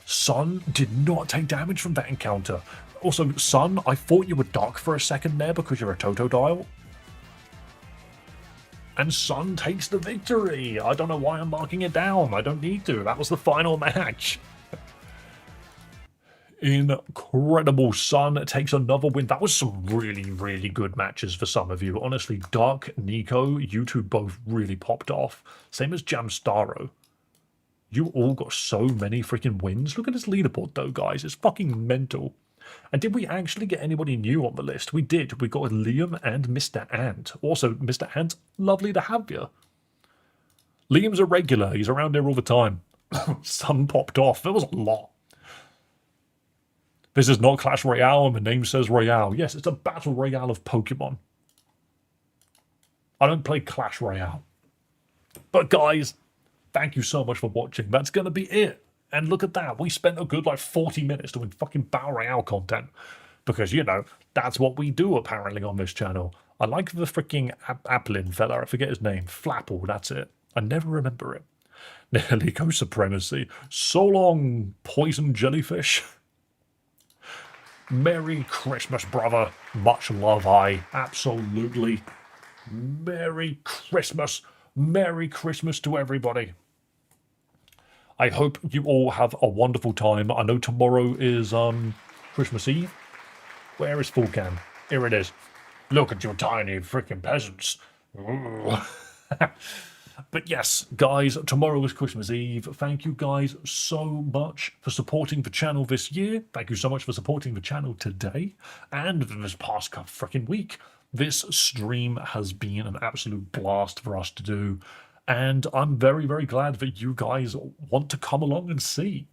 Sun did not take damage from that encounter. Also, Sun, I thought you were dark for a second there because you're a Totodile. And Sun takes the victory. I don't know why I'm marking it down. I don't need to. That was the final match. Incredible. Sun takes another win. That was some really, really good matches for some of you. Honestly, Dark, Nico, you two both really popped off. Same as Jamstaro. You all got so many freaking wins. Look at this leaderboard though, guys. It's fucking mental. And did we actually get anybody new on the list? We did. We got Liam and Mr. Ant. Also, Mr. Ant, lovely to have you. Liam's a regular. He's around here all the time. Sun popped off. There was a lot. This is not Clash Royale, and the name says Royale. Yes, it's a battle royale of Pokemon. I don't play Clash Royale. But guys, thank you so much for watching. That's going to be it. And look at that. We spent a good, 40 minutes doing fucking Battle Royale content. Because, you know, that's what we do, apparently, on this channel. I like the freaking Applin fella. I forget his name. Flapple, that's it. I never remember it. Nihilico Supremacy. So long, Poison Jellyfish. Merry Christmas, brother. Much love, I. Absolutely. Merry Christmas. Merry Christmas to everybody. I hope you all have a wonderful time. I know tomorrow is Christmas Eve. Where is Fulcan? Here it is. Look at your tiny freaking peasants. But yes, guys, tomorrow is Christmas Eve. Thank you guys so much for supporting the channel this year. Thank you so much for supporting the channel today and this past freaking week. This stream has been an absolute blast for us to do. And I'm very, very glad that you guys want to come along and see.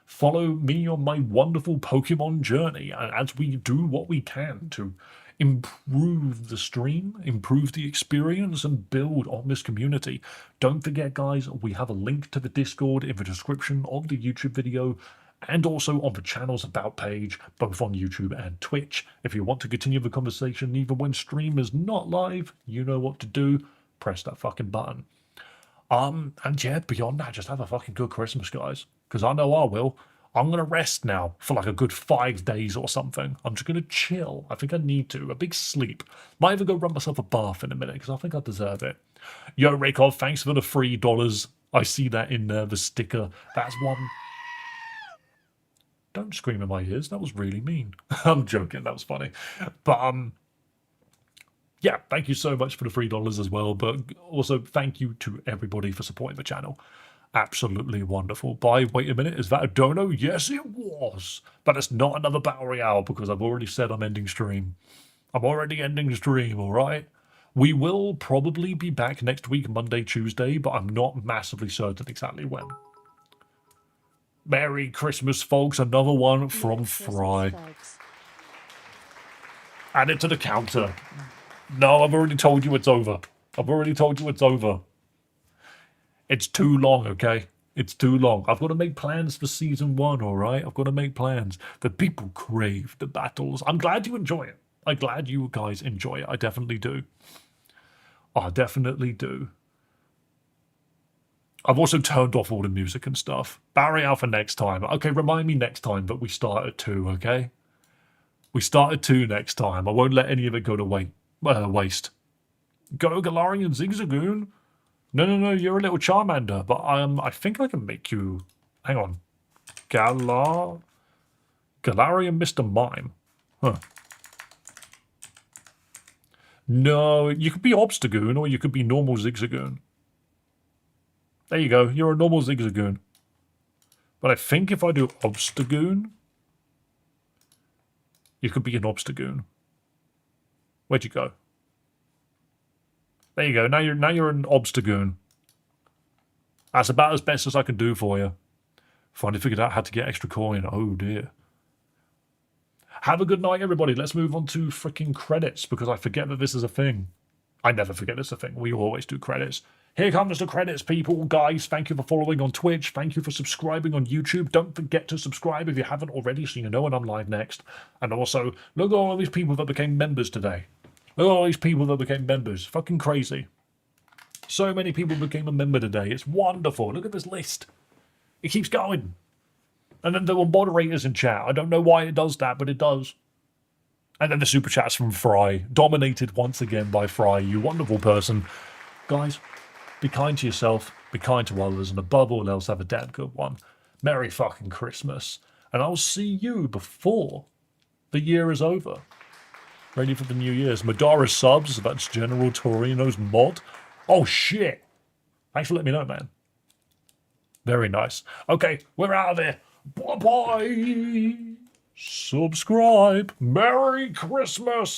Follow me on my wonderful Pokemon journey as we do what we can to improve the stream, improve the experience, and build on this community. Don't forget, guys, we have a link to the Discord in the description of the YouTube video and also on the channel's About page, both on YouTube and Twitch. If you want to continue the conversation even when stream is not live, you know what to do. Press that fucking button. And yeah, beyond that, just have a fucking good Christmas, guys. Because I know I will. I'm going to rest now for a good 5 days or something. I'm just going to chill. I think I need to. A big sleep. Might even go run myself a bath in a minute because I think I deserve it. Yo, Raykov, thanks for the $3. I see that in there, the sticker. That's one. Don't scream in my ears. That was really mean. I'm joking. That was funny. But, yeah, thank you so much for the $3 as well. But also, thank you to everybody for supporting the channel. Absolutely wonderful. Wait a minute, is that a dono? Yes, it was. But it's not another Battle Royale because I've already said I'm ending stream. I'm already ending stream, alright? We will probably be back next week, Monday, Tuesday, but I'm not massively certain exactly when. Merry Christmas, folks. Another one from Fry. Add it to the counter. No, I've already told you it's over. I've already told you it's over. It's too long, okay? It's too long. I've got to make plans for season 1, all right? I've got to make plans. The people crave the battles. I'm glad you enjoy it. I'm glad you guys enjoy it. I definitely do. I definitely do. I've also turned off all the music and stuff. Barry out for next time. Okay, remind me next time, but we start at 2, okay? We start at 2 next time. I won't let any of it go to waste. Go Galarian Zigzagoon. No, you're a little Charmander, but I think I can make you... Hang on. Galarian Mr. Mime. Huh. No, you could be Obstagoon or you could be normal Zigzagoon. There you go. You're a normal Zigzagoon. But I think if I do Obstagoon, you could be an Obstagoon. Where'd you go? There you go. Now you're an Obstagoon. That's about as best as I can do for you. Finally figured out how to get extra coin. Oh dear. Have a good night, everybody. Let's move on to freaking credits because I forget that this is a thing. I never forget it's a thing. We always do credits. Here comes the credits, people. Guys, thank you for following on Twitch. Thank you for subscribing on YouTube. Don't forget to subscribe if you haven't already so you know when I'm live next. And also, look at all these people that became members today. Look at all these people that became members. Fucking crazy. So many people became a member today. It's wonderful. Look at this list. It keeps going. And then there were moderators in chat. I don't know why it does that, but it does. And then the super chats from Fry. Dominated once again by Fry, you wonderful person. Guys, be kind to yourself, be kind to others, and above all else, have a damn good one. Merry fucking Christmas. And I'll see you before the year is over. Ready for the New Year's. Madara subs, that's General Torino's mod. Oh shit. Thanks for letting me know, man. Very nice. Okay, we're out of there. Bye-bye. Subscribe. Merry Christmas.